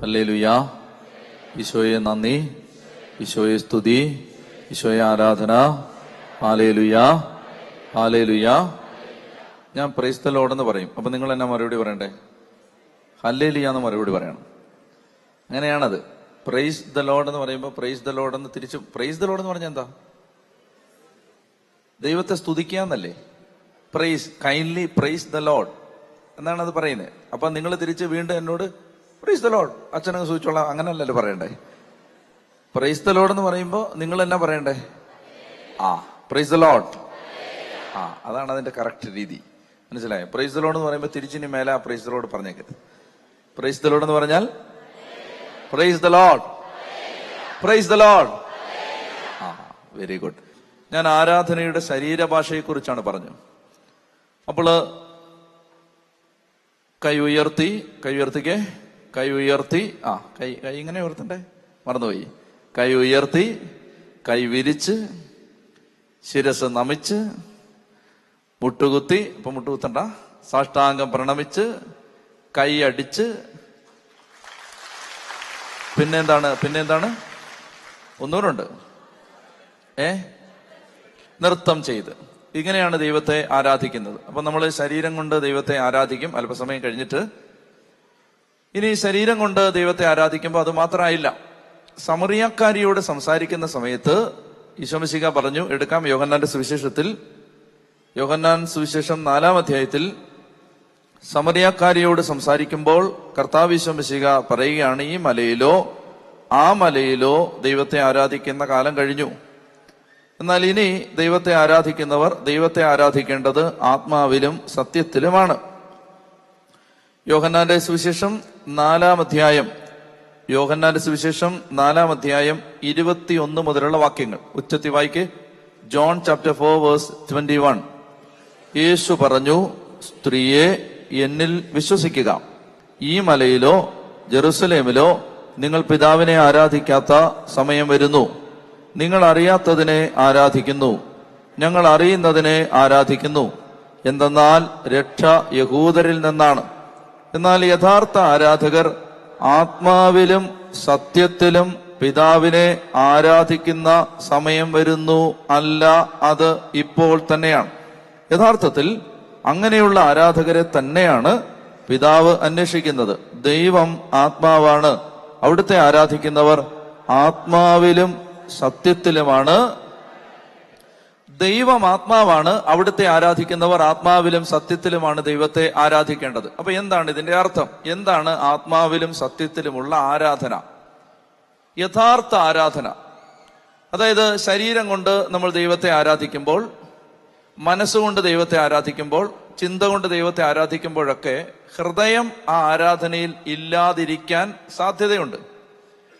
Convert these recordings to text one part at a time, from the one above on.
Hallelujah. ഈശോയെ നന്ദി, ഈശോയെ സ്തുതി, ഈശോയെ ആരാധന. Hallelujah, hallelujah. ഞാൻ പ്രൈസ് ദി ലോർഡ് എന്ന് പറയും. അപ്പൊ നിങ്ങൾ എന്നാ മറുപടി പറയണ്ടേ? ഹല്ലേലൂയ എന്ന് മറുപടി പറയണം. അങ്ങനെയാണത്. പ്രൈസ് ദി ലോർഡ് എന്ന് പറയുമ്പോൾ പ്രൈസ് ദി ലോർഡ് എന്ന് തിരിച്ചു. പ്രൈസ് ദി ലോർഡ് എന്ന് പറഞ്ഞാൽ എന്താ? ദൈവത്തെ സ്തുതിക്കാന്നല്ലേ? Praise, kindly praise the lord എന്നാണ് അത് പറയുന്നത്. അപ്പൊ നിങ്ങൾ തിരിച്ച് വീണ്ടും എന്നോട് പ്രൈസ് ദി ലോർഡ് അച്ഛനങ്ങ് സൂചിച്ചോളാം അങ്ങനല്ലല്ലോ പറയണ്ടേ. പ്രൈസ് ദി ലോർഡ് എന്ന് പറയുമ്പോൾ നിങ്ങൾ എന്നാ പറയണ്ടേ? Praise the lord. അതാണ് അതിന്റെ കറക്റ്റ് രീതി. മനസ്സിലായോ? പ്രൈസ് ദി ലോർഡ് എന്ന് പറയുമ്പോൾ തിരിച്ചിനി മേലെ പ്രൈസ് ദി ലോർഡ് പറഞ്ഞേക്കരുത്. പ്രൈസ് ദി ലോർഡ് എന്ന് പറഞ്ഞാൽ praise the lord, praise the lord. Very good. ഞാൻ ആരാധനയുടെ ശരീരഭാഷയെ കുറിച്ചാണ് പറഞ്ഞു. അപ്പോൾ കൈ ഉയർത്തി, കൈ ഉയർത്തിക്കേ, കൈ ഉയർത്തി. കൈ ഇങ്ങനെ ഉയർത്തണ്ടേ? മറന്നുപോയി. കൈ ഉയർത്തി, കൈ വിരിച്ച്, ശിരസ് നമിച്ച്, മുട്ടുകുത്തി. ഇപ്പൊ മുട്ടുകുത്തണ്ട, സാഷ്ടാംഗം പ്രണമിച്ച്, കൈ അടിച്ച്, പിന്നെന്താണ് ഒന്നുകൂടെ നൃത്തം ചെയ്ത്. ഇങ്ങനെയാണ് ദൈവത്തെ ആരാധിക്കുന്നത്. അപ്പൊ നമ്മൾ ശരീരം കൊണ്ട് ദൈവത്തെ ആരാധിക്കും അല്പസമയം കഴിഞ്ഞിട്ട്. ഇനി ശരീരം കൊണ്ട് ദൈവത്തെ ആരാധിക്കുമ്പോൾ അത് മാത്രമായില്ല. സമറിയാക്കാരിയോട് സംസാരിക്കുന്ന സമയത്ത് ഈശോമിശിഹാ പറഞ്ഞു, എടുക്കാം യോഹന്നാന്റെ സുവിശേഷത്തിൽ, യോഹന്നാൻ സുവിശേഷം 4-ാം അധ്യായത്തിൽ സമറിയാക്കാരിയോട് സംസാരിക്കുമ്പോൾ കർത്താവ് ഈശോമിശിഹാ പറയുകയാണ്, ഈ മലയിലോ ആ മലയിലോ ദൈവത്തെ ആരാധിക്കുന്ന കാലം കഴിഞ്ഞു. എന്നാൽ ഇനി ദൈവത്തെ ആരാധിക്കുന്നവർ ദൈവത്തെ ആരാധിക്കേണ്ടത് ആത്മാവിലും സത്യത്തിലുമാണ്. യോഹന്നാന്റെ സുവിശേഷം 4-ാം അധ്യായം, യോഹന്നാന്റെ സുവിശേഷം 4-ാം അധ്യായം 21 മുതലുള്ള വാക്യങ്ങൾ ഉച്ചത്തി വായിക്ക്. John chapter 4 verse 21. യേശു പറഞ്ഞു, സ്ത്രീയെ, എന്നിൽ വിശ്വസിക്കുക. ഈ മലയിലോ ജെറുസലേമിലോ നിങ്ങൾ പിതാവിനെ ആരാധിക്കാത്ത സമയം വരുന്നു. നിങ്ങൾ അറിയാത്തതിനെ ആരാധിക്കുന്നു, ഞങ്ങൾ അറിയുന്നതിനെ ആരാധിക്കുന്നു. എന്തെന്നാൽ രക്ഷ യഹൂദരിൽ നിന്നാണ്. എന്നാൽ യഥാർത്ഥ ആരാധകർ ആത്മാവിലും സത്യത്തിലും പിതാവിനെ ആരാധിക്കുന്ന സമയം വരുന്നു, അല്ല, അത് ഇപ്പോൾ തന്നെയാണ്. യഥാർത്ഥത്തിൽ അങ്ങനെയുള്ള ആരാധകരെ തന്നെയാണ് പിതാവ് അന്വേഷിക്കുന്നത്. ദൈവം ആത്മാവാണ്. അവിടുത്തെ ആരാധിക്കുന്നവർ ആത്മാവിലും സത്യത്തിലുമാണ്. ദൈവം ആത്മാവാണ്. അവിടുത്തെ ആരാധിക്കുന്നവർ ആത്മാവിലും സത്യത്തിലുമാണ് ദൈവത്തെ ആരാധിക്കേണ്ടത്. അപ്പൊ എന്താണ് ഇതിന്റെ അർത്ഥം? എന്താണ് ആത്മാവിലും സത്യത്തിലുമുള്ള ആരാധന? യഥാർത്ഥ ആരാധന, അതായത് ശരീരം കൊണ്ട് നമ്മൾ ദൈവത്തെ ആരാധിക്കുമ്പോൾ, മനസ്സുകൊണ്ട് ദൈവത്തെ ആരാധിക്കുമ്പോൾ, ചിന്ത കൊണ്ട് ദൈവത്തെ ആരാധിക്കുമ്പോഴൊക്കെ ഹൃദയം ആ ആരാധനയിൽ ഇല്ലാതിരിക്കാൻ സാധ്യതയുണ്ട്.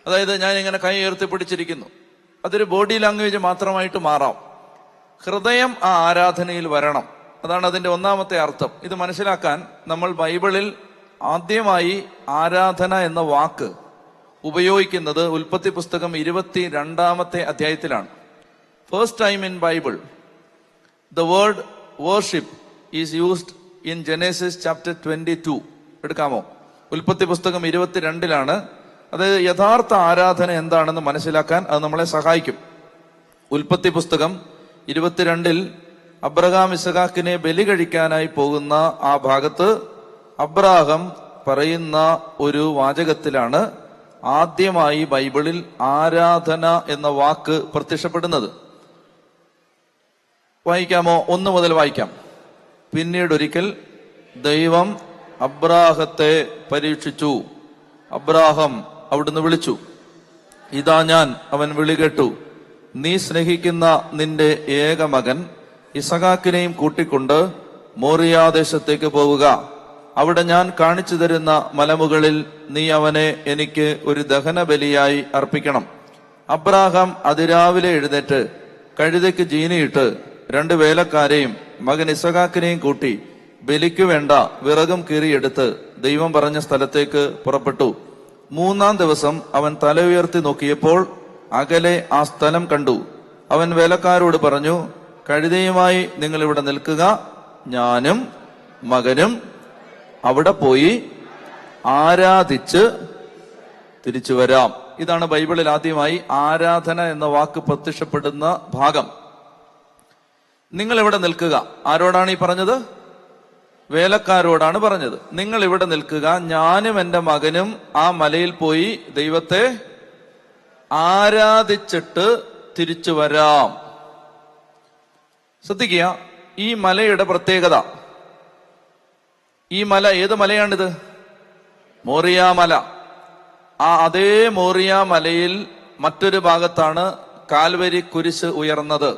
അതായത് ഞാൻ ഇങ്ങനെ കൈ ഉയർത്തി പിടിച്ചിരിക്കുന്നു, അതൊരു ബോഡി ലാംഗ്വേജ് മാത്രമായിട്ട് മാറാം. ഹൃദയം ആ ആരാധനയിൽ വരണം. അതാണ് അതിന്റെ ഒന്നാമത്തെ അർത്ഥം. ഇത് മനസ്സിലാക്കാൻ നമ്മൾ ബൈബിളിൽ ആദ്യമായി ആരാധന എന്ന വാക്ക് ഉപയോഗിക്കുന്നത് ഉൽപ്പത്തി പുസ്തകം 22-ാമത്തെ അധ്യായത്തിലാണ്. First time in Bible the word worship is used in Genesis chapter 22. എടുക്കാമോ? ഉൽപ്പത്തി പുസ്തകം 22-ലാണ്. അതായത് യഥാർത്ഥ ആരാധന എന്താണെന്ന് മനസ്സിലാക്കാൻ അത് നമ്മളെ സഹായിക്കും. ഉൽപ്പത്തി പുസ്തകം 22-ൽ അബ്രഹാം ഇസഹാക്കിനെ ബലി കഴിക്കാനായി പോകുന്ന ആ ഭാഗത്ത് അബ്രാഹം പറയുന്ന ഒരു വാചകത്തിലാണ് ആദ്യമായി ബൈബിളിൽ ആരാധന എന്ന വാക്ക് പ്രത്യക്ഷപ്പെടുന്നത്. വായിക്കാമോ? 1 മുതൽ വായിക്കാം. പിന്നീടൊരിക്കൽ ദൈവം അബ്രാഹത്തെ പരീക്ഷിച്ചു. അബ്രാഹം അവിടുന്ന് വിളിച്ചു, ഇതാ ഞാൻ, അവൻ വിളി കേട്ടു. നീ സ്നേഹിക്കുന്ന നിന്റെ ഏക മകൻ ഇസഹാക്കിനെയും കൂട്ടിക്കൊണ്ട് മോറിയാദേശത്തേക്ക് പോവുക. അവിടെ ഞാൻ കാണിച്ചു തരുന്ന മലമുകളിൽ നീ അവനെ എനിക്ക് ഒരു ദഹന ബലിയായി അർപ്പിക്കണം. അബ്രാഹാം അതിരാവിലെ എഴുന്നേറ്റ് കഴുതയ്ക്ക് ജീനിയിട്ട് 2 വേലക്കാരെയും മകൻ ഇസഹാക്കിനെയും കൂട്ടി ബലിക്കു വേണ്ട വിറകും കീറിയെടുത്ത് ദൈവം പറഞ്ഞ സ്ഥലത്തേക്ക് പുറപ്പെട്ടു. 3-ാം ദിവസം അവൻ തല ഉയർത്തി നോക്കിയപ്പോൾ അകലെ ആ സ്ഥലം കണ്ടു. അവൻ വേലക്കാരോട് പറഞ്ഞു, കഴുതയുമായി നിങ്ങൾ ഇവിടെ നിൽക്കുക, ഞാനും മകനും അവിടെ പോയി ആരാധിച്ച് തിരിച്ചു വരാം. ഇതാണ് ബൈബിളിൽ ആദ്യമായി ആരാധന എന്ന വാക്ക് പ്രത്യക്ഷപ്പെടുന്ന ഭാഗം. നിങ്ങൾ ഇവിടെ നിൽക്കുക. ആരോടാണ് ഈ പറഞ്ഞത്? വേലക്കാരോടാണ് പറഞ്ഞത്. നിങ്ങൾ ഇവിടെ നിൽക്കുക, ഞാനും എൻ്റെ മകനും ആ മലയിൽ പോയി ദൈവത്തെ ആരാധിച്ചിട്ട് തിരിച്ചു വരാം. ശ്രദ്ധിക്കുക, ഈ മലയുടെ പ്രത്യേകത. ഈ മല ഏത് മലയാണിത്? മോറിയ മല. അതേ മോറിയ മലയിൽ മറ്റൊരു ഭാഗത്താണ് കാൽവരി കുരിശ് ഉയർന്നത്.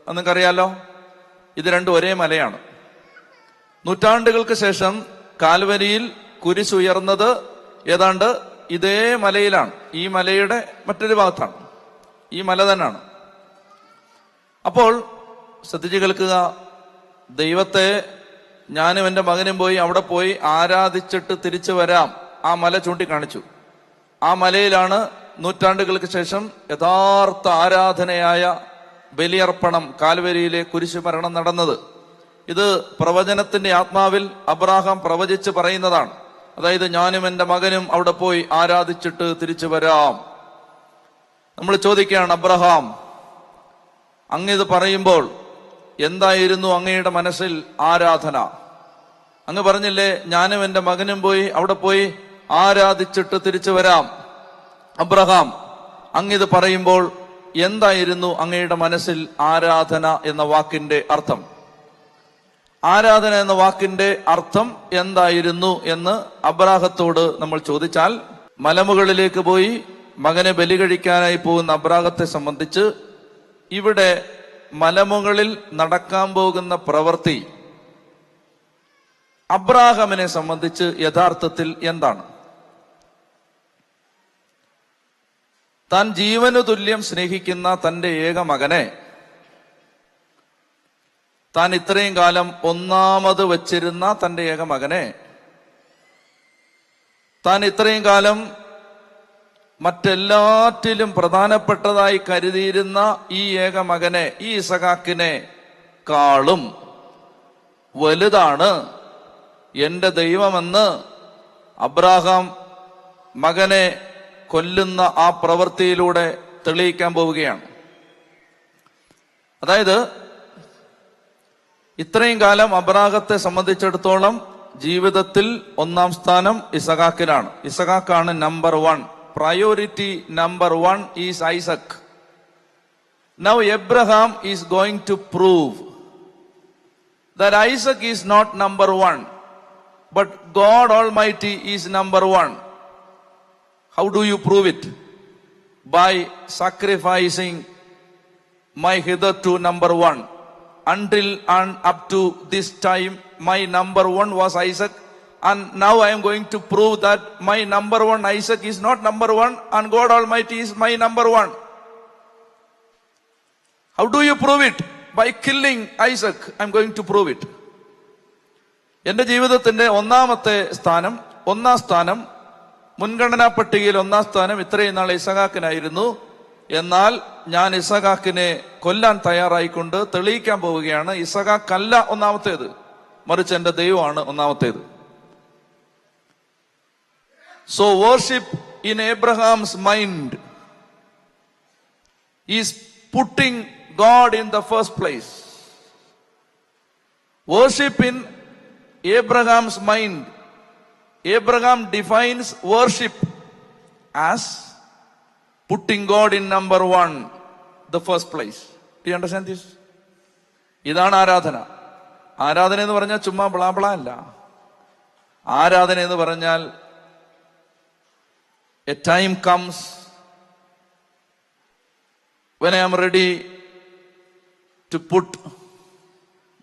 അത് നിങ്ങൾക്കറിയാലോ. ഇത് രണ്ടും ഒരേ മലയാണ്. നൂറ്റാണ്ടുകൾക്ക് ശേഷം കാൽവരിയിൽ കുരിശ് ഉയർന്നത് ഏതാണ്ട് ഇതേ മലയിലാണ്. ഈ മലയുടെ മറ്റൊരു ഭാഗത്താണ്. ഈ മല തന്നെയാണ്. അപ്പോൾ ശ്രദ്ധിച്ചു കേൾക്കുക. ദൈവത്തെ ഞാനും എൻ്റെ മകനും പോയി അവിടെ പോയി ആരാധിച്ചിട്ട് തിരിച്ചു വരാം. ആ മല ചൂണ്ടിക്കാണിച്ചു. ആ മലയിലാണ് നൂറ്റാണ്ടുകൾക്ക് ശേഷം യഥാർത്ഥ ആരാധനയായ ബലിയർപ്പണം, കാൽവരിയിലെ കുരിശു മരണം നടന്നത്. ഇത് പ്രവചനത്തിന്റെ ആത്മാവിൽ അബ്രാഹാം പ്രവചിച്ച് പറയുന്നതാണ്. അതായത് ഞാനും എൻ്റെ മകനും അവിടെ പോയി ആരാധിച്ചിട്ട് തിരിച്ചു വരാം. നമ്മൾ ചോദിക്കുകയാണ്, അബ്രഹാം, അങ്ങിത് പറയുമ്പോൾ എന്തായിരുന്നു അങ്ങയുടെ മനസ്സിൽ ആരാധന? അങ്ങ് പറഞ്ഞില്ലേ ഞാനും എൻ്റെ മകനും പോയി അവിടെ പോയി ആരാധിച്ചിട്ട് തിരിച്ചു വരാം. അബ്രഹാം, അങ്ങിത് പറയുമ്പോൾ എന്തായിരുന്നു അങ്ങയുടെ മനസ്സിൽ ആരാധന എന്ന വാക്കിന്റെ അർത്ഥം? ആരാധന എന്ന വാക്കിന്റെ അർത്ഥം എന്തായിരുന്നു എന്ന് അബ്രാഹത്തോട് നമ്മൾ ചോദിച്ചാൽ, മലമുകളിലേക്ക് പോയി മകനെ ബലി കഴിക്കാനായി പോകുന്ന അബ്രാഹത്തെ സംബന്ധിച്ച് ഇവിടെ മലമുകളിൽ നടക്കാൻ പോകുന്ന പ്രവൃത്തി അബ്രാഹാമിനെ സംബന്ധിച്ച് യഥാർത്ഥത്തിൽ എന്താണ്? താൻ ജീവനു തുല്യം സ്നേഹിക്കുന്ന തന്റെ ഏക മകനെ താൻ ഇത്രയും കാലം ഒന്നാമത് വച്ചിരുന്ന തന്റെ ഏക മകനെ താൻ ഇത്രയും കാലം മറ്റെല്ലാറ്റിലും പ്രധാനപ്പെട്ടതായി കരുതിയിരുന്ന ഈ ഏക മകനെ, ഈ ഇസഹാക്കിനെ കാളും വലുതാണ് എന്റെ ദൈവമെന്ന് അബ്രാഹാം മകനെ കൊല്ലുന്ന ആ പ്രവൃത്തിയിലൂടെ തെളിയിക്കാൻ പോവുകയാണ്. അതായത് ഇത്രയും കാലം അബ്രാഹത്തെ സംബന്ധിച്ചിടത്തോളം ജീവിതത്തിൽ ഒന്നാം സ്ഥാനം ഇസഹാക്കിനാണ്. ഇസഹാക്കാണ് number 1. Priority number 1 is Isaac. Now Abraham is going to prove that Isaac is not number 1, but God Almighty is number 1. How do you prove it? By sacrificing my hitherto number 1. Until and up to this time, my number 1 was Isaac. And now I am going to prove that my number 1 Isaac is not number 1 and God Almighty is my number 1. How do you prove it? By killing Isaac. I am going to prove it. എന്റെ ജീവിതത്തിന്റെ ഒന്നാം സ്ഥാനം മുൻഗണനാ പട്ടികയിൽ ഒന്നാം സ്ഥാനം ഇത്രയും നാൾ ഇസഹാക്കിനായിരുന്നു. എന്നാൽ ഞാൻ ഇസഹാക്കിനെ കൊല്ലാൻ തയ്യാറായിക്കൊണ്ട് തെളിയിക്കാൻ പോവുകയാണ്, ഇസഹാക്കല്ല ഒന്നാമത്തേത്, മറിച്ച് എന്റെ ദൈവമാണ് ഒന്നാമത്തേത്. So worship in Abraham's mind is putting God in the first place. Worship in Abraham's mind. Abraham defines worship as putting God in number 1, the first place. Do you understand this? ഇതാണ് ആരാധന. ആരാധന എന്ന് പറഞ്ഞാൽ ചുമ്മാ blah അല്ല. ആരാധന എന്ന് പറഞ്ഞാൽ a time comes when I am ready to put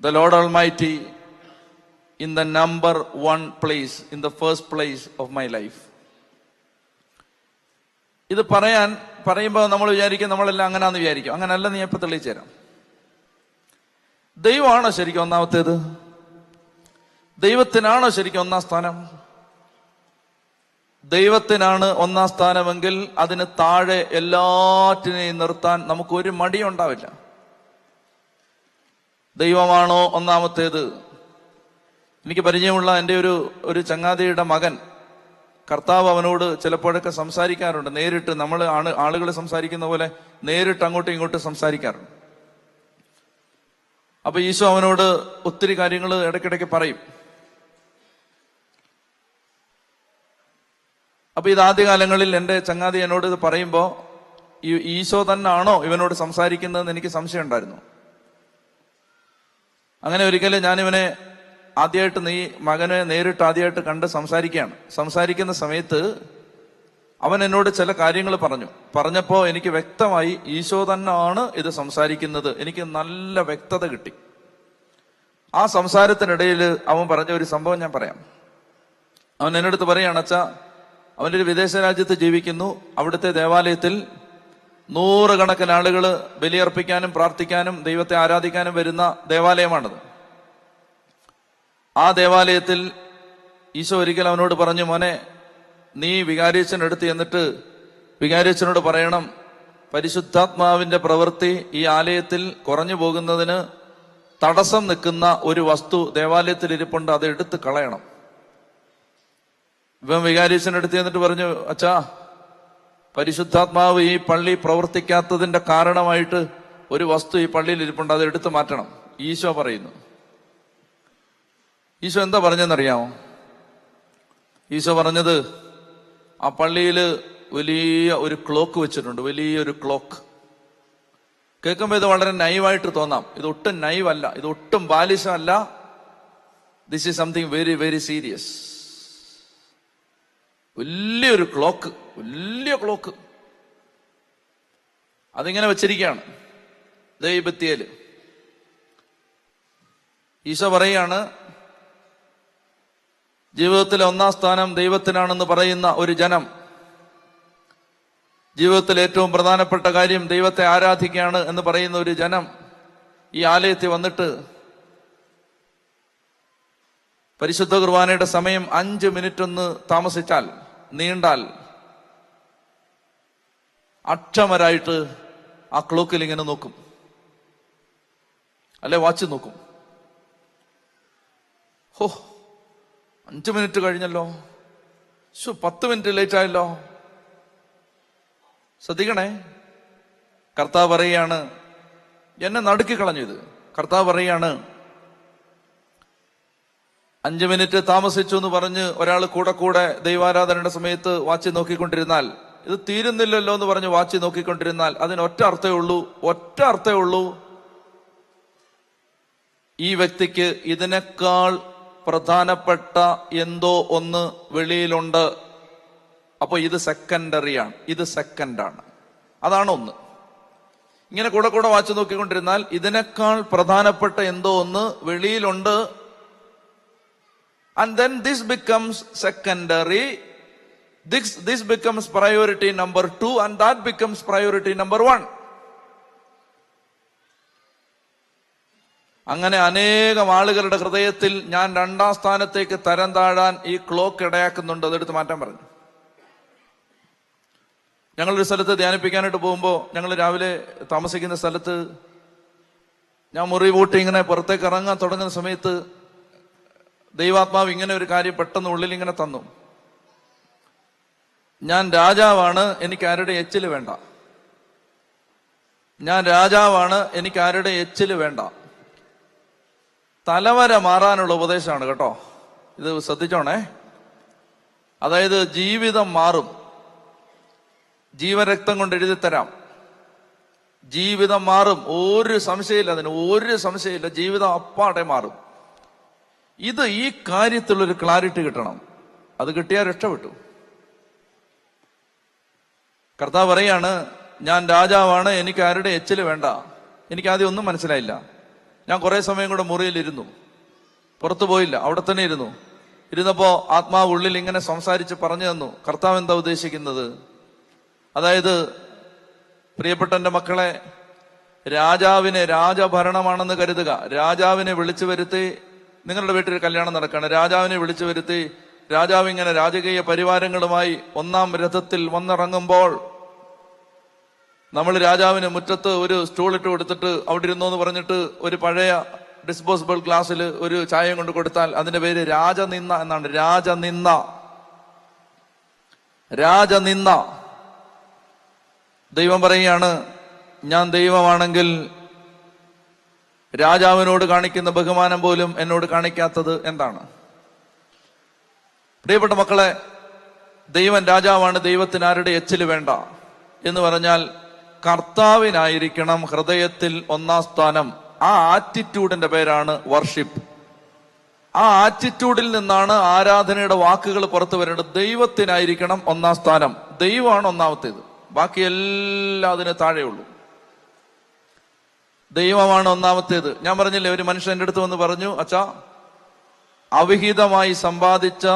the Lord Almighty in the number 1 place, in the first place of my life. ഇത് പറയുമ്പോൾ നമ്മൾ വിചാരിക്കും നമ്മളെല്ലാം അങ്ങനെയാന്ന് വിചാരിക്കും. അങ്ങനല്ല, നീ എപ്പോൾ തെളിയിച്ചു തരാം. ദൈവമാണോ ശരിക്കും ഒന്നാമത്തേത്? ദൈവത്തിനാണോ ശരിക്കും ഒന്നാം സ്ഥാനം? ദൈവത്തിനാണ് ഒന്നാം സ്ഥാനമെങ്കിൽ അതിന് താഴെ എല്ലാറ്റിനെയും നിർത്താൻ നമുക്ക് ഒരു മടിയുണ്ടാവില്ല. ദൈവമാണോ ഒന്നാമത്തേത്? എനിക്ക് പരിചയമുള്ള എൻ്റെ ഒരു ചങ്ങാതിയുടെ മകൻ കർത്താവ് അവനോട് ചിലപ്പോഴൊക്കെ സംസാരിക്കാറുണ്ട്. നേരിട്ട് നമ്മൾ ആളുകൾ സംസാരിക്കുന്ന പോലെ നേരിട്ട് അങ്ങോട്ടും ഇങ്ങോട്ടും സംസാരിക്കാറുണ്ട്. അപ്പൊ ഈശോ അവനോട് ഒത്തിരി കാര്യങ്ങൾ ഇടയ്ക്കിടയ്ക്ക് പറയും. അപ്പൊ ഇത് ആദ്യകാലങ്ങളിൽ എൻ്റെ ചങ്ങാതി എന്നോട് ഇത് പറയുമ്പോ ഈ ഈശോ തന്നെയാണോ ഇവനോട് സംസാരിക്കുന്നതെന്ന് എനിക്ക് സംശയം ഉണ്ടായിരുന്നു. അങ്ങനെ ഒരിക്കലും ഞാനിവനെ ആദ്യമായിട്ട് മകനെ നേരിട്ട് ആദ്യമായിട്ട് കണ്ട് സംസാരിക്കുന്ന സമയത്ത് അവൻ എന്നോട് ചില കാര്യങ്ങൾ പറഞ്ഞപ്പോ എനിക്ക് വ്യക്തമായി ഈശോ തന്നെയാണ് ഇത് സംസാരിക്കുന്നത്. എനിക്ക് നല്ല വ്യക്തത കിട്ടി. ആ സംസാരത്തിനിടയിൽ അവൻ പറഞ്ഞ ഒരു സംഭവം ഞാൻ പറയാം. അവൻ എൻ്റെ അടുത്ത് പറയാണ്, അച്ഛാ, അവൻ്റെ ഒരു വിദേശ രാജ്യത്ത് ജീവിക്കുന്നു. അവിടുത്തെ ദേവാലയത്തിൽ 100 കണക്കിന് ആളുകൾ ബലിയർപ്പിക്കാനും പ്രാർത്ഥിക്കാനും ദൈവത്തെ ആരാധിക്കാനും വരുന്ന ദേവാലയമാണത്. ആ ദേവാലയത്തിൽ ഈശോ ഒരിക്കൽ അവനോട് പറഞ്ഞു, മോനെ, നീ വികാരിയച്ഛനടുത്ത് എന്നിട്ട് വികാരിയച്ഛനോട് പറയണം, പരിശുദ്ധാത്മാവിന്റെ പ്രവൃത്തി ഈ ആലയത്തിൽ കുറഞ്ഞു പോകുന്നതിന് തടസ്സം നിൽക്കുന്ന ഒരു വസ്തു ദേവാലയത്തിൽ ഇരിപ്പുണ്ട്, അത് എടുത്ത് കളയണം. ഇവൻ വികാരിയച്ഛനടുത്ത് എന്നിട്ട് പറഞ്ഞു, അച്ഛാ, പരിശുദ്ധാത്മാവ് ഈ പള്ളി പ്രവർത്തിക്കാത്തതിന്റെ കാരണമായിട്ട് ഒരു വസ്തു ഈ പള്ളിയിൽ ഇരിപ്പുണ്ട്, അത് എടുത്തു മാറ്റണം. ഈശോ പറയുന്നു. ഈശോ എന്താ പറഞ്ഞെന്നറിയാമോ? ഈശോ പറഞ്ഞത്, ആ പള്ളിയിൽ വലിയ ഒരു ക്ലോക്ക് വെച്ചിട്ടുണ്ട്, വലിയൊരു ക്ലോക്ക്. കേൾക്കുമ്പോൾ ഇത് വളരെ നൈവായിട്ട് തോന്നാം. ഇത് ഒട്ടും നൈവല്ല, ഇത് ഒട്ടും ബാലിശമല്ല. This is something very very serious. വലിയൊരു ക്ലോക്ക്, വലിയ ക്ലോക്ക് അതിങ്ങനെ വെച്ചിരിക്കുകയാണ് ദൈവത്തിയേല്. ഈശോ പറയാണ്, ജീവിതത്തിലെ 1-ാം സ്ഥാനം ദൈവത്തിനാണെന്ന് പറയുന്ന ഒരു ജനം, ജീവിതത്തിൽ ഏറ്റവും പ്രധാനപ്പെട്ട കാര്യം ദൈവത്തെ ആരാധിക്കുകയാണ് എന്ന് പറയുന്ന ഒരു ജനം ഈ ആലയത്തിൽ വന്നിട്ട് പരിശുദ്ധ കുർബാനയുടെ സമയം 5 മിനിറ്റ് ഒന്ന് താമസിച്ചാൽ, നീണ്ടാൽ, അക്ഷമരായിട്ട് ആ ക്ലോക്കിൽ ഇങ്ങനെ നോക്കും, അല്ലെ വാച്ച് നോക്കും. ഹോ, 5 മിനിറ്റ് കഴിഞ്ഞല്ലോ, 10 മിനിറ്റ് ലേറ്റ് ആയല്ലോ. ശ്രദ്ധിക്കണേ, കർത്താവ് പറയാണ്, എന്നെ നടുക്കി കളഞ്ഞു ഇത്. കർത്താവ് പറയാണ്, 5 മിനിറ്റ് താമസിച്ചു എന്ന് പറഞ്ഞ് ഒരാൾ കൂടെ ദൈവാരാധനയുടെ സമയത്ത് വാച്ച് നോക്കിക്കൊണ്ടിരുന്നാൽ, ഇത് തീരുന്നില്ലല്ലോ എന്ന് പറഞ്ഞ് വാച്ച് നോക്കിക്കൊണ്ടിരുന്നാൽ അതിന് ഒറ്റ അർത്ഥമേ ഉള്ളൂ, ഈ വ്യക്തിക്ക് ഇതിനേക്കാൾ പ്രധാനപ്പെട്ട എന്തോ ഒന്ന് വെളിയിലുണ്ട്. അപ്പൊ ഇത് സെക്കൻഡറിയാണ്, ഇത് സെക്കൻഡാണ്. അതാണ് ഒന്ന്. ഇങ്ങനെ കൂടെ വാച്ച് നോക്കിക്കൊണ്ടിരുന്നാൽ ഇതിനേക്കാൾ പ്രധാനപ്പെട്ട എന്തോ ഒന്ന് വെളിയിലുണ്ട്. And then this becomes secondary, this becomes priority number 2, and that becomes priority number 1. അങ്ങനെ അനേകം ആളുകളുടെ ഹൃദയത്തിൽ ഞാൻ 2-ാം സ്ഥാനത്തേക്ക് തരം താഴാൻ ഈ ക്ലോക്ക് ഇടയാക്കുന്നുണ്ട്, അതെടുത്ത് മാറ്റാൻ പറഞ്ഞു. ഞങ്ങളൊരു സ്ഥലത്ത് ധ്യാനിപ്പിക്കാനായിട്ട് പോകുമ്പോൾ, ഞങ്ങൾ രാവിലെ താമസിക്കുന്ന സ്ഥലത്ത് ഞാൻ മുറി പൂട്ടി ഇങ്ങനെ പുറത്തേക്ക് ഇറങ്ങാൻ തുടങ്ങുന്ന സമയത്ത് ദൈവാത്മാവ് ഇങ്ങനെ ഒരു കാര്യം പെട്ടെന്ന് ഉള്ളിൽ ഇങ്ങനെ തന്നു. ഞാൻ രാജാവാണ്, എനിക്ക് ആരുടെ എച്ചില് വേണ്ട. ഞാൻ രാജാവാണ്, എനിക്ക് ആരുടെ എച്ചില് വേണ്ട. തലവര മാറാനുള്ള ഉപദേശമാണ് കേട്ടോ, ഇത് ശ്രദ്ധിച്ചോണേ. അതായത് ജീവിതം മാറും, ജീവരക്തം കൊണ്ട് എഴുതിത്തരാം. ജീവിതം മാറും, ഒരു സംശയമില്ല, അതിന് ഒരു സംശയമില്ല. ജീവിതം അപ്പാടെ മാറും. ഇത് ഈ കാര്യത്തിലൊരു ക്ലാരിറ്റി കിട്ടണം. അത് കിട്ടിയാൽ രക്ഷപ്പെട്ടു. കർത്താവ് പറയാണ്, ഞാൻ രാജാവാണ്, എനിക്ക് ആരുടെ എച്ചില് വേണ്ട. എനിക്ക് ആദ്യം ഒന്നും മനസ്സിലായില്ല. ഞാൻ കുറെ സമയം കൂടെ മുറിയിലിരുന്നു, പുറത്തു പോയില്ല, അവിടെ തന്നെ ഇരുന്നപ്പോ ആത്മാവ് ഉള്ളിൽ ഇങ്ങനെ സംസാരിച്ച് പറഞ്ഞു തന്നു, കർത്താവ് എന്താ ഉദ്ദേശിക്കുന്നത്. അതായത്, പ്രിയപ്പെട്ട എൻ്റെ മക്കളെ, രാജാവിനെ, രാജഭരണമാണെന്ന് കരുതുക. രാജാവിനെ വിളിച്ചു വരുത്തി, നിങ്ങളുടെ വീട്ടിൽ കല്യാണം നടക്കുകയാണ്, രാജാവിനെ വിളിച്ചു വരുത്തി രാജാവ് ഇങ്ങനെ രാജകീയ പരിവാരങ്ങളുമായി 1-ാം രഥത്തിൽ വന്നിറങ്ങുമ്പോൾ നമ്മൾ രാജാവിന് മുറ്റത്ത് ഒരു സ്റ്റൂൾ ഇട്ട് കൊടുത്തിട്ട് അവിടെ ഇരുന്നോ എന്ന് പറഞ്ഞിട്ട് ഒരു പഴയ ഡിസ്പോസിബിൾ ഗ്ലാസ്സിൽ ഒരു ചായയും കൊണ്ട് കൊടുത്താൽ അതിന്റെ പേര് രാജനിന്ദ എന്നാണ്. രാജനിന്ദ. രാജനിന്ദ. ദൈവം പറയുകയാണ്, ഞാൻ ദൈവമാണെങ്കിൽ രാജാവിനോട് കാണിക്കുന്ന ബഹുമാനം പോലും എന്നോട് കാണിക്കാത്തത് എന്താണ്? പ്രിയപ്പെട്ട മക്കളെ, ദൈവം രാജാവാണ്, ദൈവത്തിന് ആരുടെ എച്ചില് വേണ്ട എന്ന് പറഞ്ഞാൽ കർത്താവിനായിരിക്കണം ഹൃദയത്തിൽ ഒന്നാം സ്ഥാനം. ആ ആറ്റിറ്റ്യൂഡിന്റെ പേരാണ് വർഷിപ്പ്. ആ ആറ്റിറ്റ്യൂഡിൽ നിന്നാണ് ആരാധനയുടെ വാക്കുകൾ പുറത്തു വരേണ്ടത്. ദൈവത്തിനായിരിക്കണം ഒന്നാം സ്ഥാനം. ദൈവമാണ് ഒന്നാമത്തേത്, ബാക്കി എല്ലാം അതിന് താഴെയുള്ളൂ. ദൈവമാണ് ഒന്നാമത്തേത്. ഞാൻ പറഞ്ഞില്ലേ, ഒരു മനുഷ്യൻ എൻ്റെ അടുത്ത് വന്ന് പറഞ്ഞു, അച്ഛാ, അവിഹിതമായി സമ്പാദിച്ച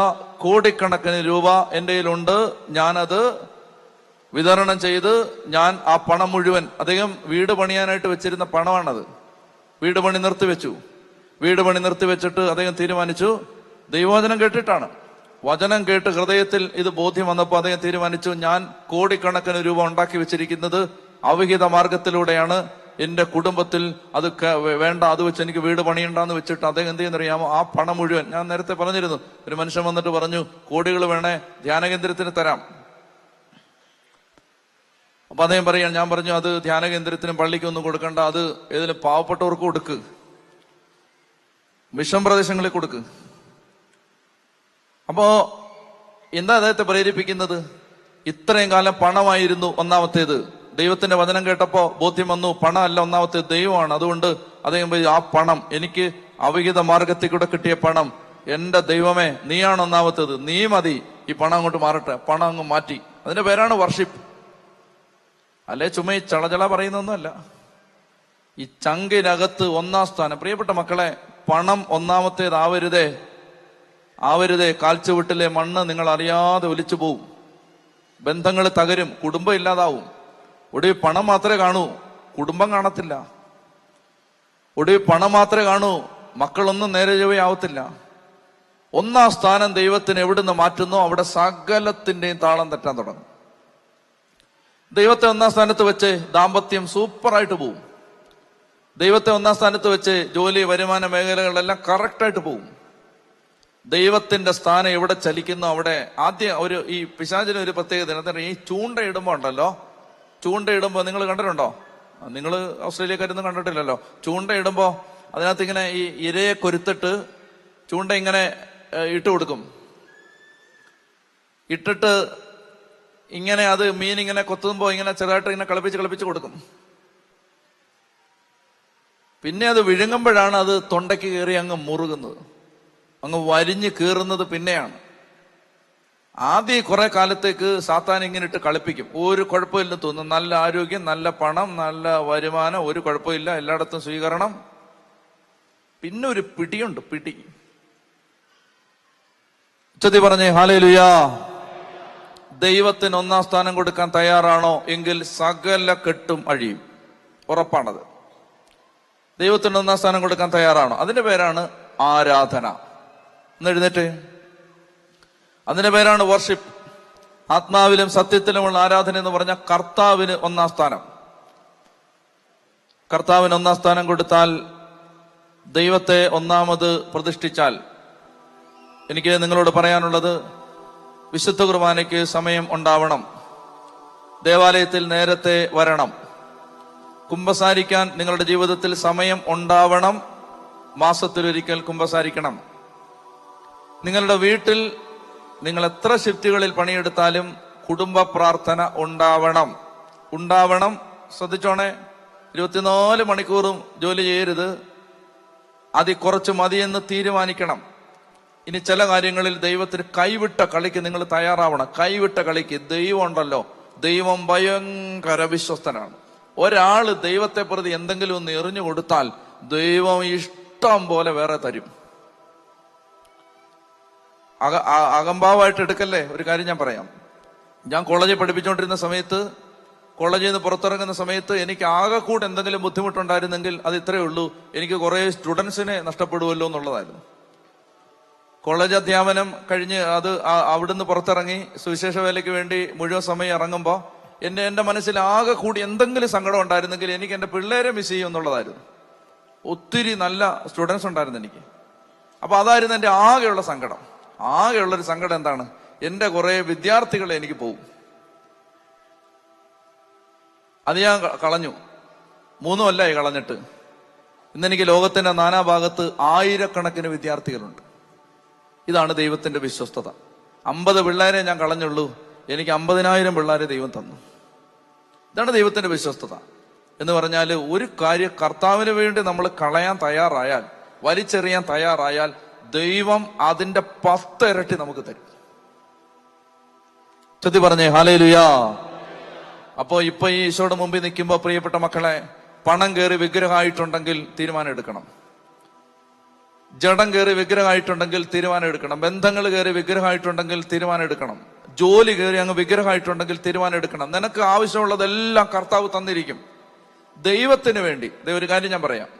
കോടിക്കണക്കിന് രൂപ എൻ്റെ കയ്യിലുണ്ട്, ഞാനത് വിതരണം ചെയ്ത് ഞാൻ ആ പണം മുഴുവൻ, അദ്ദേഹം വീട് പണിയാനായിട്ട് വെച്ചിരുന്ന പണമാണത്, വീട് പണി നിർത്തിവെച്ചു. വീട് പണി നിർത്തിവെച്ചിട്ട് അദ്ദേഹം തീരുമാനിച്ചു, ദൈവവചനം കേട്ടിട്ടാണ്, വചനം കേട്ട് ഹൃദയത്തിൽ ഇത് ബോധ്യം വന്നപ്പോൾ അദ്ദേഹം തീരുമാനിച്ചു, ഞാൻ കോടിക്കണക്കിന് രൂപ ഉണ്ടാക്കി വെച്ചിരിക്കുന്നത് അവിഹിത മാർഗത്തിലൂടെയാണ്, എന്റെ കുടുംബത്തിൽ അത് വേണ്ട, അത് വെച്ച് എനിക്ക് വീട് പണിയുണ്ടാന്ന് വെച്ചിട്ട് അദ്ദേഹം എന്ത് ചെയ്യുന്നറിയാമോ, ആ പണം മുഴുവൻ, ഞാൻ നേരത്തെ പറഞ്ഞിരുന്നു, ഒരു മനുഷ്യൻ വന്നിട്ട് പറഞ്ഞു, കോടികൾ വേണേ ധ്യാനകേന്ദ്രത്തിന് തരാം. അപ്പൊ അദ്ദേഹം പറയാണ്, ഞാൻ പറഞ്ഞു, അത് ധ്യാനകേന്ദ്രത്തിനും പള്ളിക്കൊന്നും കൊടുക്കണ്ട, അത് ഏതെങ്കിലും പാവപ്പെട്ടവർക്ക് കൊടുക്ക്, മിഷൻ പ്രദേശങ്ങളിൽ കൊടുക്ക്. അപ്പോ എന്താ അദ്ദേഹത്തെ പ്രേരിപ്പിക്കുന്നത്? ഇത്രയും കാലം പണമായിരുന്നു ഒന്നാമത്തേത്. ദൈവത്തിന്റെ വചനം കേട്ടപ്പോ ബോധ്യം വന്നു, പണമല്ല ഒന്നാമത്തേത്, ദൈവമാണ്. അതുകൊണ്ട് അദ്ദേഹം ആ പണം, എനിക്ക് അവിഹിത മാർഗത്തിൽ കൂടെ കിട്ടിയ പണം, എന്റെ ദൈവമേ നീയാണ് ഒന്നാമത്തേത്, നീ മതി, ഈ പണം അങ്ങോട്ട് മാറട്ടെ. പണം അങ്ങ് മാറ്റി. അതിന്റെ പേരാണ് വർഷിപ്പ്. അല്ലെ ചുമ ഈ ചളചള പറയുന്നൊന്നുമല്ല. ഈ ചങ്കിനകത്ത് ഒന്നാം സ്ഥാനം. പ്രിയപ്പെട്ട മക്കളെ, പണം ഒന്നാമത്തേതാവരുതേ, ആവരുതേ. കാൽച്ചുവട്ടിലെ മണ്ണ് നിങ്ങൾ അറിയാതെ ഒലിച്ചു പോവും, ബന്ധങ്ങൾ തകരും, കുടുംബം ഇല്ലാതാവും. ഒടുവിൽ പണം മാത്രമേ കാണൂ, കുടുംബം കാണത്തില്ല. ഒടുവിൽ പണം മാത്രമേ കാണൂ, മക്കളൊന്നും നേരെ ചൊവ്വയാവത്തില്ല. ഒന്നാം സ്ഥാനം ദൈവത്തിന് എവിടുന്ന് മാറ്റുന്നോ അവിടെ സകലത്തിന്റെയും താളം തെറ്റാൻ തുടങ്ങും. ദൈവത്തെ ഒന്നാം സ്ഥാനത്ത് വെച്ച് ദാമ്പത്യം സൂപ്പറായിട്ട് പോവും. ദൈവത്തെ ഒന്നാം സ്ഥാനത്ത് വെച്ച് ജോലി, വരുമാന മേഖലകളെല്ലാം കറക്റ്റായിട്ട് പോവും. ദൈവത്തിന്റെ സ്ഥാനം എവിടെ ചലിക്കുന്നു അവിടെ ആദ്യം ഈ പിശാചിന് ഒരു പ്രത്യേകത, ഈ ചൂണ്ടയിടുമ്പോ ഉണ്ടല്ലോ, ചൂണ്ടയിടുമ്പോ നിങ്ങൾ കണ്ടിട്ടുണ്ടോ? നിങ്ങൾ ഓസ്ട്രേലിയക്കാരൊന്നും കണ്ടിട്ടില്ലല്ലോ. ചൂണ്ടയിടുമ്പോ അതിനകത്ത് ഇങ്ങനെ ഈ ഇരയെ കൊരുത്തിട്ട് ചൂണ്ട ഇങ്ങനെ ഇട്ട് കൊടുക്കും. ഇട്ടിട്ട് ഇങ്ങനെ അത് മീൻ ഇങ്ങനെ കൊത്തുമ്പോ ഇങ്ങനെ ചെറുതായിട്ട് ഇങ്ങനെ കളിപ്പിച്ച് കൊടുക്കും. പിന്നെ അത് വിഴുങ്ങുമ്പോഴാണ് അത് തൊണ്ടയ്ക്ക് കയറി അങ്ങ് മുറുകുന്നത്, അങ്ങ് വരിഞ്ഞ് കീറുന്നത് പിന്നെയാണ്. ആദ്യം കുറെ കാലത്തേക്ക് സാത്താൻ ഇങ്ങനെ ഇട്ട് കളിപ്പിക്കും, ഒരു കുഴപ്പമില്ലെന്ന് തോന്നും, നല്ല ആരോഗ്യം, നല്ല പണം, നല്ല വരുമാനം, ഒരു കുഴപ്പമില്ല, എല്ലായിടത്തും സ്വീകരണം. പിന്നെ ഒരു പിടിയുണ്ട്, പിടി. ഉച്ചത്തി പറഞ്ഞേ ഹല്ലേലൂയാ. ദൈവത്തിന് ഒന്നാം സ്ഥാനം കൊടുക്കാൻ തയ്യാറാണോ എങ്കിൽ സകല കെട്ടും അഴിയും, ഉറപ്പാണത്. ദൈവത്തിന് ഒന്നാം സ്ഥാനം കൊടുക്കാൻ തയ്യാറാണോ? അതിന്റെ പേരാണ് ആരാധന. ഒന്ന് എഴുന്നേറ്റ്. അതിന്റെ പേരാണ് വർഷിപ്പ്. ആത്മാവിലും സത്യത്തിലുമുള്ള ആരാധന എന്ന് പറഞ്ഞാൽ കർത്താവിന് ഒന്നാം സ്ഥാനം. കർത്താവിന് ഒന്നാം സ്ഥാനം കൊടുത്താൽ, ദൈവത്തെ ഒന്നാമത് പ്രതിഷ്ഠിച്ചാൽ, എനിക്ക് നിങ്ങളോട് പറയാനുള്ളത്, വിശുദ്ധ കുർബാനയ്ക്ക് സമയം ഉണ്ടാവണം, ദേവാലയത്തിൽ നേരത്തെ വരണം, കുമ്പസാരിക്കാൻ നിങ്ങളുടെ ജീവിതത്തിൽ സമയം ഉണ്ടാവണം, മാസത്തിലൊരിക്കൽ കുമ്പസാരിക്കണം. നിങ്ങളുടെ വീട്ടിൽ നിങ്ങൾ എത്ര ഷിഫ്റ്റുകളിൽ പണിയെടുത്താലും കുടുംബ പ്രാർത്ഥന ഉണ്ടാവണം. ശ്രദ്ധിച്ചോണേ, 24 മണിക്കൂറും ജോലി ചെയ്യരുത്, അതിൽ കുറച്ച് മതിയെന്ന് തീരുമാനിക്കണം. ഇനി ചില കാര്യങ്ങളിൽ ദൈവത്തിന് കൈവിട്ട കളിക്ക് നിങ്ങൾ തയ്യാറാവണം. കൈവിട്ട കളിക്ക് ദൈവം ഉണ്ടല്ലോ, ദൈവം ഭയങ്കര വിശ്വസ്തനാണ്. ഒരാള് ദൈവത്തെ പ്രതി എന്തെങ്കിലും ഒന്ന് എറിഞ്ഞു കൊടുത്താൽ ദൈവം ഇഷ്ടം പോലെ വേറെ തരും. അകംഭാവമായിട്ട് എടുക്കല്ലേ. ഒരു കാര്യം ഞാൻ പറയാം. ഞാൻ കോളേജിൽ പഠിപ്പിച്ചുകൊണ്ടിരുന്ന സമയത്ത്, കോളേജിൽ നിന്ന് പുറത്തിറങ്ങുന്ന സമയത്ത് എനിക്ക് ആകെ കൂടെ എന്തെങ്കിലും ബുദ്ധിമുട്ടുണ്ടായിരുന്നെങ്കിൽ അത് ഇത്രയേ ഉള്ളൂ, എനിക്ക് കുറെ സ്റ്റുഡൻസിനെ നഷ്ടപ്പെടുമല്ലോ എന്നുള്ളതായിരുന്നു. കോളേജ് അധ്യാപനം കഴിഞ്ഞ് അവിടുന്ന് പുറത്തിറങ്ങി സുവിശേഷ വേലയ്ക്ക് വേണ്ടി മുഴുവൻ സമയം ഇറങ്ങുമ്പോൾ എന്റെ മനസ്സിൽ ആകെ കൂടി എന്തെങ്കിലും സങ്കടം ഉണ്ടായിരുന്നെങ്കിൽ എനിക്ക് എന്റെ പിള്ളേരെ മിസ് ചെയ്യും എന്നുള്ളതായിരുന്നു. ഒത്തിരി നല്ല സ്റ്റുഡൻസ് ഉണ്ടായിരുന്നു എനിക്ക്. അപ്പൊ അതായിരുന്നു എന്റെ ആകെയുള്ള സങ്കടം. ആകെയുള്ളൊരു സങ്കടം എന്താണ്? എന്റെ കുറെ വിദ്യാർത്ഥികളെ എനിക്ക് പോകും. അത് ഞാൻ കളഞ്ഞു. 3 കൊല്ലമായി കളഞ്ഞിട്ട്. ഇന്നെനിക്ക് ലോകത്തിന്റെ നാനാഭാഗത്ത് ആയിരക്കണക്കിന് വിദ്യാർത്ഥികളുണ്ട്. ഇതാണ് ദൈവത്തിന്റെ വിശ്വസ്തത. 50 പിള്ളേരെ ഞാൻ കളഞ്ഞുള്ളൂ, എനിക്ക് 50,000 പിള്ളേരെ ദൈവം തന്നു. ഇതാണ് ദൈവത്തിന്റെ വിശ്വസ്തത എന്ന് പറഞ്ഞാൽ, ഒരു കാര്യം കർത്താവിന് വേണ്ടി നമ്മൾ കളയാൻ തയ്യാറായാൽ, വലിച്ചെറിയാൻ തയ്യാറായാൽ, ദൈവം അതിന്റെ 10 ഇരട്ടി നമുക്ക് തരും. ചൊല്ലി പറഞ്ഞേ ഹല്ലേലൂയാ. അപ്പോ ഇപ്പൊ ഈ ഈശോയുടെ മുമ്പിൽ നിൽക്കുമ്പോ പ്രിയപ്പെട്ട മക്കളെ, പണം കയറി വിഗ്രഹമായിട്ടുണ്ടെങ്കിൽ തീരുമാനം എടുക്കണം. ജഡം കയറി വിഗ്രഹമായിട്ടുണ്ടെങ്കിൽ തീരുമാനം എടുക്കണം. ബന്ധങ്ങൾ കയറി വിഗ്രഹമായിട്ടുണ്ടെങ്കിൽ തീരുമാനം എടുക്കണം. ജോലി കയറി അങ്ങ് വിഗ്രഹമായിട്ടുണ്ടെങ്കിൽ തീരുമാനം എടുക്കണം. നിനക്ക് ആവശ്യമുള്ളതെല്ലാം കർത്താവ് തന്നിരിക്കും. ദൈവത്തിന് വേണ്ടി, ഒരു കാര്യം ഞാൻ പറയാം,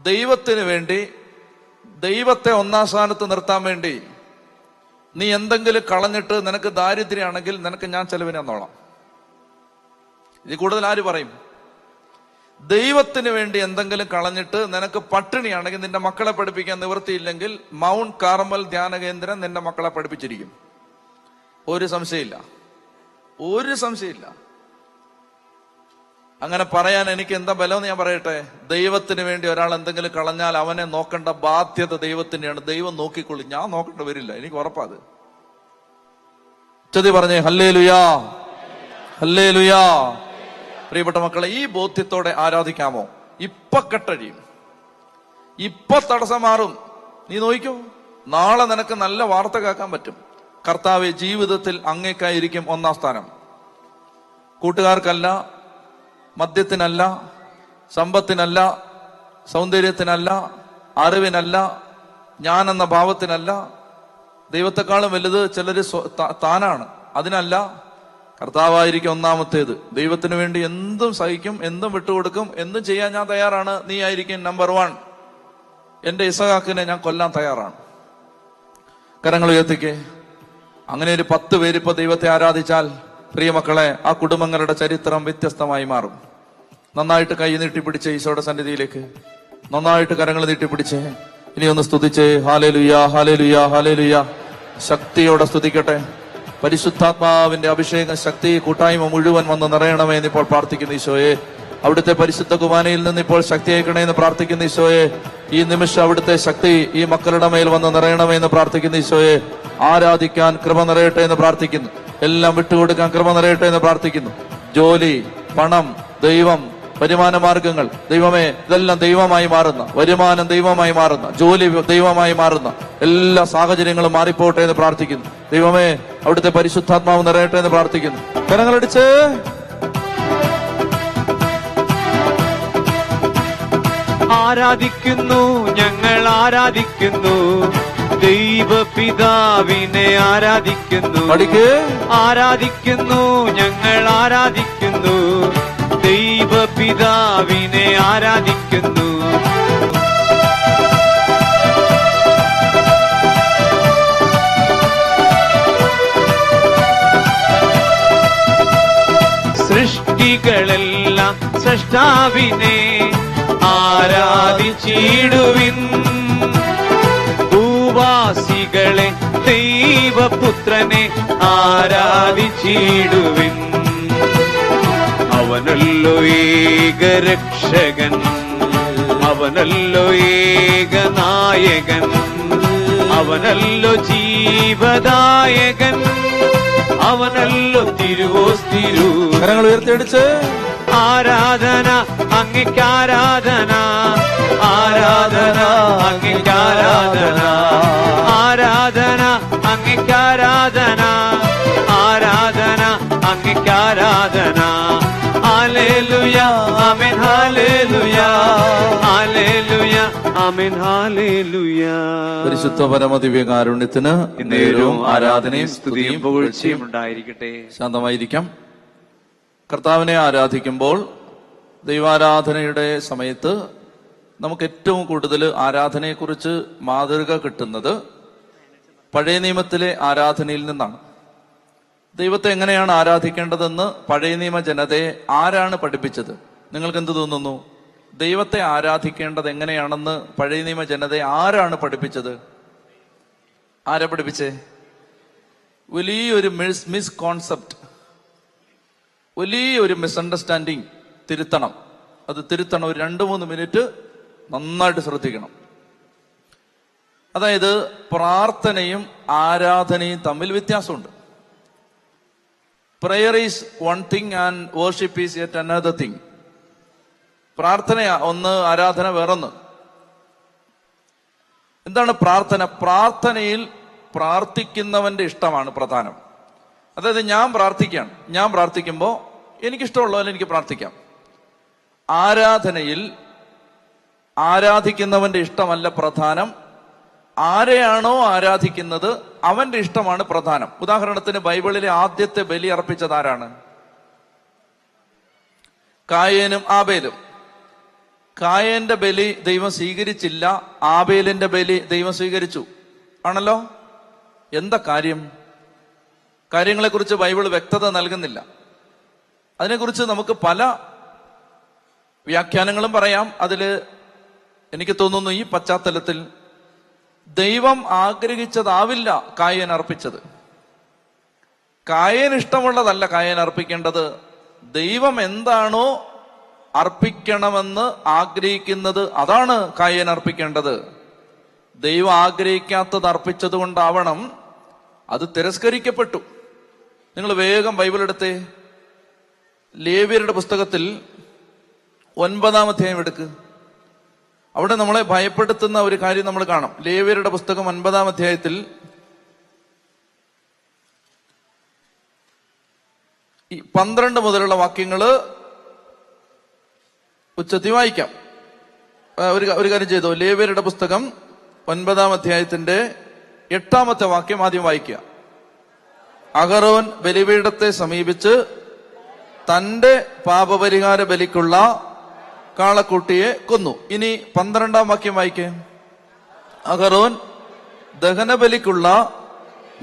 ദൈവത്തിന് വേണ്ടി, ദൈവത്തെ 1-ാം സ്ഥാനത്ത് നിർത്താൻ വേണ്ടി നീ എന്തെങ്കിലും കളഞ്ഞിട്ട് നിനക്ക് ദാരിദ്ര്യമാണെങ്കിൽ നിനക്ക് ഞാൻ ചെലവിന് തന്നോളാം. ഇത് കൂടുതൽ ആര് പറയും? ദൈവത്തിന് വേണ്ടി എന്തെങ്കിലും കളഞ്ഞിട്ട് നിനക്ക് പട്ടിണിയാണെങ്കിൽ, നിന്റെ മക്കളെ പഠിപ്പിക്കാൻ നിവൃത്തിയില്ലെങ്കിൽ, മൗണ്ട് കാർമൽ ധ്യാന കേന്ദ്രം നിന്റെ മക്കളെ പഠിപ്പിച്ചിരിക്കും. ഒരു സംശയമില്ല, ഒരു സംശയമില്ല. അങ്ങനെ പറയാൻ എനിക്ക് എന്താ ബലമെന്ന് ഞാൻ പറയട്ടെ. ദൈവത്തിന് വേണ്ടി ഒരാൾ എന്തെങ്കിലും കളഞ്ഞാൽ അവനെ നോക്കേണ്ട ബാധ്യത ദൈവത്തിന്റെയാണ്. ദൈവം നോക്കിക്കൊള്ളും, ഞാൻ നോക്കേണ്ട വരില്ല, എനിക്ക് ഉറപ്പാത്. ചൊല്ലി പറഞ്ഞേ ഹല്ലേലൂയാ, ഹല്ലേലൂയാ. പ്രിയപ്പെട്ട മക്കളെ, ഈ ബോധ്യത്തോടെ ആരാധിക്കാമോ? ഇപ്പൊ കെട്ടഴിയും, ഇപ്പൊ തടസ്സം മാറും. നീ നോക്കിക്കോ, നാളെ നിനക്ക് നല്ല വാർത്ത കേൾക്കാൻ പറ്റും. കർത്താവെ, ജീവിതത്തിൽ അങ്ങേക്കായിരിക്കും 1-ാം സ്ഥാനം. കൂട്ടുകാർക്കല്ല, മദ്യത്തിനല്ല, സമ്പത്തിനല്ല, സൗന്ദര്യത്തിനല്ല, അറിവിനല്ല, ഞാനെന്ന ഭാവത്തിനല്ല. ദൈവത്തെക്കാളും വലുത് ചിലര് താനാണ്, അതിനല്ല. കർത്താവായിരിക്കും 1-ാമത്തേത്. ദൈവത്തിന് വേണ്ടി എന്തും സഹിക്കും, എന്തും വിട്ടുകൊടുക്കും, എന്തും ചെയ്യാൻ ഞാൻ തയ്യാറാണ്. നീ ആയിരിക്കും നമ്പർ 1. എന്റെ ഇസഹാക്കിനെ ഞാൻ കൊല്ലാൻ തയ്യാറാണ്. കരങ്ങൾ ഉയർത്തിക്കേ. അങ്ങനെ ഒരു 10 പേര് ഇപ്പൊ ദൈവത്തെ ആരാധിച്ചാൽ, പ്രിയമക്കളെ, ആ കുടുംബങ്ങളുടെ ചരിത്രം വ്യത്യസ്തമായി മാറും. നന്നായിട്ട് കൈ നീട്ടിപ്പിടിച്ചേ ഈശോയുടെ സന്നിധിയിലേക്ക്, നന്നായിട്ട് കരങ്ങൾ നീട്ടിപ്പിടിച്ചേ. ഇനി ഒന്ന് സ്തുതിച്ചേ. ഹല്ലേലൂയാ, ഹല്ലേലൂയാ, ഹല്ലേലൂയാ. ശക്തിയോടെ സ്തുതിക്കട്ടെ. പരിശുദ്ധാത്മാവിന്റെ അഭിഷേക ശക്തി കൂട്ടായ്മ മുഴുവൻ വന്ന് നിറയണമേ എന്ന് ഇപ്പോൾ പ്രാർത്ഥിക്കുന്നു ഈശോയെ. അവിടുത്തെ പരിശുദ്ധ കുർബാനയിൽ നിന്ന് ഇപ്പോൾ ശക്തി അയക്കണേ എന്ന് പ്രാർത്ഥിക്കുന്നു ഈശോയെ. ഈ നിമിഷം അവിടുത്തെ ശക്തി ഈ മക്കളുടെ മേൽ വന്ന് നിറയണമേ എന്ന് പ്രാർത്ഥിക്കുന്നു ഈശോയെ. ആരാധിക്കാൻ കൃപ നിറയട്ടെ എന്ന് പ്രാർത്ഥിക്കുന്നു. എല്ലാം വിട്ടുകൊടുക്കാൻ കൃപ നിറയട്ടെ എന്ന് പ്രാർത്ഥിക്കുന്നു. ജോലി, പണം, ദൈവം, വരുമാന മാർഗങ്ങൾ, ദൈവമേ, ഇതെല്ലാം ദൈവമായി മാറുന്ന, വരുമാനം ദൈവമായി മാറുന്ന, ജോലി ദൈവമായി മാറുന്ന എല്ലാ സാഹചര്യങ്ങളും മാറിപ്പോട്ടെ എന്ന് പ്രാർത്ഥിക്കുന്നു. ദൈവമേ, അവിടുത്തെ പരിശുദ്ധാത്മാവ് നിറയട്ടെ എന്ന് പ്രാർത്ഥിക്കുന്നു. കരങ്ങളടിച്ച് ആരാധിക്കുന്നു, ഞങ്ങൾ ആരാധിക്കുന്നു, ദൈവപിതാവിനെ ആരാധിക്കുന്നു. ആരാധിക്കുന്നു, ഞങ്ങൾ ആരാധിക്കുന്നു, ദൈവപിതാവിനെ ആരാധിക്കുന്നു. സൃഷ്ടികളെല്ലാം സൃഷ്ടാവിനെ ആരാധിച്ചിടുവിൻ. ഭൂവാസികളെ ദൈവപുത്രനെ ആരാധിച്ചിടുവിൻ. അവനല്ലോ ഏകരക്ഷകൻ, അവനല്ലോ ഏകനായകൻ, അവനല്ലോ ജീവദായകൻ, അവനല്ലോ തിരുവോസ്തിരു. കരങ്ങൾ ഉയർത്തിയടിച്ച് ആരാധന അങ്ങേക്ക് ആരാധന, ആരാധന അങ്ങേക്ക് ആരാധന, ആരാധന അങ്ങേക്ക് ആരാധന, ആരാധന അങ്ങേക്ക് ആരാധന. ഹല്ലേലൂയ, ആമേൻ, ഹല്ലേലൂയ, ഹല്ലേലൂയ, ആമേൻ, ഹല്ലേലൂയ. പരിശുദ്ധ പരമദിവ്യകാരുണ്യത്തിന് നേരവും ആരാധനയും സ്തുതിയും പുകഴ്ചയും ഉണ്ടായിരിക്കട്ടെ. ശാന്തമായിരിക്കാം. കർത്താവിനെ ആരാധിക്കുമ്പോൾ, ദൈവാരാധനയുടെ സമയത്ത് നമുക്ക് ഏറ്റവും കൂടുതൽ ആരാധനയെക്കുറിച്ച് മാതൃക കിട്ടുന്നത് പഴയ നിയമത്തിലെ ആരാധനയിൽ നിന്നാണ്. ദൈവത്തെ എങ്ങനെയാണ് ആരാധിക്കേണ്ടതെന്ന് പഴയ നിയമ ജനതയെ ആരാണ് പഠിപ്പിച്ചത്? നിങ്ങൾക്ക് എന്ത് തോന്നുന്നു? ദൈവത്തെ ആരാധിക്കേണ്ടത് എങ്ങനെയാണെന്ന് പഴയ നിയമ ജനതയെ ആരാണ് പഠിപ്പിച്ചത്? ആരാ പഠിപ്പിച്ചേ? വലിയൊരു മിസ് കോൺസെപ്റ്റ്, വലിയൊരു മിസ്അണ്ടർസ്റ്റാൻഡിങ് തിരുത്തണം. അത് തിരുത്തണം. ഒരു 2-3 മിനിറ്റ് നന്നായിട്ട് ശ്രദ്ധിക്കണം. അതായത് പ്രാർത്ഥനയും ആരാധനയും തമ്മിൽ വ്യത്യാസമുണ്ട്. Prayer is one thing and worship is yet another thing. പ്രാർത്ഥന ഒന്ന്, ആരാധന വേറൊന്ന്. എന്താണ് പ്രാർത്ഥന? പ്രാർത്ഥനയിൽ പ്രാർത്ഥിക്കുന്നവന്റെ ഇഷ്ടമാണ് പ്രധാനം. അതായത് ഞാൻ പ്രാർത്ഥിക്കുകയാണ്, ഞാൻ പ്രാർത്ഥിക്കുമ്പോൾ എനിക്കിഷ്ടമുള്ള പോലെ എനിക്ക് പ്രാർത്ഥിക്കാം. ആരാധനയിൽ ആരാധിക്കുന്നവന്റെ ഇഷ്ടമല്ല പ്രധാനം, ആരെയാണോ ആരാധിക്കുന്നത് അവന്റെ ഇഷ്ടമാണ് പ്രധാനം. ഉദാഹരണത്തിന് ബൈബിളിലെ ആദ്യത്തെ ബലി അർപ്പിച്ചത് ആരാണ്? കായേനും ആബേലും. കായേന്റെ ബലി ദൈവം സ്വീകരിച്ചില്ല, ആബേലിന്റെ ബലി ദൈവം സ്വീകരിച്ചു. ആണല്ലോ. എന്താ കാര്യം? കാര്യങ്ങളെക്കുറിച്ച് ബൈബിൾ വ്യക്തത നൽകുന്നില്ല. അതിനെക്കുറിച്ച് നമുക്ക് പല വ്യാഖ്യാനങ്ങളും പറയാം. അതില് എനിക്ക് തോന്നുന്നു ഈ പശ്ചാത്തലത്തിൽ ദൈവം ആഗ്രഹിച്ചതാവില്ല കായേൻ അർപ്പിച്ചത്. കായേൻ ഇഷ്ടമുള്ളതല്ല കായേൻ അർപ്പിക്കേണ്ടത്. ദൈവം എന്താണോ അർപ്പിക്കണമെന്ന് ആഗ്രഹിക്കുന്നത് അതാണ് കായേൻ അർപ്പിക്കേണ്ടത്. ദൈവം ആഗ്രഹിക്കാത്തത് അർപ്പിച്ചത് കൊണ്ടാവണം അത് തിരസ്കരിക്കപ്പെട്ടു. നിങ്ങൾ വേഗം ബൈബിൾ എടുത്തേ. ലേവ്യരുടെ പുസ്തകത്തിൽ 9-ാം അധ്യായം എടുക്ക്. അവിടെ നമ്മളെ ഭയപ്പെടുത്തുന്ന ഒരു കാര്യം നമ്മൾ കാണാം. ലേവ്യരുടെ പുസ്തകം 9-ാം അധ്യായത്തിൽ ഈ 12 മുതലുള്ള വാക്യങ്ങള് ഉച്ചത്തി വായിക്കാം. ഒരു കാര്യം ചെയ്തോ, ലേവ്യരുടെ പുസ്തകം 9-ാം അധ്യായത്തിന്റെ 8-ാമത്തെ വാക്യം ആദ്യം വായിക്കുക. അഹറോൻ ബലിപീഠത്തെ സമീപിച്ച് തന്റെ പാപപരിഹാര ബലിക്കുള്ള കാളക്കുട്ടിയെ കൊന്നു. ഇനി 12-ാം വാക്യം വായിക്കേ. അഹറോൻ ദഹനബലിക്കുള്ള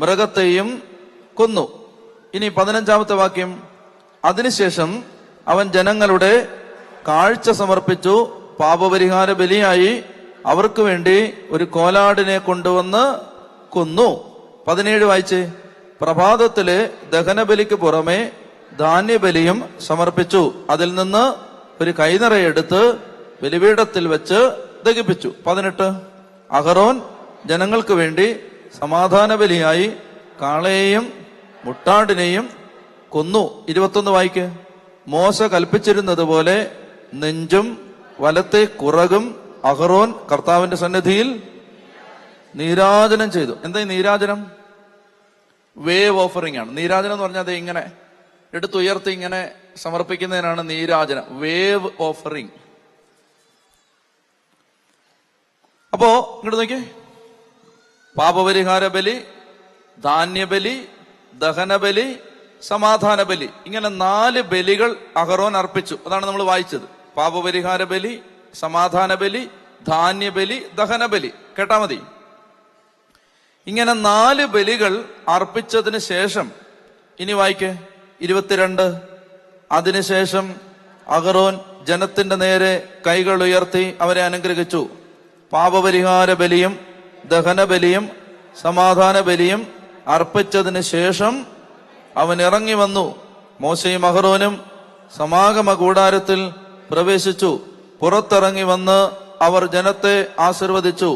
മൃഗത്തെയും കൊന്നു. ഇനി 15-ാമത്തെ വാക്യം. അതിനുശേഷം അവൻ ജനങ്ങളുടെ കാഴ്ച സമർപ്പിച്ചു. പാപപരിഹാര ബലിയായി അവർക്ക് വേണ്ടി ഒരു കോലാടിനെ കൊണ്ടുവന്ന് കൊന്നു. 17 വായിച്ചേ. പ്രഭാതത്തിലെ ദഹനബലിക്ക് പുറമെ ധാന്യബലിയും സമർപ്പിച്ചു. അതിൽ നിന്ന് ഒരു കൈനിറയെടുത്ത് ബലിപീഠത്തിൽ വെച്ച് ദഹിപ്പിച്ചു. 18. അഹറോൻ ജനങ്ങൾക്ക് വേണ്ടി സമാധാന ബലിയായി കാളയെയും മുട്ടാടിനെയും കൊന്നു. 21 വായിക്ക്. മോശ കൽപ്പിച്ചിരുന്നത് പോലെ നെഞ്ചും വലത്തെ കുറകും അഹറോൻ കർത്താവിന്റെ സന്നിധിയിൽ നീരാജനം ചെയ്തു. എന്താ ഈ നീരാജനം? വേവ് ഓഫറിംഗ് ആണ്. നീരാജനം എന്ന് പറഞ്ഞാൽ അത് ഇങ്ങനെ എടുത്തുയർത്തി ഇങ്ങനെ സമർപ്പിക്കുന്നതിനാണ് നീരാജനം, വേവ് ഓഫറിംഗ്. അപ്പോ ഇങ്ങോട്ട് നോക്കിയേ. പാപപരിഹാര ബലി, ധാന്യബലി, ദഹനബലി, സമാധാന ബലി, ഇങ്ങനെ 4 ബലികൾ അഹറോൻ അർപ്പിച്ചു. അതാണ് നമ്മൾ വായിച്ചത്. പാപപരിഹാര ബലി, സമാധാന ബലി, ധാന്യബലി, ദഹനബലി. കേട്ടാ മതി. ഇങ്ങനെ 4 ബലികൾ അർപ്പിച്ചതിന് ശേഷം ഇനി വായിക്കേ 22. അതിനുശേഷം അഹറോൻ ജനത്തിന്റെ നേരെ കൈകൾ ഉയർത്തി അവരെ അനുഗ്രഹിച്ചു. പാപപരിഹാര ബലിയും ദഹനബലിയും സമാധാന ബലിയും അർപ്പിച്ചതിന് ശേഷം അവൻ ഇറങ്ങി വന്നു. മോശയും അഹറോനും സമാഗമ കൂടാരത്തിൽ പ്രവേശിച്ചു. പുറത്തിറങ്ങി വന്ന് അവർ ജനത്തെ ആശീർവദിച്ചു.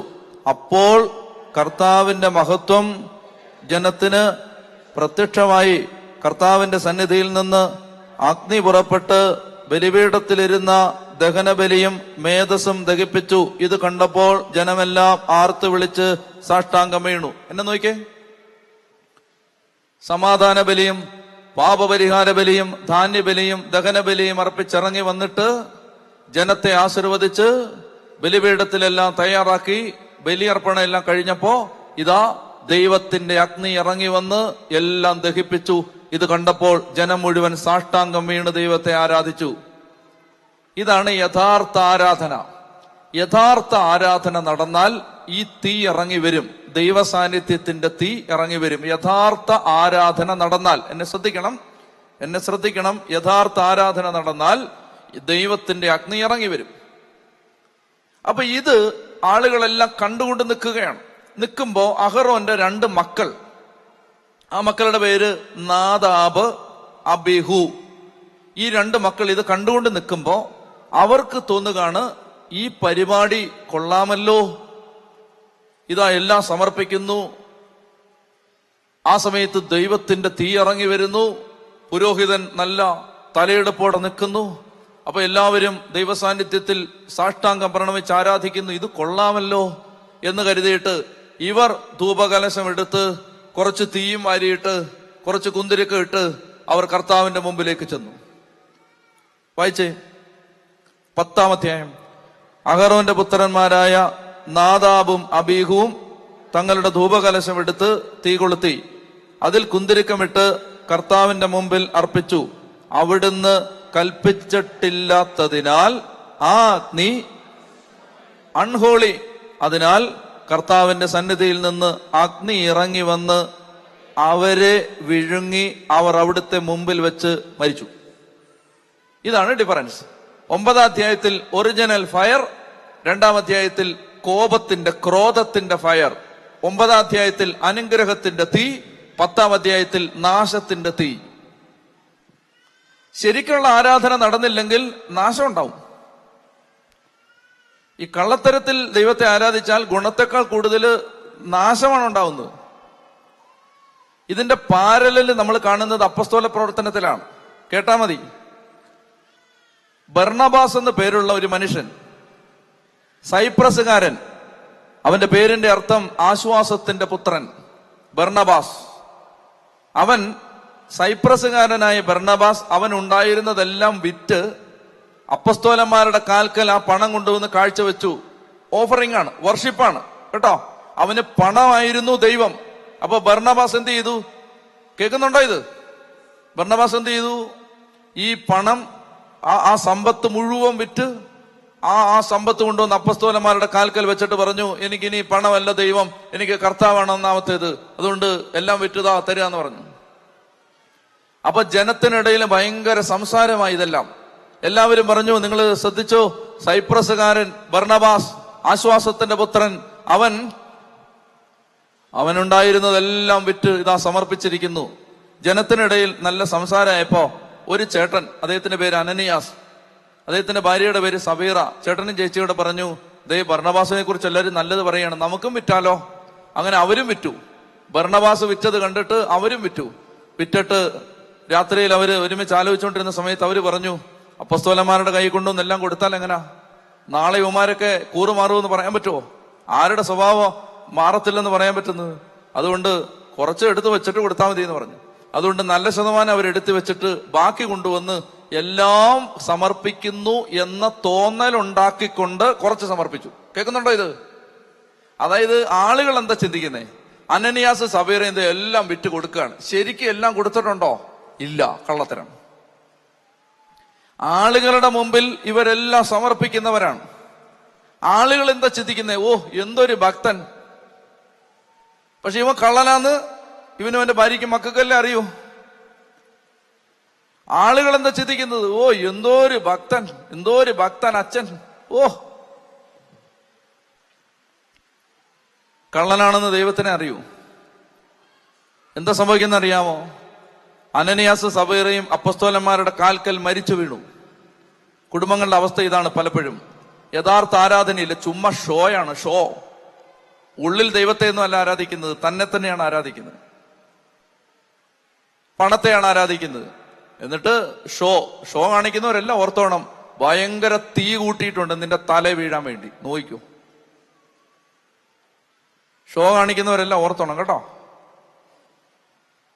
അപ്പോൾ കർത്താവിന്റെ മഹത്വം ജനത്തിന് പ്രത്യക്ഷമായി. കർത്താവിന്റെ സന്നിധിയിൽ നിന്ന് അഗ്നി പുറപ്പെട്ട് ബലിപീഠത്തിലിരുന്ന ദഹനബലിയും മേധസ്സും ദഹിപ്പിച്ചു. ഇത് കണ്ടപ്പോൾ ജനമെല്ലാം ആർത്തു വിളിച്ച് സാഷ്ടാംഗം വീണു. എന്നെ നോക്കിക്കേ. സമാധാന ബലിയും പാപപരിഹാര ബലിയും ധാന്യബലിയും ദഹനബലിയും അർപ്പിച്ചിറങ്ങി വന്നിട്ട് ജനത്തെ ആശീർവദിച്ച് ബലിപീഠത്തിലെല്ലാം തയ്യാറാക്കി ബലിയർപ്പണം എല്ലാം കഴിഞ്ഞപ്പോ ഇതാ ദൈവത്തിന്റെ അഗ്നി ഇറങ്ങി വന്ന് എല്ലാം ദഹിപ്പിച്ചു. ഇത് കണ്ടപ്പോൾ ജനം മുഴുവൻ സാഷ്ടാംഗം വീണ് ദൈവത്തെ ആരാധിച്ചു. ഇതാണ് യഥാർത്ഥ ആരാധന. യഥാർത്ഥ ആരാധന നടന്നാൽ ഈ തീ ഇറങ്ങി വരും, ദൈവ സാന്നിധ്യത്തിന്റെ തീ ഇറങ്ങി വരും. യഥാർത്ഥ ആരാധന നടന്നാൽ, എന്നെ ശ്രദ്ധിക്കണം, യഥാർത്ഥ ആരാധന നടന്നാൽ ദൈവത്തിന്റെ അഗ്നി ഇറങ്ങി വരും. അപ്പൊ ഇത് ആളുകളെല്ലാം കണ്ടുകൊണ്ട് നിൽക്കുകയാണ്. നിൽക്കുമ്പോ അഹറോന്റെ 2 മക്കൾ ആ മക്കളുടെ പേര് നാദാബ്, അബിഹു. ഈ രണ്ട് മക്കൾ ഇത് കണ്ടുകൊണ്ട് നിൽക്കുമ്പോ അവർക്ക് തോന്നുകയാണ്, ഈ പരിപാടി കൊള്ളാമല്ലോ, ഇതാ എല്ലാം സമർപ്പിക്കുന്നു. ആ സമയത്ത് ദൈവത്തിന്റെ തീ ഇറങ്ങി വരുന്നു. പുരോഹിതൻ നല്ല തലയെടുപ്പോടെ നിൽക്കുന്നു. അപ്പൊ എല്ലാവരും ദൈവസാന്നിധ്യത്തിൽ സാഷ്ടാംഗം പ്രണമിച്ച് ആരാധിക്കുന്നു. ഇത് കൊള്ളാമല്ലോ എന്ന് കരുതിയിട്ട് ഇവർ ധൂപകലശം എടുത്ത് കുറച്ച് തീയും വാരിയിട്ട് കുറച്ച് കുന്തിരിക്ക ഇട്ട് അവർ കർത്താവിന്റെ മുമ്പിലേക്ക് ചെന്നു. വായിച്ചേ 10-ാം അധ്യായം. അഹറോന്റെ പുത്രന്മാരായ നാദാബും അബീഹുവും തങ്ങളുടെ ധൂപകലശം എടുത്ത് തീ കൊളുത്തി അതിൽ കുന്തിരിക്കമിട്ട് കർത്താവിന്റെ മുമ്പിൽ അർപ്പിച്ചു. അവിടുന്ന് കൽപ്പിച്ചിട്ടില്ലാത്തതിനാൽ ആ അഗ്നി അൺഹോളി. അതിനാൽ കർത്താവിന്റെ സന്നിധിയിൽ നിന്ന് അഗ്നി ഇറങ്ങി വന്ന് അവരെ വിഴുങ്ങി അവർ അവിടുത്തെ മുമ്പിൽ വെച്ച് മരിച്ചു. ഇതാണ് ഡിഫറൻസ്. 9-ാം അധ്യായത്തിൽ ഒറിജിനൽ ഫയർ, 2-ാം അധ്യായത്തിൽ കോപത്തിന്റെ ക്രോധത്തിന്റെ ഫയർ, 9-ാം അധ്യായത്തിൽ അനുഗ്രഹത്തിന്റെ തീ, 10-ാം അധ്യായത്തിൽ നാശത്തിന്റെ തീ. ശരിക്കുള്ള ആരാധന നടന്നില്ലെങ്കിൽ നാശം ഉണ്ടാവും. ഈ കള്ളത്തരത്തിൽ ദൈവത്തെ ആരാധിച്ചാൽ ഗുണത്തെക്കാൾ കൂടുതൽ നാശമാണ് ഉണ്ടാവുന്നത്. ഇതിന്റെ പാരലല് നമ്മൾ കാണുന്നത് അപ്പസ്തോല പ്രവർത്തനത്തിലാണ്. കേട്ടാ മതി. ബർണബാസ് എന്ന് പേരുള്ള ഒരു മനുഷ്യൻ, സൈപ്രസുകാരൻ, അവന്റെ പേരിന്റെ അർത്ഥം ആശ്വാസത്തിന്റെ പുത്രൻ, ബർണബാസ്. അവൻ സൈപ്രസുകാരനായ ബർണബാസ് അവൻ ഉണ്ടായിരുന്നതെല്ലാം വിറ്റ് അപ്പസ്തോലന്മാരുടെ കാൽക്കൽ ആ പണം കൊണ്ടുവന്ന് കാഴ്ചവെച്ചു. ഓഫറിംഗ് ആണ്, വർഷിപ്പാണ് കേട്ടോ. അവന് പണമായിരുന്നു ദൈവം. അപ്പൊ ബർണബാസ് എന്ത് ചെയ്തു? കേൾക്കുന്നുണ്ടോ ഇത്? ബർണബാസ് എന്ത് ചെയ്തു? ഈ പണം, ആ സമ്പത്ത് മുഴുവൻ വിറ്റ് ആ സമ്പത്ത് കൊണ്ടുവന്ന് അപ്പസ്തോലന്മാരുടെ കാൽക്കൽ വെച്ചിട്ട് പറഞ്ഞു, എനിക്കിനി പണമല്ല ദൈവം, എനിക്ക് കർത്താവാണ് ഒന്നാമത്തേത്, അതുകൊണ്ട് എല്ലാം വിറ്റുതാ തരിക എന്ന് പറഞ്ഞു. അപ്പൊ ജനത്തിനിടയിൽ ഭയങ്കര സംസാരമായി ഇതെല്ലാം. എല്ലാവരും പറഞ്ഞു, നിങ്ങൾ ശ്രദ്ധിച്ചോ, സൈപ്രസുകാരൻ ബർണബാസ്, ആശ്വാസത്തിന്റെ പുത്രൻ, അവനുണ്ടായിരുന്നതെല്ലാം വിറ്റ് ഇതാ സമർപ്പിച്ചിരിക്കുന്നു. ജനത്തിനിടയിൽ നല്ല സംസാരമായപ്പോ ഒരു ചേട്ടൻ, അദ്ദേഹത്തിന്റെ പേര് അനനിയാസ്, അദ്ദേഹത്തിന്റെ ഭാര്യയുടെ പേര് സബീറ, ചേട്ടനും ചേച്ചിയോട് പറഞ്ഞു, ദേ ബർണബാസിനെ കുറിച്ച് എല്ലാവരും നല്ലത് പറയാണ്, നമുക്കും വിറ്റാലോ. അങ്ങനെ അവരും വിറ്റു. ബർണബാസ് വിറ്റത് കണ്ടിട്ട് അവരും വിറ്റു. വിറ്റിട്ട് രാത്രിയിൽ അവര് ഒരുമിച്ച് ആലോചിച്ചുകൊണ്ടിരുന്ന സമയത്ത് അവര് പറഞ്ഞു, അപ്പസ്തോലന്മാരുടെ കൈ കൊണ്ടൊന്നെല്ലാം കൊടുത്താൽ എങ്ങനാ? നാളെ ഇവന്മാരൊക്കെ കൂറുമാറുമെന്ന് പറയാൻ പറ്റുമോ? ആരുടെ സ്വഭാവം മാറത്തില്ലെന്ന് പറയാൻ പറ്റുന്നത്? അതുകൊണ്ട് കുറച്ച് എടുത്ത് വെച്ചിട്ട് കൊടുത്താൽ മതി എന്ന് പറഞ്ഞു. അതുകൊണ്ട് നല്ല ശതമാനം അവരെടുത്ത് വെച്ചിട്ട് ബാക്കി കൊണ്ടുവന്ന് എല്ലാം സമർപ്പിക്കുന്നു എന്ന തോന്നലുണ്ടാക്കിക്കൊണ്ട് കുറച്ച് സമർപ്പിച്ചു. കേൾക്കുന്നുണ്ടോ ഇത്? അതായത് ആളുകൾ എന്താ ചിന്തിക്കുന്നേ? അനനിയാസ് സബീറ എല്ലാം വിറ്റ് കൊടുക്കുകയാണ്. ശരിക്കും എല്ലാം കൊടുത്തിട്ടുണ്ടോ? ഇല്ല, കള്ളത്തരം. ആളുകളുടെ മുമ്പിൽ ഇവരെല്ലാം സമർപ്പിക്കുന്നവരാണ്. ആളുകൾ എന്താ ചിന്തിക്കുന്നേ? ഓ, എന്തൊരു ഭക്തൻ. പക്ഷെ ഇവൻ കള്ളനാന്ന് ഇവനും അവന്റെ ഭാര്യയ്ക്കും മക്കൾക്കല്ലേ അറിയൂ. ആളുകൾ എന്താ ചിന്തിക്കുന്നത്? ഓ, എന്തോരു ഭക്തൻ, എന്തോരു ഭക്തൻ അച്ഛൻ. ഓ, കള്ളനാണെന്ന് ദൈവത്തിനെ അറിയൂ. എന്താ സംഭവിക്കുന്ന അറിയാമോ? അനനിയാസ് സബീറയും അപ്പസ്തോലന്മാരുടെ കാൽക്കൽ മരിച്ചു വീണു. കുടുംബങ്ങളുടെ അവസ്ഥ ഇതാണ് പലപ്പോഴും. യഥാർത്ഥ ആരാധനയില്ല, ചുമ്മാ ഷോയാണ്. ഷോ. ഉള്ളിൽ ദൈവത്തെ ഒന്നും അല്ല ആരാധിക്കുന്നത്, തന്നെ തന്നെയാണ് ആരാധിക്കുന്നത്, പണത്തെയാണ് ആരാധിക്കുന്നത്. എന്നിട്ട് ഷോ കാണിക്കുന്നവരെല്ലാം ഓർത്തോണം, ഭയങ്കര തീ കൂട്ടിയിട്ടുണ്ട് നിന്റെ തല വീഴാൻ വേണ്ടി. നോയിക്കൂ, ഷോ കാണിക്കുന്നവരെല്ലാം ഓർത്തോണം കേട്ടോ.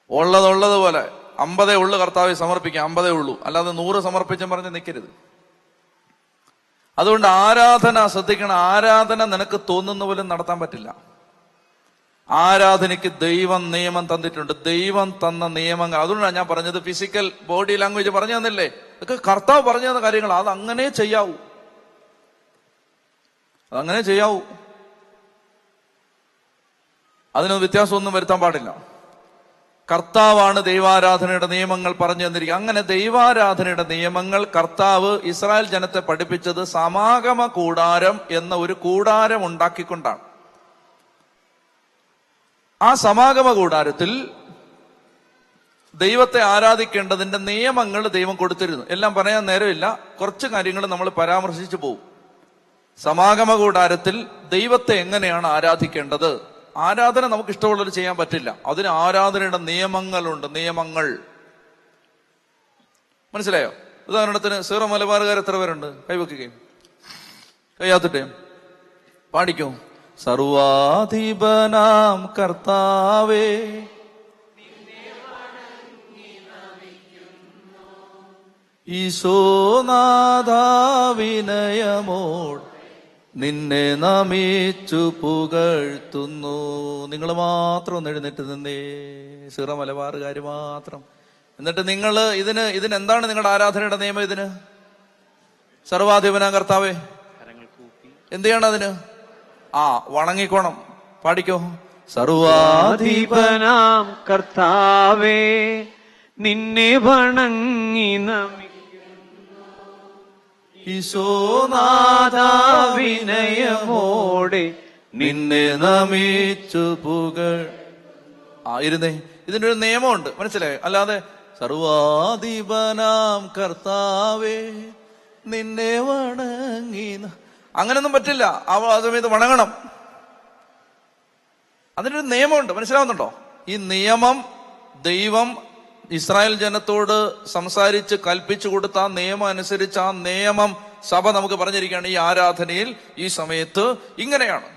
ഉള്ളതുപോലെ 50 ഉള്ളു കർത്താവെ സമർപ്പിക്കാം, 50 ഉള്ളൂ, അല്ലാതെ 100 സമർപ്പിച്ചും പറഞ്ഞ് നിൽക്കരുത്. അതുകൊണ്ട് ആരാധന ശ്രദ്ധിക്കണം. ആരാധന നിനക്ക് തോന്നുന്ന പോലും നടത്താൻ പറ്റില്ല. ആരാധനയ്ക്ക് ദൈവം നിയമം തന്നിട്ടുണ്ട്, ദൈവം തന്ന നിയമങ്ങൾ. അതുകൊണ്ടാണ് ഞാൻ പറഞ്ഞത്, ഫിസിക്കൽ ബോഡി ലാംഗ്വേജ് പറഞ്ഞു തന്നില്ലേ, ഇതൊക്കെ കർത്താവ് പറഞ്ഞു തന്ന കാര്യങ്ങൾ. അതങ്ങനെ ചെയ്യാവൂ, അതങ്ങനെ ചെയ്യാവൂ. അതിനൊന്നും വ്യത്യാസമൊന്നും വരുത്താൻ പാടില്ല. കർത്താവാണ് ദൈവാരാധനയുടെ നിയമങ്ങൾ പറഞ്ഞു തന്നിരിക്കുക. അങ്ങനെ ദൈവാരാധനയുടെ നിയമങ്ങൾ കർത്താവ് ഇസ്രായേൽ ജനത്തെ പഠിപ്പിച്ചത് സമാഗമ കൂടാരം എന്ന ഒരു കൂടാരം ഉണ്ടാക്കിക്കൊണ്ടാണ്. ആ സമാഗമ കൂടാരത്തിൽ ദൈവത്തെ ആരാധിക്കേണ്ടതിന്റെ നിയമങ്ങൾ ദൈവം കൊടുത്തിരുന്നു. എല്ലാം പറയാൻ നേരമില്ല, കുറച്ച് കാര്യങ്ങൾ നമ്മൾ പരാമർശിച്ചു പോകും. സമാഗമ കൂടാരത്തിൽ ദൈവത്തെ എങ്ങനെയാണ് ആരാധിക്കേണ്ടത്? ആരാധന നമുക്ക് ഇഷ്ടമുള്ളത് ചെയ്യാൻ പറ്റില്ല. അതിന് ആരാധനയുടെ നിയമങ്ങളുണ്ട്. നിയമങ്ങൾ മനസ്സിലായോ? ഉദാഹരണത്തിന് സീറോ മലബാറുകാർ എത്ര പേരുണ്ട്? കൈവക്കുകയും കയ്യാത്തിട്ടെ പാടിക്കോ. സർവാധിപനാം കർത്താവേ ഈശോനാഥാവിനയമോട് നിന്നെ നമിച്ചു പുകഴ്ത്തുന്നു. നിങ്ങൾ മാത്രം ഒന്ന് എഴുന്നേറ്റ് നിന്നേ, സീറോ മലബാറുകാര് മാത്രം. എന്നിട്ട് നിങ്ങൾ ഇതിനെന്താണ് നിങ്ങളുടെ ആരാധനയുടെ നിയമം? ഇതിന് സർവാധിപനാം കർത്താവേ എന്ത് ചെയ്യണം? അതിന് വണങ്ങിക്കോണം. പാടിക്കോ. സർവാധിപനാം കർത്താവേ നിന്നെ വണങ്ങി ഈശോനാഥാവിനയമോടെ നിന്നെ നമിച്ചു പുകൾ. ഇരുന്നേ. ഇതിന്റെ ഒരു നിയമമുണ്ട്, മനസ്സിലായോ? അല്ലാതെ സർവാധിപനാം കർത്താവേ നിന്നെ വണങ്ങി അങ്ങനൊന്നും പറ്റില്ല. ആ സമയത്ത് വണങ്ങണം. അതിനൊരു നിയമമുണ്ട്, മനസ്സിലാവുന്നുണ്ടോ? ഈ നിയമം ദൈവം ഇസ്രായേൽ ജനത്തോട് സംസാരിച്ച് കൽപ്പിച്ചു കൊടുത്ത ആ നിയമം അനുസരിച്ച് ആ നിയമം സഭ നമുക്ക് പറഞ്ഞിരിക്കുകയാണ്. ഈ ആരാധനയിൽ ഈ സമയത്ത് ഇങ്ങനെയാണ്,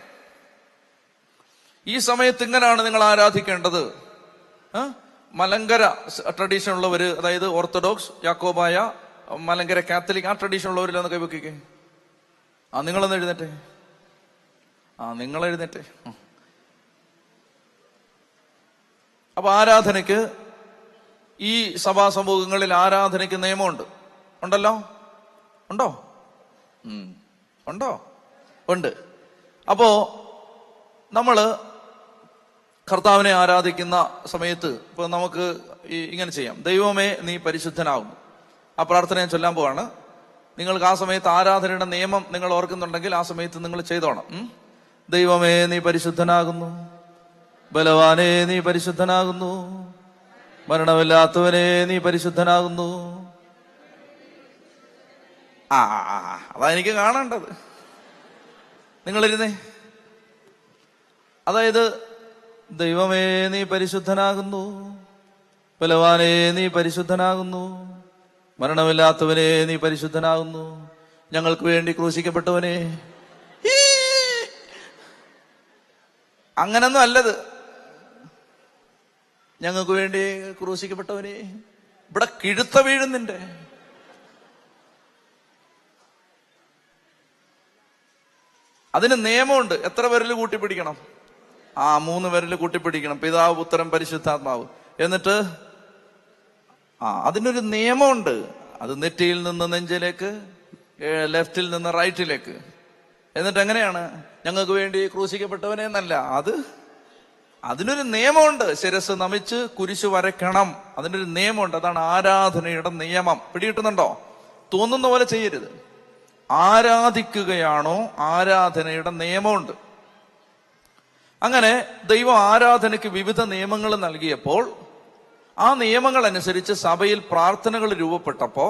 ഈ സമയത്ത് ഇങ്ങനെയാണ് നിങ്ങൾ ആരാധിക്കേണ്ടത്. മലങ്കര ട്രഡീഷൻ ഉള്ളവര്, അതായത് ഓർത്തഡോക്സ്, യാക്കോബായ, മലങ്കര കാത്തലിക്, ആ ട്രഡീഷൻ ഉള്ളവരില്ലെന്ന് കൈവയ്ക്കേ. നിങ്ങളൊന്ന് എഴുന്നേറ്റെ. നിങ്ങൾ എഴുന്നേറ്റെ. അപ്പൊ ആരാധനയ്ക്ക് ഈ സഭാ സമൂഹങ്ങളിൽ ആരാധനയ്ക്ക് നിയമമുണ്ട്. ഉണ്ടല്ലോ? ഉണ്ടോ? ഉണ്ടോ? ഉണ്ട്. അപ്പോ നമ്മള് കർത്താവിനെ ആരാധിക്കുന്ന സമയത്ത് ഇപ്പൊ നമുക്ക് ഇങ്ങനെ ചെയ്യാം. ദൈവമേ നീ പരിശുദ്ധനാകുന്നു. ആ പ്രാർത്ഥന ഞാൻ ചൊല്ലാൻ പോവാണ്. നിങ്ങൾക്ക് ആ സമയത്ത് ആരാധനയുടെ നിയമം നിങ്ങൾ ഓർക്കുന്നുണ്ടെങ്കിൽ ആ സമയത്ത് നിങ്ങൾ ചെയ്തോണം. ദൈവമേ നീ പരിശുദ്ധനാകുന്നു, ബലവാനേ നീ പരിശുദ്ധനാകുന്നു, മരണമില്ലാത്തവനെ നീ പരിശുദ്ധനാകുന്നു. അതാ എനിക്ക് കാണേണ്ടത്. നിങ്ങളിരുന്നേ. അതായത് ദൈവമേ നീ പരിശുദ്ധനാകുന്നു, ബലവാനേ നീ പരിശുദ്ധനാകുന്നു, മരണമില്ലാത്തവനെ നീ പരിശുദ്ധനാകുന്നു, ഞങ്ങൾക്ക് വേണ്ടി ക്രൂശിക്കപ്പെട്ടവനെ. അങ്ങനൊന്നും അല്ലത്. ഞങ്ങൾക്ക് വേണ്ടി ക്രൂശിക്കപ്പെട്ടവനെ. ഇവിടെ കിഴുത്ത വീഴുന്നിന്റെ. അതിന് നിയമമുണ്ട്. എത്ര വിരല് കൂട്ടിപ്പിടിക്കണം? 3 വിരല് കൂട്ടിപ്പിടിക്കണം. പിതാവ്, പുത്രൻ, പരിശുദ്ധാത്മാവ്. എന്നിട്ട് അതിനൊരു നിയമമുണ്ട്. അത് നെറ്റിയിൽ നിന്ന് നെഞ്ചിലേക്ക്, ലെഫ്റ്റിൽ നിന്ന് റൈറ്റിലേക്ക്. എന്നിട്ട് എങ്ങനെയാണ്? ഞങ്ങൾക്ക് വേണ്ടി ക്രൂശിക്കപ്പെട്ടവനെ എന്നല്ല, അതിനൊരു നിയമമുണ്ട്. ശിരസ് നമിച്ച് കുരിശ് വരയ്ക്കണം. അതിനൊരു നിയമമുണ്ട്. അതാണ് ആരാധനയുടെ നിയമം. പിടികിട്ടുന്നുണ്ടോ? തോന്നുന്ന പോലെ ചെയ്യരുത്. ആരാധിക്കുകയാണോ ആരാധനയുടെ നിയമമുണ്ട്. അങ്ങനെ ദൈവം ആരാധനയ്ക്ക് വിവിധ നിയമങ്ങൾ നൽകിയപ്പോൾ ആ നിയമങ്ങൾ അനുസരിച്ച് സഭയിൽ പ്രാർത്ഥനകൾ രൂപപ്പെട്ടപ്പോ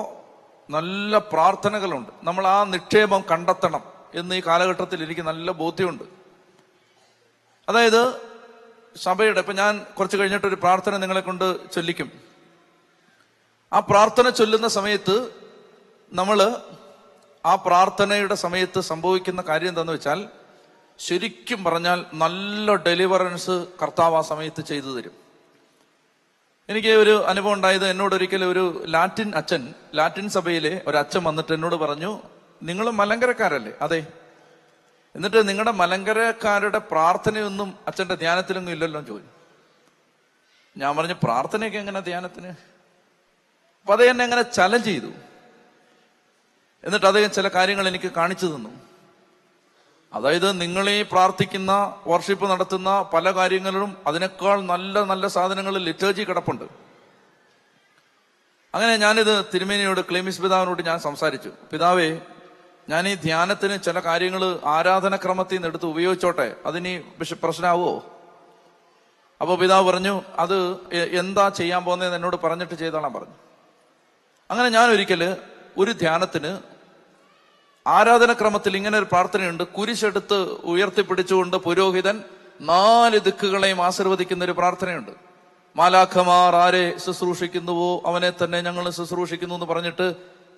നല്ല പ്രാർത്ഥനകളുണ്ട്. നമ്മൾ ആ നിക്ഷേപം കണ്ടെത്തണം എന്ന് ഈ കാലഘട്ടത്തിൽ എനിക്ക് നല്ല ബോധ്യമുണ്ട്. അതായത് സഭയുടെ, ഇപ്പൊ ഞാൻ കുറച്ച് കഴിഞ്ഞിട്ടൊരു പ്രാർത്ഥന നിങ്ങളെ കൊണ്ട് ചൊല്ലിക്കും. ആ പ്രാർത്ഥന ചൊല്ലുന്ന സമയത്ത് ആ പ്രാർത്ഥനയുടെ സമയത്ത് സംഭവിക്കുന്ന കാര്യം എന്താന്ന് വെച്ചാൽ, ശരിക്കും പറഞ്ഞാൽ നല്ല ഡെലിവറൻസ് കർത്താവ് ആ സമയത്ത് ചെയ്തു തരും. എനിക്ക് ഒരു അനുഭവം ഉണ്ടായത്, എന്നോട് ഒരിക്കലും ഒരു ലാറ്റിൻ സഭയിലെ ഒരു അച്ഛൻ വന്നിട്ട് എന്നോട് പറഞ്ഞു, നിങ്ങൾ മലങ്കരക്കാരല്ലേ? അതെ. എന്നിട്ട് നിങ്ങളുടെ മലങ്കരക്കാരുടെ പ്രാർത്ഥനയൊന്നും അച്ഛന്റെ ധ്യാനത്തിലൊന്നും ഇല്ലല്ലോ ചോദിച്ചു. ഞാൻ പറഞ്ഞു, പ്രാർത്ഥനയൊക്കെ എങ്ങനെ ധ്യാനത്തിന്? അപ്പൊ അത് എന്നെ എങ്ങനെ ചലഞ്ച് ചെയ്തു. എന്നിട്ട് അദ്ദേഹം ചില കാര്യങ്ങൾ എനിക്ക് കാണിച്ചു തന്നു. അതായത് നിങ്ങളീ പ്രാർത്ഥിക്കുന്ന, വർഷിപ്പ് നടത്തുന്ന പല കാര്യങ്ങളിലും അതിനേക്കാൾ നല്ല നല്ല സാധനങ്ങൾ ലിറ്റർജി കിടപ്പുണ്ട്. അങ്ങനെ ഞാനിത് തിരുമേനിയോട്, ക്ലീമിസ് പിതാവിനോട് ഞാൻ സംസാരിച്ചു. പിതാവേ, ഞാൻ ഈ ധ്യാനത്തിന് ചില കാര്യങ്ങൾ ആരാധനക്രമത്തിൽ നിന്ന് എടുത്ത് ഉപയോഗിച്ചോട്ടെ, അതിനി പ്രശ്നമാവോ? അപ്പൊ പിതാവ് പറഞ്ഞു, അത് എന്താ ചെയ്യാൻ പോകുന്നതെന്ന് എന്നോട് പറഞ്ഞിട്ട് ചെയ്തോളാൻ പറഞ്ഞു. അങ്ങനെ ഞാൻ ഒരിക്കല് ഒരു ധ്യാനത്തിന് ആരാധനക്രമത്തിൽ ഇങ്ങനെ ഒരു പ്രാർത്ഥനയുണ്ട്. കുരിശെടുത്ത് ഉയർത്തിപ്പിടിച്ചുകൊണ്ട് പുരോഹിതൻ 4 ദിക്കുകളെയും ആശീർവദിക്കുന്ന ഒരു പ്രാർത്ഥനയുണ്ട്. മാലാഖമാർ ആരെ ശുശ്രൂഷിക്കുന്നുവോ അവനെ തന്നെ ഞങ്ങൾ ശുശ്രൂഷിക്കുന്നു എന്ന് പറഞ്ഞിട്ട്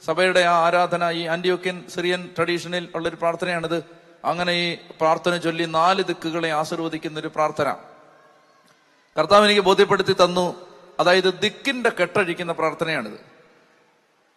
സഭയുടെ ആ ആരാധന, ഈ ആന്റിയോക്യൻ സിറിയൻ ട്രഡീഷനിൽ ഉള്ളൊരു പ്രാർത്ഥനയാണിത്. അങ്ങനെ ഈ പ്രാർത്ഥന ചൊല്ലി 4 ദിക്കുകളെ ആശീർവദിക്കുന്ന ഒരു പ്രാർത്ഥന കർത്താവ് എനിക്ക് ബോധ്യപ്പെടുത്തി തന്നു. അതായത് ദിക്കിന്റെ കെട്ടഴിക്കുന്ന പ്രാർത്ഥനയാണിത്.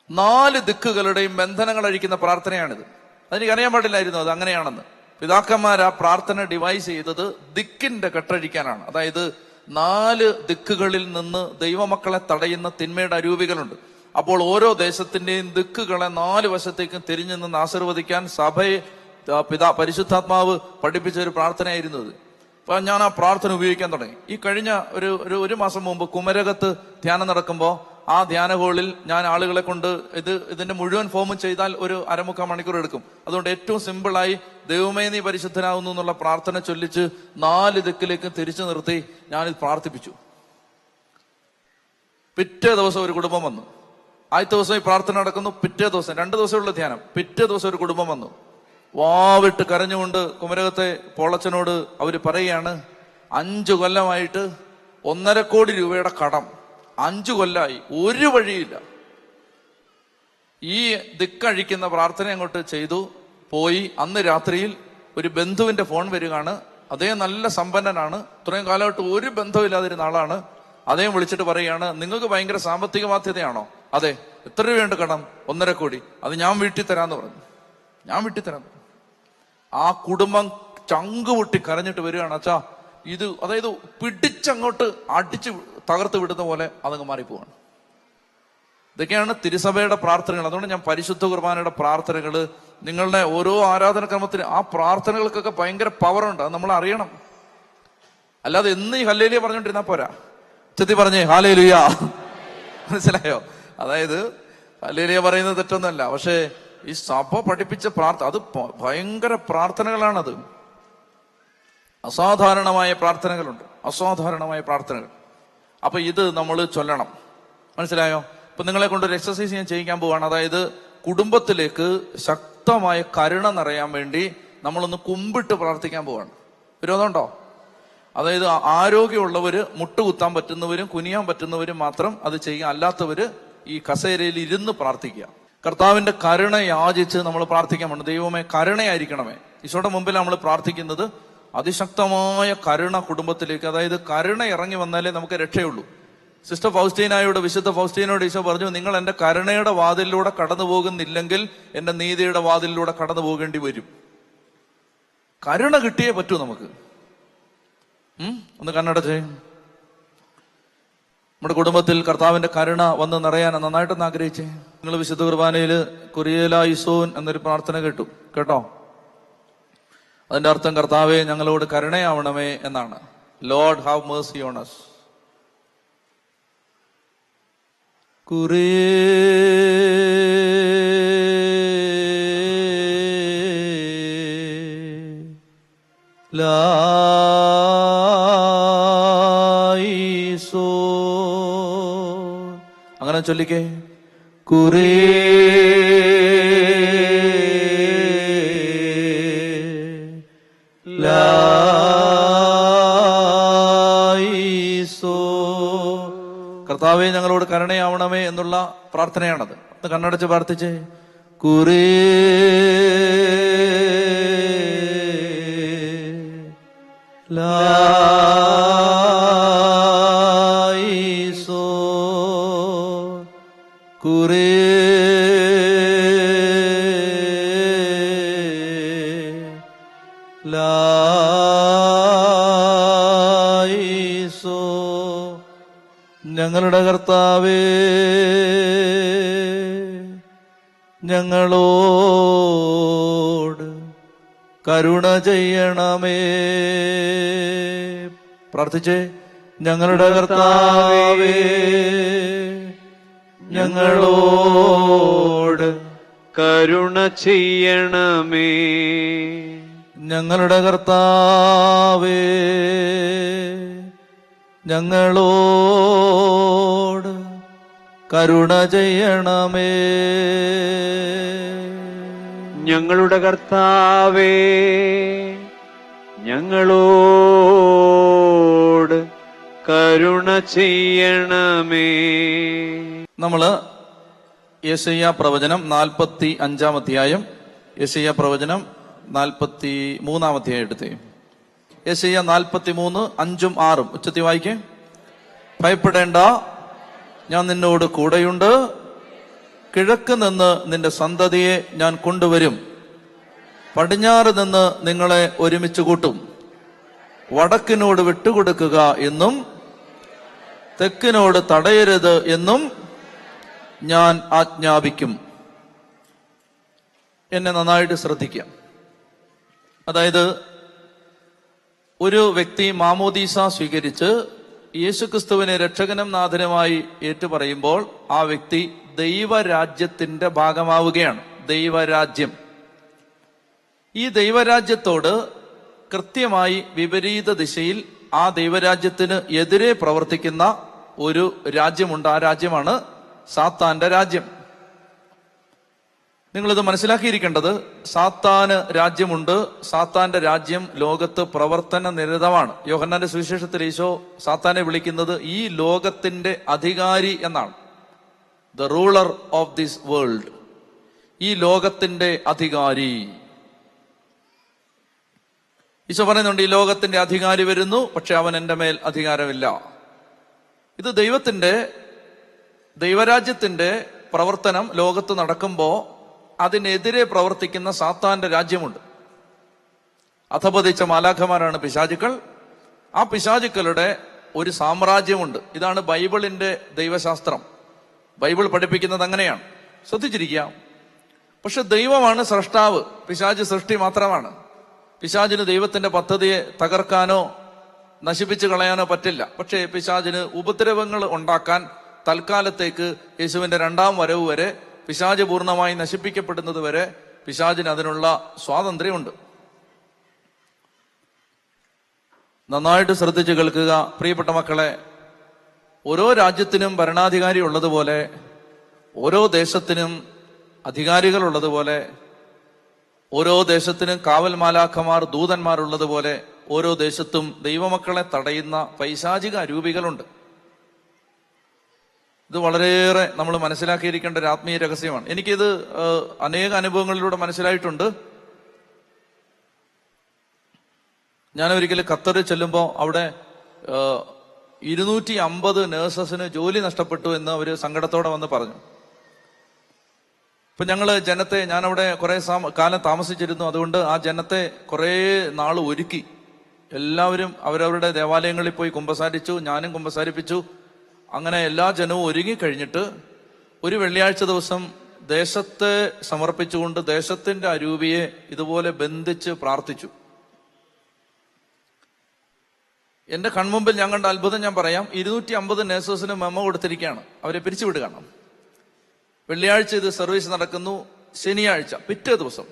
4 ദിക്കുകളുടെയും ബന്ധനങ്ങൾ അഴിക്കുന്ന പ്രാർത്ഥനയാണിത്. അതെനിക്കറിയാൻ പാടില്ലായിരുന്നു അത് അങ്ങനെയാണെന്ന്. പിതാക്കന്മാർ ആ പ്രാർത്ഥന ഡിവൈസ് ചെയ്തത് ദിക്കിന്റെ കെട്ടഴിക്കാനാണ്. അതായത് 4 ദിക്കുകളിൽ നിന്ന് ദൈവമക്കളെ തടയുന്ന തിന്മയുടെ അരൂപികളുണ്ട്. അപ്പോൾ ഓരോ ദേശത്തിന്റെയും ദിക്കുകളെ 4 വശത്തേക്കും തിരിഞ്ഞു നിന്ന് ആശീർവദിക്കാൻ സഭയെ പരിശുദ്ധാത്മാവ് പഠിപ്പിച്ച ഒരു പ്രാർത്ഥനയായിരുന്നു അത്. അപ്പൊ ഞാൻ ആ പ്രാർത്ഥന ഉപയോഗിക്കാൻ തുടങ്ങി. ഈ കഴിഞ്ഞ ഒരു മാസം മുമ്പ് കുമരകത്ത് ധ്യാനം നടക്കുമ്പോൾ ആ ധ്യാന ഹോളിൽ ഞാൻ ആളുകളെ കൊണ്ട് ഇതിന്റെ മുഴുവൻ ഫോമും ചെയ്താൽ ഒരു 1/4 മണിക്കൂർ എടുക്കും. അതുകൊണ്ട് ഏറ്റവും സിമ്പിളായി ദൈവമേ നീ പരിശുദ്ധനാകുന്നു എന്നുള്ള പ്രാർത്ഥന ചൊല്ലിച്ച് 4 ദിക്കിലേക്ക് തിരിച്ചു നിർത്തി ഞാനിത് പ്രാർത്ഥിപ്പിച്ചു. പിറ്റേ ദിവസം ഒരു കുടുംബം വന്നു. ആദ്യത്തെ ദിവസം ഈ പ്രാർത്ഥന നടക്കുന്നു. പിറ്റേ ദിവസം 2 ദിവസമുള്ള ധ്യാനം. പിറ്റേ ദിവസം ഒരു കുടുംബം വന്നു. വാവിട്ട് കരഞ്ഞുകൊണ്ട് കുമരകത്തെ പോളച്ചനോട് അവര് പറയുകയാണ്, 5 കൊല്ലമായിട്ട് 1.5 കോടി രൂപയുടെ കടം, 5 കൊല്ലമായി, ഒരു വഴിയില്ല. ഈ ദിക്കഴിക്കുന്ന പ്രാർത്ഥന അങ്ങോട്ട് ചെയ്തു പോയി. അന്ന് രാത്രിയിൽ ഒരു ബന്ധുവിന്റെ ഫോൺ വരികയാണ്. അദ്ദേഹം നല്ല സമ്പന്നനാണ്, ഇത്രയും കാലമായിട്ട് ഒരു ബന്ധമില്ലാതിരുന്ന ആളാണ്. അദ്ദേഹം വിളിച്ചിട്ട് പറയുകയാണ്, നിങ്ങൾക്ക് ഭയങ്കര സാമ്പത്തിക ബാധ്യതയാണോ? അതെ. എത്ര രൂപയുണ്ട് കടം? 1.5 കോടി. അത് ഞാൻ വീട്ടിൽ തരാന്ന് പറഞ്ഞു. ഞാൻ വീട്ടിൽ തരാം. ആ കുടുംബം ചങ്കുപൊട്ടി കരഞ്ഞിട്ട് വരികയാണ്, അച്ഛാ ഇത്, അതായത് പിടിച്ചങ്ങോട്ട് അടിച്ച് തകർത്ത് വിടുന്ന പോലെ അതങ്ങ് മാറിപ്പോവാണ്. ഇതൊക്കെയാണ് തിരുസഭയുടെ പ്രാർത്ഥനകൾ. അതുകൊണ്ട് ഞാൻ പരിശുദ്ധ കുർബാനയുടെ പ്രാർത്ഥനകള്, നിങ്ങളുടെ ഓരോ ആരാധനക്രമത്തിന് ആ പ്രാർത്ഥനകൾക്കൊക്കെ ഭയങ്കര പവറുണ്ട്. അത് നമ്മൾ അറിയണം. അല്ലാതെ എന്ന് ഈ ഹല്ലേലൂയ പറഞ്ഞോണ്ടിരുന്നാ പോരാ. ചെത്തി പറഞ്ഞേ ഹല്ലേലൂയ. മനസ്സിലായോ? അതായത് ഹല്ലേലൂയ പറയുന്നത് തെറ്റൊന്നുമല്ല, പക്ഷേ ഈ സഭ പഠിപ്പിച്ച പ്രാർത്ഥന അത് ഭയങ്കര പ്രാർത്ഥനകളാണത്. അസാധാരണമായ പ്രാർത്ഥനകളുണ്ട്, അസാധാരണമായ പ്രാർത്ഥനകൾ. അപ്പൊ ഇത് നമ്മൾ ചൊല്ലണം. മനസ്സിലായോ? ഇപ്പൊ നിങ്ങളെ കൊണ്ടൊരു എക്സസൈസ് ഞാൻ ചെയ്യിക്കാൻ പോവാണ്. അതായത് കുടുംബത്തിലേക്ക് ശക്തമായ കരുണ നിറയാൻ വേണ്ടി നമ്മളൊന്ന് കുമ്പിട്ട് പ്രാർത്ഥിക്കാൻ പോവാണ്. വിരോധമുണ്ടോ? അതായത് ആരോഗ്യമുള്ളവര്, മുട്ടുകുത്താൻ പറ്റുന്നവരും കുനിയാൻ പറ്റുന്നവരും മാത്രം അത് ചെയ്യുക. അല്ലാത്തവര് ഈ കസേരയിൽ ഇരുന്ന് പ്രാർത്ഥിക്കുക. കർത്താവിന്റെ കരുണ യാചിച്ച് നമ്മൾ പ്രാർത്ഥിക്കാൻ വേണം. ദൈവമേ കരുണയായിരിക്കണമേ. ഈശോയുടെ മുമ്പിൽ നമ്മൾ പ്രാർത്ഥിക്കുന്നത് അതിശക്തമായ കരുണ കുടുംബത്തിലേക്ക്. അതായത് കരുണ ഇറങ്ങി വന്നാലേ നമുക്ക് രക്ഷയുള്ളൂ. സിസ്റ്റർ ഫൗസ്റ്റീനായോട്, വിശുദ്ധ ഫൗസ്റ്റീനോട് ഈശോ പറഞ്ഞു, നിങ്ങൾ എന്റെ കരുണയുടെ വാതിലിലൂടെ കടന്നു പോകുന്നില്ലെങ്കിൽ എന്റെ നീതിയുടെ വാതിലിലൂടെ കടന്നു പോകേണ്ടി വരും. കരുണ കിട്ടിയേ പറ്റൂ നമുക്ക്. ഒന്ന് കണ്ണടച്ചേ. നമ്മുടെ കുടുംബത്തിൽ കർത്താവിന്റെ കരുണ വന്ന് നിറയാൻ നന്നായിട്ടൊന്ന് ആഗ്രഹിച്ചേ. നിങ്ങൾ വിശുദ്ധ കുർബാനയില് കുറിയേലായിസോൻ എന്നൊരു പ്രാർത്ഥന കേട്ടോ? അതിന്റെ അർത്ഥം കർത്താവെ ഞങ്ങളോട് കരുണയാവണമേ എന്നാണ്. Lord have Mercy on us. അങ്ങനെ ചൊല്ലിക്കേ. കർത്താവെ ഞങ്ങളോട് കരുണയാവണമേ എന്നുള്ള പ്രാർത്ഥനയാണത്. അത് കണ്ണടച്ച് പ്രാർത്ഥിച്ചേ. ഞങ്ങളുടെ കർത്താവേ ഞങ്ങളോട് കരുണ ചെയ്യണമേ. പ്രാർത്ഥിച്ചേ. ഞങ്ങളുടെ കർത്താവേ ഞങ്ങളോട് കരുണ ചെയ്യണമേ. ഞങ്ങളുടെ കർത്താവേ ഞങ്ങളോട് കരുണ ചെയ്യണമേ. ഞങ്ങളുടെ കർത്താവേ, ഞങ്ങളോട് കരുണ ചെയ്യണമേ. നമ്മള് യെശയ്യാ പ്രവചനം 45 അധ്യായം, യെശയ്യാ പ്രവചനം 43 അധ്യായം എടുത്തേ. യെശയ്യാ 43, 5, 6 ഉച്ചത്തി വായിക്കേ. ഭയപ്പെടേണ്ട, ഞാൻ നിന്നോട് കൂടെയുണ്ട്. കിഴക്ക് നിന്ന് നിന്റെ സന്തതിയെ ഞാൻ കൊണ്ടുവരും. പടിഞ്ഞാറ് നിന്ന് നിങ്ങളെ ഒരുമിച്ച് കൂട്ടും. വടക്കിനോട് വിട്ടുകൊടുക്കുക എന്നും തെക്കിനോട് തടയരുത് എന്നും ഞാൻ ആജ്ഞാപിക്കും. എന്നെ നന്നായിട്ട് ശ്രദ്ധിക്കാം. അതായത് ഒരു വ്യക്തി മാമോദീസ സ്വീകരിച്ച് യേശുക്രിസ്തുവിനെ രക്ഷകനും നാഥനുമായി ഏറ്റുപറയുമ്പോൾ ആ വ്യക്തി ദൈവരാജ്യത്തിന്റെ ഭാഗമാവുകയാണ്. ദൈവരാജ്യം. ഈ ദൈവരാജ്യത്തോട് കൃത്യമായി വിപരീത ദിശയിൽ ആ ദൈവരാജ്യത്തിന് എതിരെ പ്രവർത്തിക്കുന്ന ഒരു രാജ്യമുണ്ട്. ആ രാജ്യമാണ് സാത്താന്റെ രാജ്യം. നിങ്ങളിത് മനസ്സിലാക്കിയിരിക്കേണ്ടത്, സാത്താന് രാജ്യമുണ്ട്. സാത്താന്റെ രാജ്യം ലോകത്ത് പ്രവർത്തന നിരതമാണ്. യോഹന്നാന്റെ സുവിശേഷത്തിൽ ഈശോ സാത്താനെ വിളിക്കുന്നത് ഈ ലോകത്തിന്റെ അധികാരി എന്നാണ്. The ruler of this world. ഈ ലോകത്തിന്റെ അധികാരി. ഈശോ പറയുന്നുണ്ട്, ഈ ലോകത്തിന്റെ അധികാരി വരുന്നു, പക്ഷെ അവൻ എന്റെ മേൽ അധികാരമില്ല. ഇത് ദൈവരാജ്യത്തിന്റെ പ്രവർത്തനം ലോകത്ത് നടക്കുമ്പോ അതിനെതിരെ പ്രവർത്തിക്കുന്ന സാത്താന്റെ രാജ്യമുണ്ട്. അധപതിച്ച മാലാഖമാരാണ് പിശാചുക്കൾ. ആ പിശാചുക്കളുടെ ഒരു സാമ്രാജ്യമുണ്ട്. ഇതാണ് ബൈബിളിന്റെ ദൈവശാസ്ത്രം. ബൈബിൾ പഠിപ്പിക്കുന്നത് അങ്ങനെയാണ്. ശ്രദ്ധിച്ചിരിക്കാം. പക്ഷെ ദൈവമാണ് സ്രഷ്ടാവ്, പിശാച് സൃഷ്ടി മാത്രമാണ്. പിശാചിന് ദൈവത്തിന്റെ പദ്ധതിയെ തകർക്കാനോ നശിപ്പിച്ചു കളയാനോ പറ്റില്ല. പക്ഷേ പിശാചിന് ഉപദ്രവങ്ങൾ ഉണ്ടാക്കാൻ തൽക്കാലത്തേക്ക് യേശുവിന്റെ 2ാം വരവ് വരെ, പിശാച് പൂർണ്ണമായി നശിപ്പിക്കപ്പെടുന്നത് വരെ പിശാചിന് അതിനുള്ള സ്വാതന്ത്ര്യമുണ്ട്. നന്നായിട്ട് ശ്രദ്ധിച്ച് കേൾക്കുക പ്രിയപ്പെട്ട മക്കളെ. ഓരോ രാജ്യത്തിനും ഭരണാധികാരി ഉള്ളതുപോലെ, ഓരോ ദേശത്തിനും അധികാരികൾ ഉള്ളതുപോലെ, ഓരോ ദേശത്തിനും കാവൽ മാലാഖമാർ, ദൂതന്മാരുള്ളതുപോലെ ഓരോ ദേശത്തും ദൈവമക്കളെ തടയുന്ന പൈശാചിക അരൂപികളുണ്ട്. ഇത് വളരെയേറെ നമ്മൾ മനസ്സിലാക്കിയിരിക്കേണ്ട ഒരു ആത്മീയ രഹസ്യമാണ്. എനിക്കിത് അനേക അനുഭവങ്ങളിലൂടെ മനസ്സിലായിട്ടുണ്ട്. ഞാൻ ഒരിക്കലും ഖത്തറിൽ ചെല്ലുമ്പോൾ അവിടെ 250 നേഴ്സസിന് ജോലി നഷ്ടപ്പെട്ടു എന്ന് അവര് സങ്കടത്തോടെ വന്ന് പറഞ്ഞു. ഇപ്പൊ ഞാനവിടെ കുറെ കാലം താമസിച്ചിരുന്നു. അതുകൊണ്ട് ആ ജനത്തെ കുറെ നാൾ ഒരുക്കി. എല്ലാവരും അവരവരുടെ ദേവാലയങ്ങളിൽ പോയി കുമ്പസാരിച്ചു. ഞാനും കുമ്പസാരിപ്പിച്ചു. അങ്ങനെ എല്ലാ ജനവും ഒരുങ്ങിക്കഴിഞ്ഞിട്ട് ഒരു വെള്ളിയാഴ്ച ദിവസം ദേശത്തെ സമർപ്പിച്ചുകൊണ്ട് ദേശത്തിന്റെ അരൂപിയെ ഇതുപോലെ ബന്ധിച്ച് പ്രാർത്ഥിച്ചു. എന്റെ കൺമുമ്പിൽ ഞാൻ കണ്ട അത്ഭുതം ഞാൻ പറയാം. 250 നേഴ്സസിന് മെമ്മോ കൊടുത്തിരിക്കുകയാണ്, അവരെ പിരിച്ചുവിടുകയാണ്. വെള്ളിയാഴ്ച ഇത് സർവീസ് നടക്കുന്നു. ശനിയാഴ്ച പിറ്റേ ദിവസം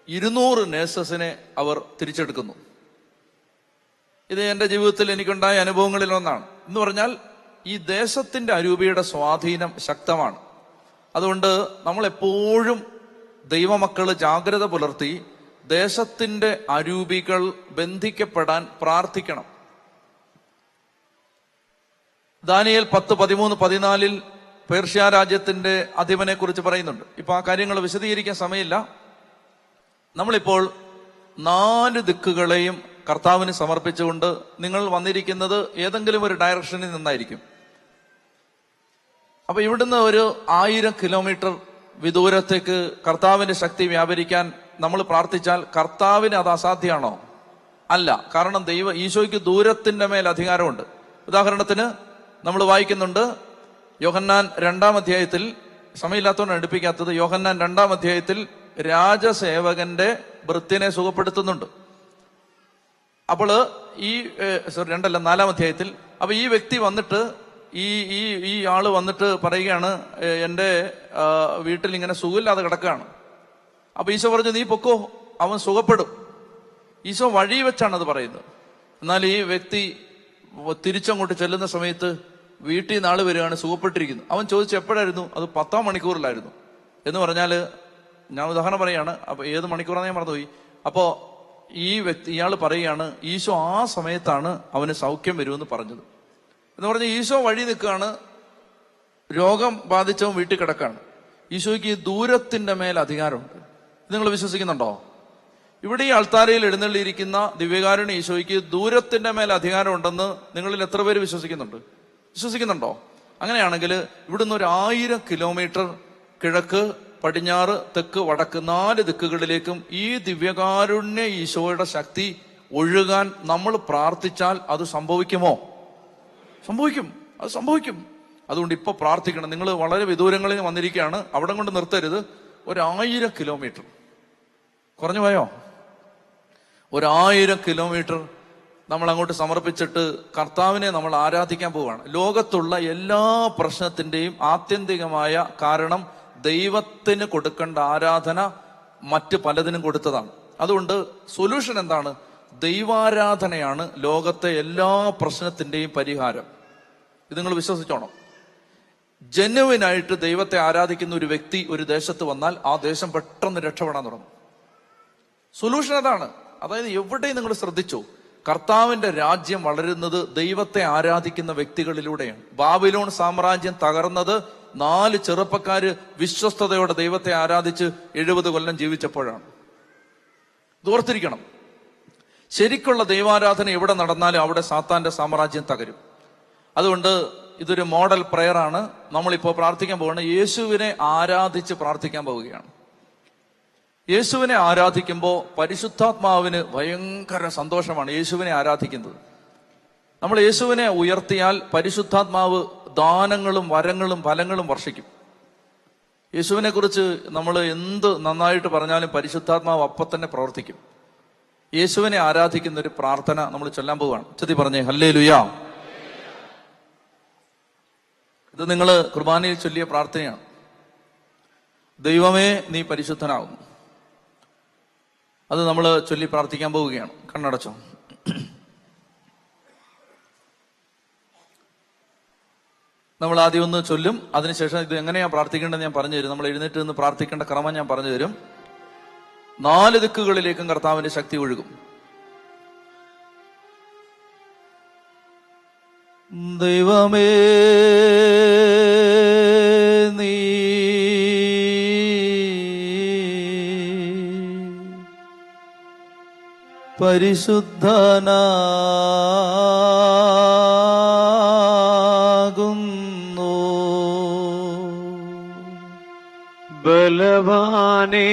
200 നേഴ്സസിനെ അവർ തിരിച്ചെടുക്കുന്നു. ഇത് എന്റെ ജീവിതത്തിൽ എനിക്കുണ്ടായ അനുഭവങ്ങളിൽ ഒന്നാണ്. എന്ന് പറഞ്ഞാൽ ഈ ദേശത്തിന്റെ അരൂപിയുടെ സ്വാധീനം ശക്തമാണ്. അതുകൊണ്ട് നമ്മൾ എപ്പോഴും ദൈവമക്കള് ജാഗ്രത പുലർത്തി ദേശത്തിന്റെ അരൂപികൾ ബന്ധിക്കപ്പെടാൻ പ്രാർത്ഥിക്കണം. ദാനിയേൽ 10, 13, 14 പേർഷ്യ രാജ്യത്തിന്റെ അധിപനെ കുറിച്ച് പറയുന്നുണ്ട്. ഇപ്പൊ ആ കാര്യങ്ങൾ വിശദീകരിക്കാൻ സമയമില്ല. നമ്മളിപ്പോൾ 4 ദിക്കുകളെയും കർത്താവിന് സമർപ്പിച്ചുകൊണ്ട് നിങ്ങൾ വന്നിരിക്കുന്നത് ഏതെങ്കിലും ഒരു ഡയറക്ഷനിൽ നിന്നായിരിക്കും. അപ്പൊ ഇവിടുന്ന് ഒരു 1000 കിലോമീറ്റർ വിദൂരത്തേക്ക് കർത്താവിന്റെ ശക്തി വ്യാപരിക്കാൻ നമ്മൾ പ്രാർത്ഥിച്ചാൽ കർത്താവിന് അത് അസാധ്യമാണോ? അല്ല. കാരണം ഈശോയ്ക്ക് ദൂരത്തിന്റെ മേൽ അധികാരമുണ്ട്. ഉദാഹരണത്തിന് നമ്മൾ വായിക്കുന്നുണ്ട് യോഹന്നാൻ 2-ാം അധ്യായത്തിൽ, സമയമില്ലാത്തതുകൊണ്ട് അടുപ്പിക്കാത്തത്, യോഹന്നാൻ 2-ാം അധ്യായത്തിൽ രാജസേവകന്റെ ഭൃത്യനെ സുഖപ്പെടുത്തുന്നുണ്ട്. അപ്പോൾ 4-ാം അധ്യായത്തിൽ അപ്പൊ ഈ വ്യക്തി വന്നിട്ട് ഈ ആള് വന്നിട്ട് പറയുകയാണ്, എന്റെ വീട്ടിൽ ഇങ്ങനെ സുഖമില്ലാതെ കിടക്കുകയാണ്. അപ്പൊ ഈശോ പറഞ്ഞു, നീ പൊക്കോ, അവൻ സുഖപ്പെടും. ഈശോ വഴി വെച്ചാണ് അത് പറയുന്നത്. എന്നാൽ ഈ വ്യക്തി തിരിച്ചങ്ങോട്ട് ചെല്ലുന്ന സമയത്ത് വീട്ടിൽ നിന്ന് ആള് വരികയാണ്, സുഖപ്പെട്ടിരിക്കുന്നു. അവൻ ചോദിച്ചു എപ്പോഴായിരുന്നു? അത് 10-ാം മണിക്കൂറിലായിരുന്നു എന്ന് പറഞ്ഞാൽ, ഞാൻ ഉദാഹരണം പറയാണ്, അപ്പൊ ഏത് മണിക്കൂറാണെന്ന് ഞാൻ മറന്നുപോയി. അപ്പോ ഇയാൾ പറയുകയാണ്, ഈശോ ആ സമയത്താണ് അവന് സൗഖ്യം വരുമെന്ന് പറഞ്ഞത് എന്ന് പറഞ്ഞ് ഈശോ വഴി നിൽക്കുകയാണ്. രോഗം ബാധിച്ചവൻ വീട്ടിൽ കിടക്കാണ്. ഈശോയ്ക്ക് ദൂരത്തിന്റെ മേൽ അധികാരമുണ്ട്. ഇത് നിങ്ങൾ വിശ്വസിക്കുന്നുണ്ടോ? ഇവിടെ ഈ അൾത്താരയിൽ എഴുന്നള്ളിയിരിക്കുന്ന ദിവ്യകാരുണ്യ ഈശോയ്ക്ക് ദൂരത്തിന്റെ മേൽ അധികാരം ഉണ്ടെന്ന് നിങ്ങളിൽ എത്ര പേര് വിശ്വസിക്കുന്നുണ്ടോ? അങ്ങനെയാണെങ്കിൽ ഇവിടുന്ന് 1000 കിലോമീറ്റർ കിഴക്ക്, പടിഞ്ഞാറ്, തെക്ക്, വടക്ക് 4 ദിക്കുകളിലേക്കും ഈ ദിവ്യകാരുണ്യ ഈശോയുടെ ശക്തി ഒഴുകാൻ നമ്മൾ പ്രാർത്ഥിച്ചാൽ അത് സംഭവിക്കുമോ? സംഭവിക്കും. അതുകൊണ്ട് ഇപ്പൊ പ്രാർത്ഥിക്കണം. നിങ്ങൾ വളരെ വിദൂരങ്ങളിൽ വന്നിരിക്കുകയാണ്, അവിടെ കൊണ്ട് നിർത്തരുത്. 1000 കിലോമീറ്റർ കുറഞ്ഞു പോയോ? 1000 കിലോമീറ്റർ നമ്മൾ അങ്ങോട്ട് സമർപ്പിച്ചിട്ട് കർത്താവിനെ നമ്മൾ ആരാധിക്കാൻ പോവുകയാണ്. ലോകത്തുള്ള എല്ലാ പ്രശ്നത്തിന്റെയും ആത്യന്തികമായ കാരണം ദൈവത്തിന് കൊടുക്കേണ്ട ആരാധന മറ്റ് പലതിനും കൊടുത്തതാണ്. അതുകൊണ്ട് സൊല്യൂഷൻ എന്താണ്? ദൈവാരാധനയാണ് ലോകത്തെ എല്ലാ പ്രശ്നത്തിന്റെയും പരിഹാരം. ഇത് നിങ്ങൾ വിശ്വസിച്ചോണം. ജെന്യുവിനായിട്ട് ദൈവത്തെ ആരാധിക്കുന്ന ഒരു വ്യക്തി ഒരു ദേശത്ത് വന്നാൽ ആ ദേശം പെട്ടെന്ന് രക്ഷപ്പെടാൻ തുടങ്ങും. സൊല്യൂഷൻ അതാണ്. അതായത് എവിടെയും നിങ്ങൾ ശ്രദ്ധിച്ചു, കർത്താവിന്റെ രാജ്യം വളരുന്നത് ദൈവത്തെ ആരാധിക്കുന്ന വ്യക്തികളിലൂടെയാണ്. ബാബിലോൺ സാമ്രാജ്യം തകർന്നത് 4 ചെറുപ്പക്കാര് വിശ്വസ്തയോടെ ദൈവത്തെ ആരാധിച്ച് 70 കൊല്ലം ജീവിച്ചപ്പോഴാണ്. ഓർത്തിരിക്കണം. ശരിക്കുള്ള ദൈവാരാധന എവിടെ നടന്നാലും അവിടെ സാത്താന്റെ സാമ്രാജ്യം തകരും. അതുകൊണ്ട് ഇതൊരു മോഡൽ പ്രയർ ആണ്. നമ്മളിപ്പോ പ്രാർത്ഥിക്കാൻ പോവുകയാണ്. യേശുവിനെ ആരാധിച്ച് പ്രാർത്ഥിക്കാൻ പോവുകയാണ്. യേശുവിനെ ആരാധിക്കുമ്പോൾ പരിശുദ്ധാത്മാവിന് ഭയങ്കര സന്തോഷമാണ് യേശുവിനെ ആരാധിക്കുന്നത്. നമ്മൾ യേശുവിനെ ഉയർത്തിയാൽ പരിശുദ്ധാത്മാവ് ദാനങ്ങളും വരങ്ങളും ഫലങ്ങളും വർഷിക്കും. യേശുവിനെ കുറിച്ച് നമ്മൾ എന്ത് നന്നായിട്ട് പറഞ്ഞാലും പരിശുദ്ധാത്മാവ് അപ്പം തന്നെ പ്രവർത്തിക്കും. യേശുവിനെ ആരാധിക്കുന്ന ഒരു പ്രാർത്ഥന നമ്മൾ ചൊല്ലാൻ പോവുകയാണ്. ചൊല്ലി പറഞ്ഞേ ഹല്ലേലൂയാ. ഇത് നിങ്ങൾ കുർബാനയിൽ ചൊല്ലിയ പ്രാർത്ഥനയാണ്. ദൈവമേ നീ പരിശുദ്ധനാകുന്നു. അത് നമ്മൾ ചൊല്ലി പ്രാർത്ഥിക്കാൻ പോവുകയാണ്. കണ്ണടച്ചോ. നമ്മൾ ആദ്യം ഒന്ന് ചൊല്ലും. അതിനുശേഷം ഇത് എങ്ങനെയാ പ്രാർത്ഥിക്കേണ്ടത് ഞാൻ പറഞ്ഞു തരും. നമ്മൾ എഴുന്നേറ്റ് നിന്ന് പ്രാർത്ഥിക്കേണ്ട ക്രമം ഞാൻ പറഞ്ഞു തരും. 4 ദിക്കുകളിലേക്കും കർത്താവിന്റെ ശക്തി ഒഴുകും. ദൈവമേ നീ പരിശുദ്ധനാകുന്നു. ബലവാനേ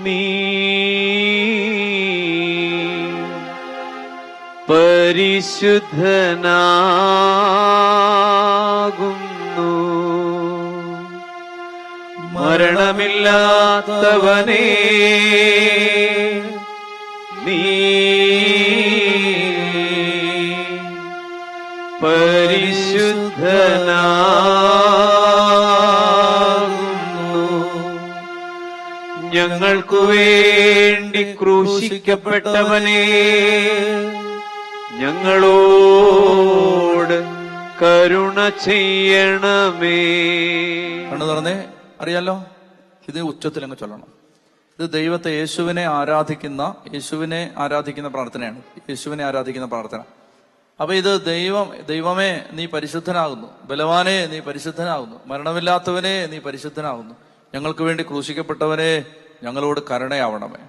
നീ പരിശുദ്ധനാകുന്നു. മരണമില്ലാത്തവനേ നീ പരിശുദ്ധനാകുന്നു. ഞങ്ങൾക്കു വേണ്ടി ക്രൂശിക്കപ്പെട്ടവനേ ഞങ്ങളോട് കരുണ ചെയ്യണമേ. കണ്ണു തുറന്നേ. അറിയാലോ, ഇത് ഉച്ചത്തിൽ അങ്ങ് ചൊല്ലണം. ഇത് ദൈവത്തെ യേശുവിനെ ആരാധിക്കുന്ന പ്രാർത്ഥനയാണ്. യേശുവിനെ ആരാധിക്കുന്ന പ്രാർത്ഥന. അപ്പൊ ഇത് ദൈവമേ നീ പരിശുദ്ധനാകുന്നു. ബലവാനെ നീ പരിശുദ്ധനാകുന്നു. മരണമില്ലാത്തവനെ നീ പരിശുദ്ധനാകുന്നു. ഞങ്ങൾക്ക് വേണ്ടി ക്രൂശിക്കപ്പെട്ടവനെ ഞങ്ങളോട് കരുണയാവണമേ.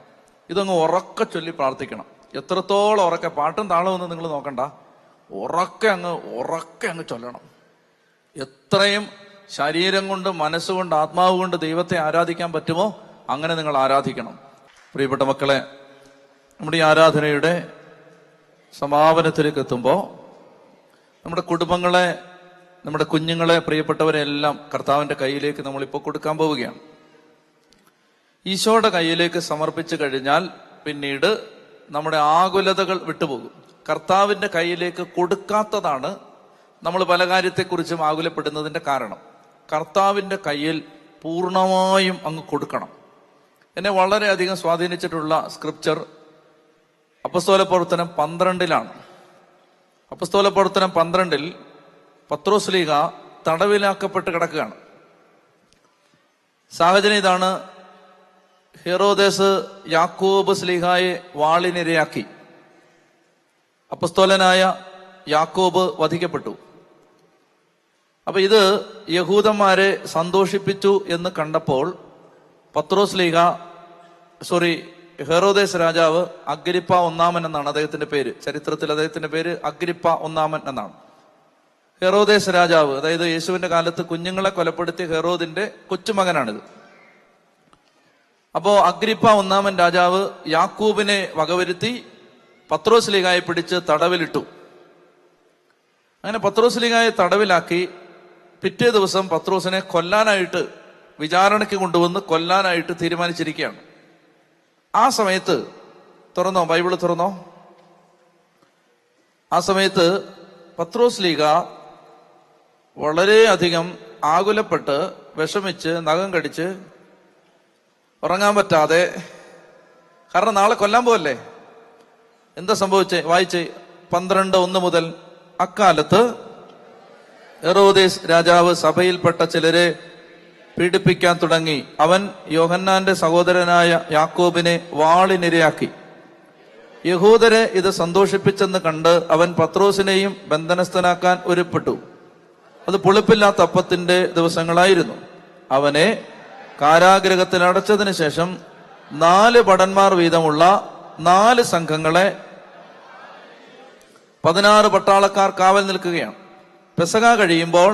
ഇതങ്ങ് ഉറക്ക ചൊല്ലി പ്രാർത്ഥിക്കണം. എത്രത്തോളം ഉറക്കെ, പാട്ടും താളമൊന്നും നിങ്ങൾ നോക്കണ്ട, ഉറക്കെ അങ്ങ് ചൊല്ലണം. എത്രയും ശരീരം കൊണ്ട്, മനസ്സുകൊണ്ട്, ആത്മാവ് കൊണ്ട് ദൈവത്തെ ആരാധിക്കാൻ പറ്റുമോ അങ്ങനെ നിങ്ങൾ ആരാധിക്കണം. പ്രിയപ്പെട്ട മക്കളെ, നമ്മുടെ ഈ ആരാധനയുടെ സമാപനത്തിലേക്ക് എത്തുമ്പോൾ നമ്മുടെ കുടുംബങ്ങളെ, നമ്മുടെ കുഞ്ഞുങ്ങളെ, പ്രിയപ്പെട്ടവരെ എല്ലാം കർത്താവിന്റെ കയ്യിലേക്ക് നമ്മളിപ്പോൾ കൊടുക്കാൻ പോവുകയാണ്. ഈശോയുടെ കയ്യിലേക്ക് സമർപ്പിച്ചു കഴിഞ്ഞാൽ പിന്നീട് നമ്മുടെ ആകുലതകൾ വിട്ടുപോകും. കർത്താവിന്റെ കയ്യിലേക്ക് കൊടുക്കാത്തതാണ് നമ്മൾ പല കാര്യത്തെക്കുറിച്ചും ആകുലപ്പെടുന്നതിന്റെ കാരണം. കർത്താവിന്റെ കയ്യിൽ പൂർണ്ണമായും അങ്ങ് കൊടുക്കണം. എന്നെ വളരെയധികം സ്വാധീനിച്ചിട്ടുള്ള സ്ക്രിപ്ചർ അപ്പസ്തോല പ്രവർത്തനം 12-ലാണ്. അപ്പസ്തോല പ്രവർത്തനം 12-ൽ പത്രോസ് ശ്ലീഹ തടവിലാക്കപ്പെട്ട് കിടക്കുകയാണ്. സാഹചര്യം ഇതാണ്: ഹെറോദേസ് യാക്കോബ് ശ്ലീഹായെ വാളിനിരയാക്കി. അപ്പസ്തോലനായ യാക്കോബ് വധിക്കപ്പെട്ടു. അപ്പൊ ഇത് യഹൂദന്മാരെ സന്തോഷിപ്പിച്ചു എന്ന് കണ്ടപ്പോൾ പത്രോസ് ശ്ലീഹ ഹെറോദേസ് രാജാവ് അഗ്രിപ്പ ഒന്നാമൻ എന്നാണ് അദ്ദേഹത്തിന്റെ പേര്. ചരിത്രത്തിൽ അദ്ദേഹത്തിന്റെ പേര് അഗ്രിപ്പ ഒന്നാമൻ എന്നാണ്. ഹെറോദേസ് രാജാവ്, അതായത് യേശുവിന്റെ കാലത്ത് കുഞ്ഞുങ്ങളെ കൊലപ്പെടുത്തിയ ഹെറോദിന്റെ കൊച്ചുമകനാണിത്. അപ്പോ അഗ്രിപ്പ ഒന്നാമൻ രാജാവ് യാക്കൂബിനെ വകവരുത്തി പത്രോസ് ശ്ലീഹായെ പിടിച്ച് തടവിലിട്ടു. അങ്ങനെ പത്രോസ് ശ്ലീഹായെ തടവിലാക്കി. പിറ്റേ ദിവസം പത്രോസിനെ കൊല്ലാനായിട്ട്, വിചാരണയ്ക്ക് കൊണ്ടുവന്ന് കൊല്ലാനായിട്ട് തീരുമാനിച്ചിരിക്കുകയാണ്. ആ സമയത്ത് തുറന്നോ, ബൈബിള് തുറന്നോ. ആ സമയത്ത് പത്രോസ് ശ്ലീഹ വളരെയധികം ആകുലപ്പെട്ട് വിഷമിച്ച് നഖം കടിച്ച് ഉറങ്ങാൻ പറ്റാതെ, കാരണം നാളെ കൊല്ലാൻ പോവല്ലേ. എന്താ സംഭവിച്ചേ? വായിച്ചേ 12:1 മുതൽ. അക്കാലത്ത് ഹെറോദേസ് രാജാവ് സഭയിൽപ്പെട്ട ചിലരെ പീഡിപ്പിക്കാൻ തുടങ്ങി. അവൻ യോഹന്നാന്റെ സഹോദരനായ യാക്കോബിനെ വാളിനിരയാക്കി. യഹൂദരെ ഇത് സന്തോഷിപ്പിച്ചെന്ന് കണ്ട് അവൻ പത്രോസിനെയും ബന്ധനസ്ഥനാക്കാൻ ഒരുപ്പെട്ടു. അത് പുളിപ്പില്ലാത്ത അപ്പത്തിന്റെ ദിവസങ്ങളായിരുന്നു. അവനെ കാരാഗൃഹത്തിൽ അടച്ചതിന് ശേഷം 4 ഭടന്മാർ വീതമുള്ള 4 സംഘങ്ങളെ 16 പട്ടാളക്കാർ കാവൽ നിൽക്കുകയാണ്. പെസഹ കഴിയുമ്പോൾ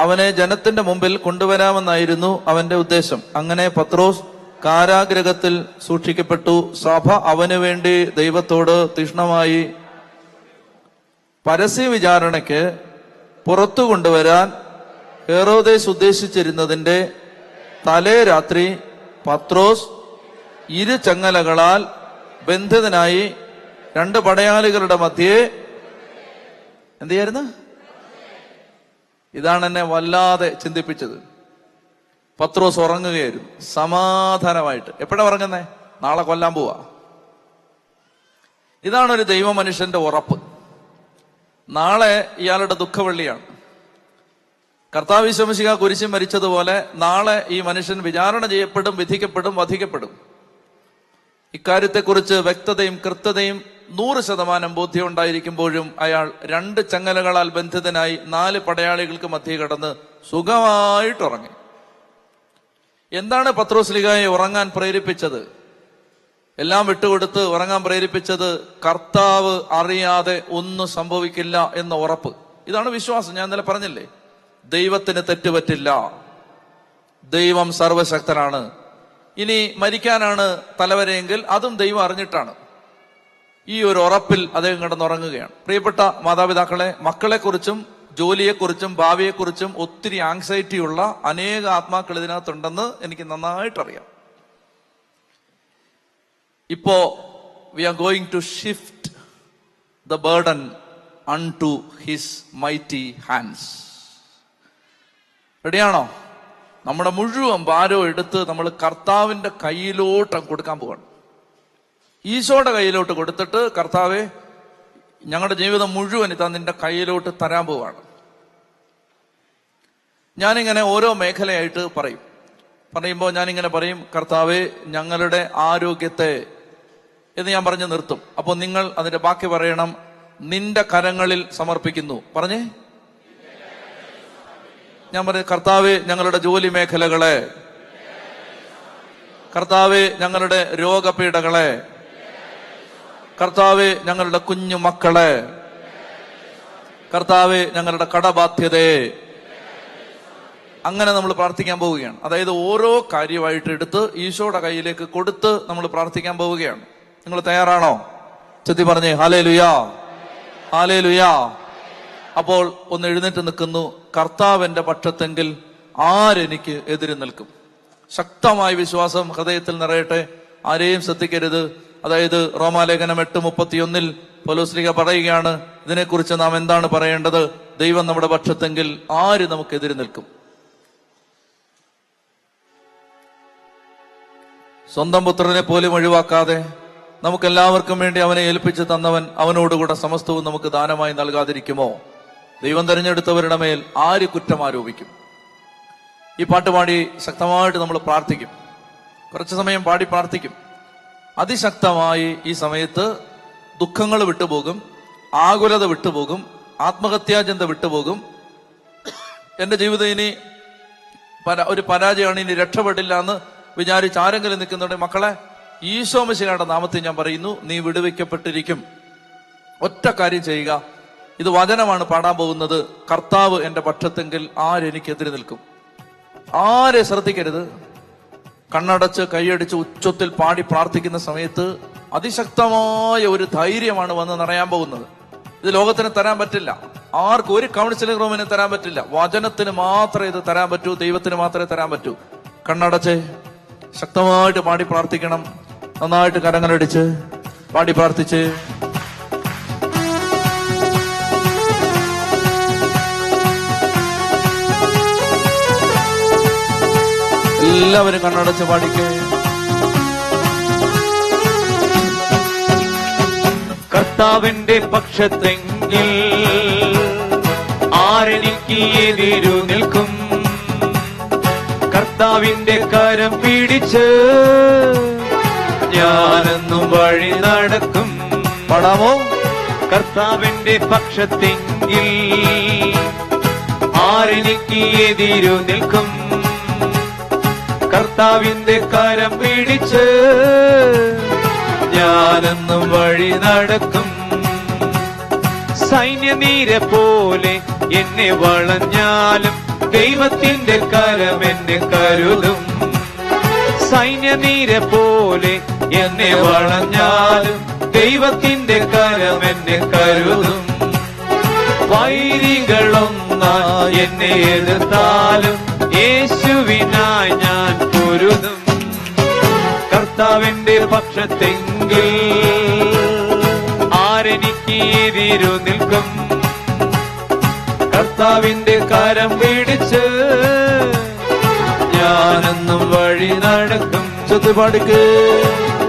അവനെ ജനത്തിന്റെ മുമ്പിൽ കൊണ്ടുവരാമെന്നായിരുന്നു അവന്റെ ഉദ്ദേശം. അങ്ങനെ പത്രോസ് കാരാഗൃഹത്തിൽ സൂക്ഷിക്കപ്പെട്ടു. സഭ അവനു വേണ്ടി ദൈവത്തോട് തീക്ഷ്ണമായി. പരസ്യ വിചാരണയ്ക്ക് പുറത്തു കൊണ്ടുവരാൻ ഹെറോദേസ് ഉദ്ദേശിച്ചിരുന്നതിന്റെ തലേ രാത്രി പത്രോസ് 2 ചങ്ങലകളാൽ ബന്ധിതനായി 2 പടയാളികളുടെ മധ്യേ എന്ത് ചെയ്യായിരുന്നു? ഇതാണ് എന്നെ വല്ലാതെ ചിന്തിപ്പിച്ചത്. പത്രോസ് ഉറങ്ങുകയായിരുന്നു സമാധാനമായിട്ട്. എപ്പോഴാ ഉറങ്ങുന്നേ? നാളെ കൊല്ലാൻ പോവാ. ഇതാണ് ഒരു ദൈവ മനുഷ്യന്റെ ഉറപ്പ്. നാളെ ഇയാളുടെ ദുഃഖവെള്ളിയാണ്. കർത്താവ് ഈശോ മിശിഹാ കുരിശിൽ മരിച്ചതുപോലെ നാളെ ഈ മനുഷ്യൻ വിചാരണ ചെയ്യപ്പെടും, വിധിക്കപ്പെടും, വധിക്കപ്പെടും. ഇക്കാര്യത്തെക്കുറിച്ച് വ്യക്തതയും കൃത്യതയും 100% ബോധ്യം ഉണ്ടായിരിക്കുമ്പോഴും അയാൾ 2 ചങ്ങലകളാൽ ബന്ധിതനായി 4 പടയാളികൾക്ക് മധ്യേ കടന്ന് സുഖമായിട്ട് ഉറങ്ങി. എന്താണ് പത്രോസ് ശ്ലീഹായെ ഉറങ്ങാൻ പ്രേരിപ്പിച്ചത്? എല്ലാം വിട്ടുകൊടുത്ത് ഉറങ്ങാൻ പ്രേരിപ്പിച്ചത് കർത്താവ് അറിയാതെ ഒന്നും സംഭവിക്കില്ല എന്ന ഉറപ്പ്. ഇതാണ് വിശ്വാസം. ഞാൻ ഇന്നലെ പറഞ്ഞില്ലേ, ദൈവത്തിന് തെറ്റുപറ്റില്ല, ദൈവം സർവശക്തനാണ്. ഇനി മരിക്കാനാണ് തലവരെയെങ്കിൽ അതും ദൈവം അറിഞ്ഞിട്ടാണ്. ഈ ഒരു ഉറപ്പിൽ അദ്ദേഹം കിടന്നുറങ്ങുകയാണ്. പ്രിയപ്പെട്ട മാതാപിതാക്കളെ, മക്കളെക്കുറിച്ചും ജോലിയെക്കുറിച്ചും ഭാവിയെക്കുറിച്ചും ഒത്തിരി ആങ്സൈറ്റി ഉള്ള അനേക ആത്മാക്കൾ ഇതിനകത്തുണ്ടെന്ന് എനിക്ക് നന്നായിട്ടറിയാം. ഇപ്പോ we are going to shift the burden unto his mighty hands. റെഡിയാണോ? നമ്മുടെ മുഴുവൻ ഭാരവും എടുത്ത് നമ്മൾ കർത്താവിന്റെ കയ്യിലോട്ട് കൊടുക്കാൻ പോവാണ്. ഈശോയുടെ കയ്യിലോട്ട് കൊടുത്തിട്ട്, കർത്താവെ ഞങ്ങളുടെ ജീവിതം മുഴുവൻ ഇതാ നിന്റെ കയ്യിലോട്ട് തരാൻ പോവാണ്. ഞാനിങ്ങനെ ഓരോ മേഖലയായിട്ട് പറയുമ്പോൾ ഞാനിങ്ങനെ പറയും, കർത്താവെ ഞങ്ങളുടെ ആരോഗ്യത്തെ എന്ന് ഞാൻ പറഞ്ഞു നിർത്തും. അപ്പോൾ നിങ്ങൾ അതിന്റെ ബാക്കി പറയണം, നിന്റെ കരങ്ങളിൽ സമർപ്പിക്കുന്നു. പറഞ്ഞേ. ഞാൻ പറയും, കർത്താവെ ഞങ്ങളുടെ ജോലി മേഖലകളെ, കർത്താവെ ഞങ്ങളുടെ രോഗപീഠകളെ, കർത്താവെ ഞങ്ങളുടെ കുഞ്ഞു മക്കളെ, കർത്താവെ ഞങ്ങളുടെ കടബാധ്യതയെ. അങ്ങനെ നമ്മൾ പ്രാർത്ഥിക്കാൻ പോവുകയാണ്. അതായത് ഓരോ കാര്യമായിട്ട് എടുത്ത് ഈശോയുടെ കയ്യിലേക്ക് കൊടുത്ത് നമ്മൾ പ്രാർത്ഥിക്കാൻ പോവുകയാണ്. നിങ്ങൾ തയ്യാറാണോ? ചെത്തി പറഞ്ഞേ ഹല്ലേലൂയാ, ഹല്ലേലൂയാ. അപ്പോൾ ഒന്ന് എഴുന്നേറ്റ് നിൽക്കുന്നു. കർത്താവിന്റെ പക്ഷത്തെങ്കിൽ ആരെനിക്ക് എതിര് നിൽക്കും? ശക്തമായ വിശ്വാസം ഹൃദയത്തിൽ നിറയട്ടെ. ആരെയും ശ്രദ്ധിക്കരുത്. അതായത് റോമാലേഖനം 8:31 പൗലോസ് ശ്ലീഹ പറയുകയാണ്, ഇതിനെക്കുറിച്ച് നാം എന്താണ് പറയേണ്ടത്? ദൈവം നമ്മുടെ പക്ഷത്തെങ്കിൽ ആര് നമുക്കെതിരെ നിൽക്കും? സ്വന്തം പുത്രനെ പോലും ഒഴിവാക്കാതെ നമുക്കെല്ലാവർക്കും വേണ്ടി അവനെ ഏൽപ്പിച്ചു തന്നവൻ അവനോടുകൂടെ സമസ്തവും നമുക്ക് ദാനമായി നൽകാതിരിക്കുമോ? ദൈവം തെരഞ്ഞെടുത്തവരുടെ മേൽ ആര് കുറ്റം ആരോപിക്കും? ഈ പാട്ട് പാടി ശക്തമായിട്ട് നമ്മൾ പ്രാർത്ഥിക്കും. കുറച്ചു സമയം പാടി പ്രാർത്ഥിക്കും. അതിശക്തമായി ഈ സമയത്ത് ദുഃഖങ്ങൾ വിട്ടുപോകും, ആകുലത വിട്ടുപോകും, ആത്മഹത്യാചിന്ത വിട്ടുപോകും. എന്റെ ജീവിതം ഇനി ഒരു പരാജയമാണ്, ഇനി രക്ഷപ്പെടില്ല എന്ന് വിചാരിച്ച് ആരെങ്കിലും നിൽക്കുന്നുണ്ടെങ്കിൽ മക്കളെ, ഈശോ മിശിഹായുടെ നാമത്തിൽ ഞാൻ പറയുന്നു, നീ വിടുവിക്കപ്പെട്ടിരിക്കും. ഒറ്റ കാര്യം ചെയ്യുക, ഇത് വചനമാണ് പാടാൻ പോകുന്നത്. കർത്താവ് എന്റെ പക്ഷത്തെങ്കിൽ ആരെനിക്കെതിരെ നിൽക്കും? ആരെ ശ്രദ്ധിക്കരുത്. കണ്ണടച്ച് കൈയടിച്ച് ഉച്ചത്തിൽ പാടി പ്രാർത്ഥിക്കുന്ന സമയത്ത് അതിശക്തമായ ഒരു ധൈര്യമാണ് വന്ന് നിറയാൻ പോകുന്നത്. ഇത് ലോകത്തിന് തരാൻ പറ്റില്ല, ആർക്കും ഒരു കൗൺസിലിംഗ് റൂമിന് തരാൻ പറ്റില്ല. വചനത്തിന് മാത്രമേ ഇത് തരാൻ പറ്റൂ, ദൈവത്തിന് മാത്രമേ തരാൻ പറ്റൂ. കണ്ണടച്ച് ശക്തമായിട്ട് പാടി പ്രാർത്ഥിക്കണം. നന്നായിട്ട് കരങ്ങളടിച്ച് പാടി പ്രാർത്ഥിച്ച് എല്ലാവരും കണ്ണടച്ച് പാടിക്കേ. കർത്താവിന്റെ പക്ഷത്തെങ്കിൽ ആരെനിക്ക് എതിരു നിൽക്കും? കർത്താവിന്റെ കരം പിടിച്ച് ഞാനെന്നും വഴി നടക്കും. പാടാമോ? കർത്താവിന്റെ പക്ഷത്തെങ്കിൽ ആരെനിക്ക് എതിരു നിൽക്കും? കർത്താവിന്റെ കരം പിടിച്ച് ഞാനെന്നും വഴി നടക്കും. സൈന്യനീര പോലെ എന്നെ വളഞ്ഞാലും ദൈവത്തിന്റെ കരം എന്നെ കരുതും. സൈന്യനീര പോലെ എന്നെ വളഞ്ഞാലും ദൈവത്തിന്റെ കരം എന്നെ കരുതും. വൈരികളൊന്നായി എന്നെ എതിർത്താലും യേശുവിനായി ഞാൻ പൊരുതും. കർത്താവിന്റെ പക്ഷത്തെങ്കിൽ ആരെനിക്ക് എതിരു നിൽക്കും? കർത്താവിന്റെ കരം പിടിച്ച് ഞാനെന്നും വഴി നടക്കും. ചൊല്ലിപ്പാടിക്ക്.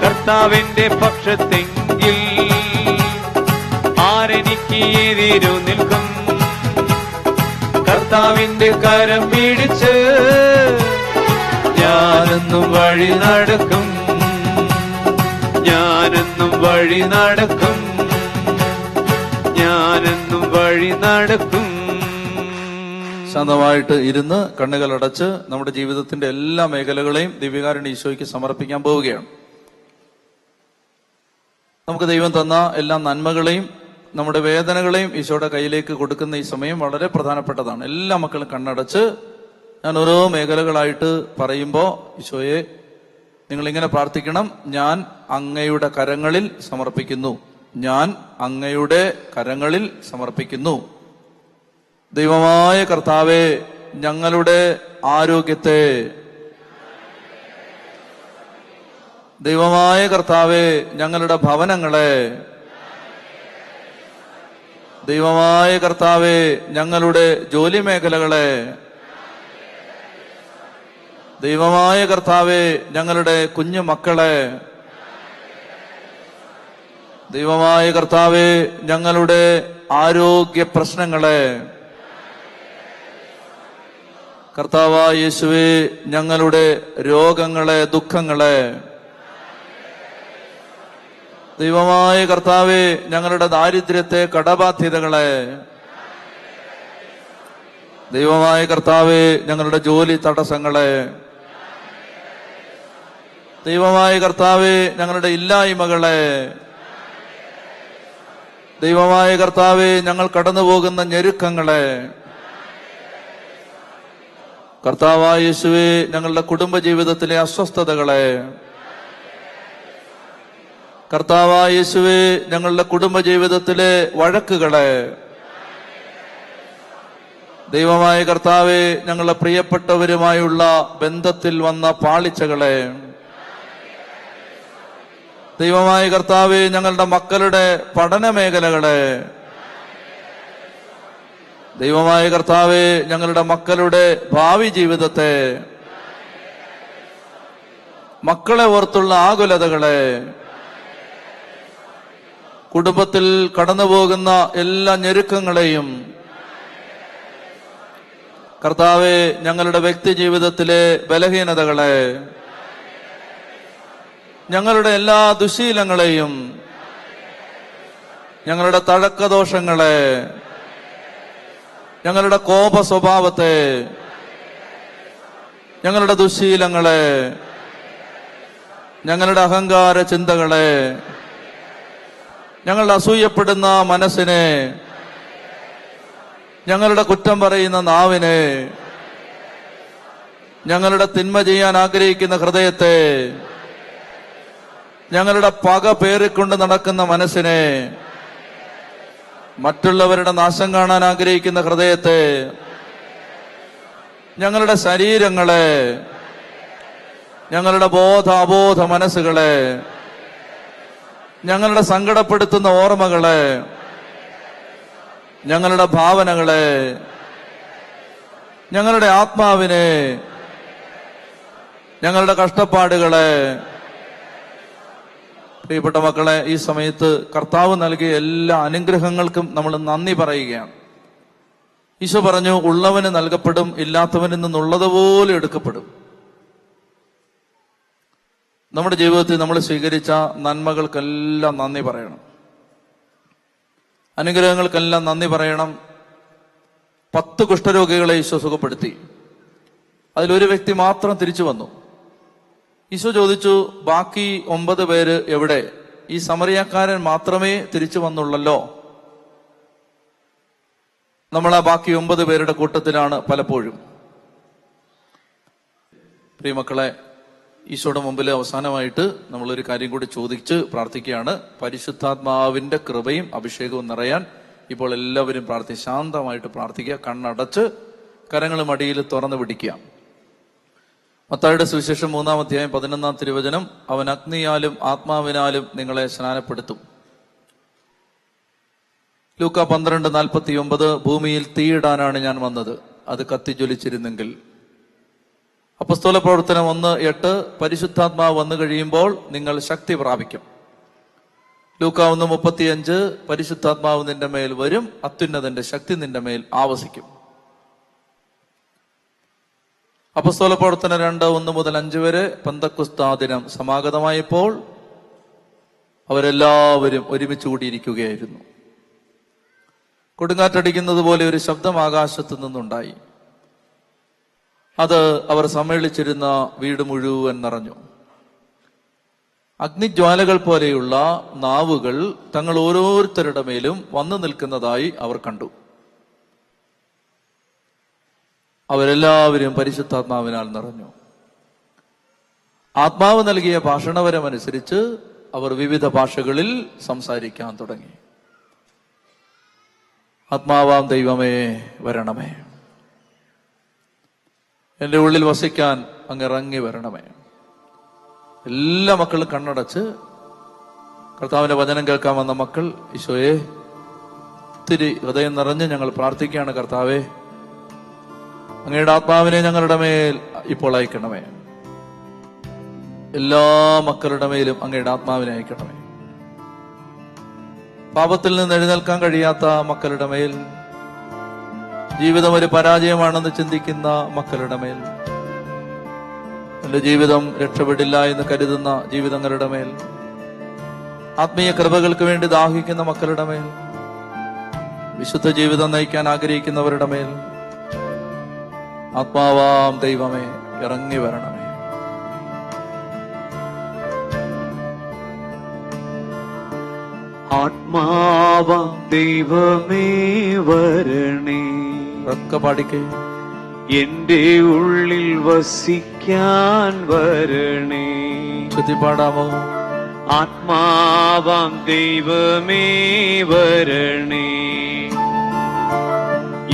കർത്താവിന്റെ പക്ഷത്തെങ്കിൽ ആരെനിക്ക് എതിരു നിൽക്കും? കർത്താവിന്റെ കരം പിടിച്ച് ഞാനെന്നും വഴി നടക്കും. ഞാനെന്നും വഴി നടക്കും. ഞാനെന്നും വഴി നടക്കും. ശാന്തമായിട്ട് ഇരുന്ന് കണ്ണുകൾ അടച്ച് നമ്മുടെ ജീവിതത്തിന്റെ എല്ലാ മേഖലകളെയും ദിവ്യകാരുണ്യ ഈശോയ്ക്ക് സമർപ്പിക്കാൻ പോവുകയാണ്. നമുക്ക് ദൈവം തന്ന എല്ലാ നന്മകളെയും നമ്മുടെ വേദനകളെയും ഈശോയുടെ കയ്യിലേക്ക് കൊടുക്കുന്ന ഈ സമയം വളരെ പ്രധാനപ്പെട്ടതാണ്. എല്ലാ മക്കളും കണ്ണടച്ച് ഞാൻ ഓരോ മേഖലകളായിട്ട് പറയുമ്പോൾ ഈശോയെ നിങ്ങളിങ്ങനെ പ്രാർത്ഥിക്കണം. ഞാൻ അങ്ങയുടെ കരങ്ങളിൽ സമർപ്പിക്കുന്നു. ഞാൻ അങ്ങയുടെ കരങ്ങളിൽ സമർപ്പിക്കുന്നു. ദൈവമായ കർത്താവേ, ഞങ്ങളുടെ ആരോഗ്യത്തെ, ദൈവമായ കർത്താവേ, ഞങ്ങളുടെ ഭവനങ്ങളെ, ദൈവമായ കർത്താവേ, ഞങ്ങളുടെ ജോലി മേഖലകളെ, ദൈവമായ കർത്താവേ, ഞങ്ങളുടെ കുഞ്ഞു മക്കളെ, ദൈവമായ കർത്താവേ, ഞങ്ങളുടെ ആരോഗ്യ പ്രശ്നങ്ങളെ, കർത്താവായ യേശുവേ, ഞങ്ങളുടെ രോഗങ്ങളെ, ദുഃഖങ്ങളെ, ദൈവമായ കർത്താവേ, ഞങ്ങളുടെ ദാരിദ്ര്യത്തെ, കടബാധ്യതകളെ, ദൈവമായ കർത്താവേ, ഞങ്ങളുടെ ജോലി തടസ്സങ്ങളെ, ദൈവമായ കർത്താവേ, ഞങ്ങളുടെ ഇല്ലായ്മകളെ, ദൈവമായ കർത്താവേ, ഞങ്ങൾ കടന്നുപോകുന്ന ഞെരുക്കങ്ങളെ, കർത്താവായ യേശുവേ, ഞങ്ങളുടെ കുടുംബജീവിതത്തിലെ അസ്വസ്ഥതകളെ, കർത്താവായ യേശുവേ, ഞങ്ങളുടെ കുടുംബജീവിതത്തിലെ വഴക്കുകളെ, ദൈവമായ കർത്താവേ, ഞങ്ങളുടെ പ്രിയപ്പെട്ടവരുമായുള്ള ബന്ധത്തിൽ വന്ന പാളിച്ചകളെ, ദൈവമായ കർത്താവേ, ഞങ്ങളുടെ മക്കളുടെ പഠന മേഖലകളെ, ദൈവമായ കർത്താവേ, ഞങ്ങളുടെ മക്കളുടെ ഭാവി ജീവിതത്തെ, മക്കളെ ഓർത്തുള്ള ആകുലതകളെ, കുടുംബത്തിൽ കടന്നുപോകുന്ന എല്ലാ ഞെരുക്കങ്ങളെയും കർത്താവെ, ഞങ്ങളുടെ വ്യക്തി ജീവിതത്തിലെ ബലഹീനതകളെ, ഞങ്ങളുടെ എല്ലാ ദുശീലങ്ങളെയും, ഞങ്ങളുടെ തഴക്കദോഷങ്ങളെ, ഞങ്ങളുടെ കോപ സ്വഭാവത്തെ, ഞങ്ങളുടെ ദുശീലങ്ങളെ, ഞങ്ങളുടെ അഹങ്കാര ചിന്തകളെ, ഞങ്ങളുടെ അസൂയപ്പെടുന്ന മനസ്സിനെ, ഞങ്ങളുടെ കുറ്റം പറയുന്ന നാവിനെ, ഞങ്ങളുടെ തിന്മ ചെയ്യാൻ ആഗ്രഹിക്കുന്ന ഹൃദയത്തെ, ഞങ്ങളുടെ പക പേറിക്കൊണ്ട് നടക്കുന്ന മനസ്സിനെ, മറ്റുള്ളവരുടെ നാശം കാണാൻ ആഗ്രഹിക്കുന്ന ഹൃദയത്തെ, ഞങ്ങളുടെ ശരീരങ്ങളെ, ഞങ്ങളുടെ ബോധ അബോധ മനസ്സുകളെ, ഞങ്ങളുടെ സങ്കടപ്പെടുത്തുന്ന ഓർമ്മകളെ, ഞങ്ങളുടെ ഭാവനകളെ, ഞങ്ങളുടെ ആത്മാവിനെ, ഞങ്ങളുടെ കഷ്ടപ്പാടുകളെ. പ്രിയപ്പെട്ട മക്കളെ, ഈ സമയത്ത് കർത്താവ് നൽകിയ എല്ലാ അനുഗ്രഹങ്ങൾക്കും നമ്മൾ നന്ദി പറയുകയാണ്. ഈശോ പറഞ്ഞു, ഉള്ളവന് നൽകപ്പെടും, ഇല്ലാത്തവനിൽ നിന്നുള്ളതുപോലെ എടുക്കപ്പെടും. നമ്മുടെ ജീവിതത്തിൽ നമ്മൾ സ്വീകരിച്ച നന്മകൾക്കെല്ലാം നന്ദി പറയണം, അനുഗ്രഹങ്ങൾക്കെല്ലാം നന്ദി പറയണം. 10 കുഷ്ഠരോഗികളെ ഈശോ സുഖപ്പെടുത്തി. അതിലൊരു വ്യക്തി മാത്രം തിരിച്ചു വന്നു. ഈശോ ചോദിച്ചു, ബാക്കി 9 പേര് എവിടെ? ഈ സമറിയാക്കാരൻ മാത്രമേ തിരിച്ചു വന്നുള്ളല്ലോ. നമ്മൾ ആ ബാക്കി 9 പേരുടെ കൂട്ടത്തിലാണ് പലപ്പോഴും. പ്രിയമക്കളെ, ഈശോയുടെ മുമ്പിൽ അവസാനമായിട്ട് നമ്മളൊരു കാര്യം കൂടി ചോദിച്ച് പ്രാർത്ഥിക്കുകയാണ്. പരിശുദ്ധാത്മാവിന്റെ കൃപയും അഭിഷേകവും നിറയാൻ ഇപ്പോൾ എല്ലാവരും ശാന്തമായിട്ട് പ്രാർത്ഥിക്കുക. കണ്ണടച്ച് കരങ്ങൾ മടിയിൽ തുറന്നു പിടിക്കുക. മത്തായിയുടെ സുവിശേഷം 3-ാം അധ്യായം 11-ാം തിരുവചനം, അവൻ അഗ്നിയാലും ആത്മാവിനാലും നിങ്ങളെ സ്നാനപ്പെടുത്തും. ലൂക്ക 12:49, ഭൂമിയിൽ തീയിടാനാണ് ഞാൻ വന്നത്, അത് കത്തിജ്വലിച്ചിരുന്നെങ്കിൽ. അപ്പസ്തോല പ്രവർത്തനം 1:8, പരിശുദ്ധാത്മാവ് വന്നു കഴിയുമ്പോൾ നിങ്ങൾ ശക്തി പ്രാപിക്കും. ലൂക്ക 1:35, പരിശുദ്ധാത്മാവ് നിന്റെ മേൽ വരും, അത്യുന്നതന്റെ ശക്തി നിന്റെ മേൽ ആവസിക്കും. അപ്പസ്തോല പ്രവർത്തനം 2:1-5 വരെ, പെന്തക്കോസ്താ ദിനം സമാഗതമായപ്പോൾ അവരെല്ലാവരും ഒരുമിച്ച് കൂടിയിരിക്കുകയായിരുന്നു. കൊടുങ്കാറ്റടിക്കുന്നത് പോലെ ഒരു ശബ്ദം ആകാശത്തു നിന്നുണ്ടായി. അത് അവർ സമ്മേളിച്ചിരുന്ന വീട് മുഴുവൻ നിറഞ്ഞു. അഗ്നിജ്വാലകൾ പോലെയുള്ള നാവുകൾ തങ്ങൾ ഓരോരുത്തരുടെ മേലും വന്നു നിൽക്കുന്നതായി അവർ കണ്ടു. അവരെല്ലാവരും പരിശുദ്ധാത്മാവിനാൽ നിറഞ്ഞു. ആത്മാവ് നൽകിയ ഭാഷണവരമനുസരിച്ച് അവർ വിവിധ ഭാഷകളിൽ സംസാരിക്കാൻ തുടങ്ങി. ആത്മാവാം ദൈവമേ വരണമേ, എന്റെ ഉള്ളിൽ വസിക്കാൻ അങ്ങ് ഇറങ്ങി വരണമേ. എല്ലാ മക്കളും കണ്ണടച്ച് കർത്താവിന്റെ വചനം കേൾക്കാൻ വന്ന മക്കൾ, ഈശോയെ ഒത്തിരി ഹൃദയം നിറഞ്ഞ് ഞങ്ങൾ പ്രാർത്ഥിക്കുകയാണ്. കർത്താവേ, അങ്ങയുടെ ആത്മാവിനെ ഞങ്ങളുടെ മേൽ ഇപ്പോൾ അയക്കണമേ. എല്ലാ മക്കളുടെ മേലും അങ്ങയുടെ ആത്മാവിനെ അയക്കണമേ. പാപത്തിൽ നിന്ന് എഴുന്നേൽക്കാൻ കഴിയാത്ത മക്കളുടെ മേൽ, ജീവിതം ഒരു പരാജയമാണെന്ന് ചിന്തിക്കുന്ന മക്കളുടെ മേൽ, എന്റെ ജീവിതം രക്ഷപ്പെടില്ല എന്ന് കരുതുന്ന ജീവിതങ്ങളുടെ മേൽ, ആത്മീയ കൃപകൾക്ക് വേണ്ടി ദാഹിക്കുന്ന മക്കളുടെ മേൽ, വിശുദ്ധ ജീവിതം നയിക്കാൻ ആഗ്രഹിക്കുന്നവരുടെ മേൽ, ആത്മാവാം ദൈവമേ ഇറങ്ങി വരണമേ. ആത്മാവാം ദൈവമേ വരണേ, ഒക്കെ പാടിക്കേ. എന്റെ ഉള്ളിൽ വസിക്കാൻ വരണേ. ചൊല്ലി പാടാമോ? ആത്മാവാം ദൈവമേ വരണേ,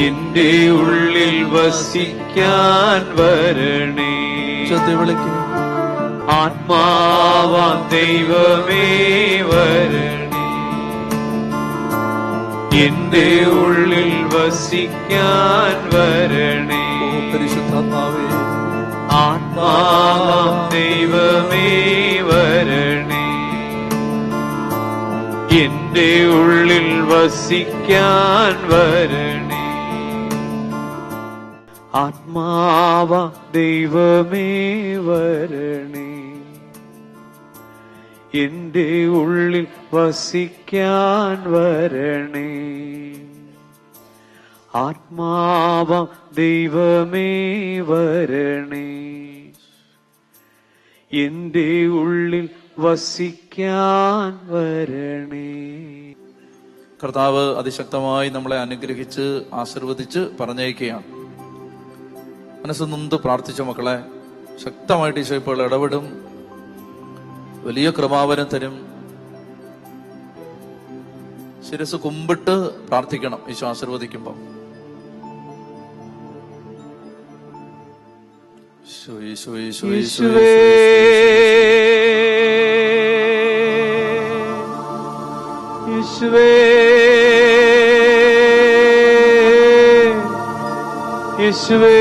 എന്റെ ഉള്ളിൽ വസിക്കാൻ വരണേ. ചൊല്ലി വിളിക്കേ. ആത്മാവാം ദൈവമേ വരണേ, എന്റെ ഉള്ളിൽ വസിക്കാൻ വരണേ. പരിശുദ്ധാത്മാവേ, ആത്മാവാം ദൈവമേ വരണേ, എന്റെ ഉള്ളിൽ വസിക്കാൻ വരണേ. ആത്മാവ ദൈവമേ വരണേ, എന്റെ ഉള്ളിൽ വസിക്കാൻ വരണേ. ആത്മാവ ദൈവമേ വരണേ, എന്റെ ഉള്ളിൽ വസിക്കാൻ വരണേ. കർത്താവ് അതിശക്തമായി നമ്മളെ അനുഗ്രഹിച്ച് ആശീർവദിച്ച് പറഞ്ഞയക്കുകയാണ്. മനസ്സ് നൊന്ത് പ്രാർത്ഥിച്ച മക്കളെ, ശക്തമായിട്ട് ഈശോ ഇപ്പോൾ ഇടപെടും, വലിയ കൃപാവരം തരും. ശിരസ് കുമ്പിട്ട് പ്രാർത്ഥിക്കണം ഈശോ ആശീർവദിക്കുമ്പോ. യേശുവേ, യേശുവേ, യേശുവേ, യേശുവേ,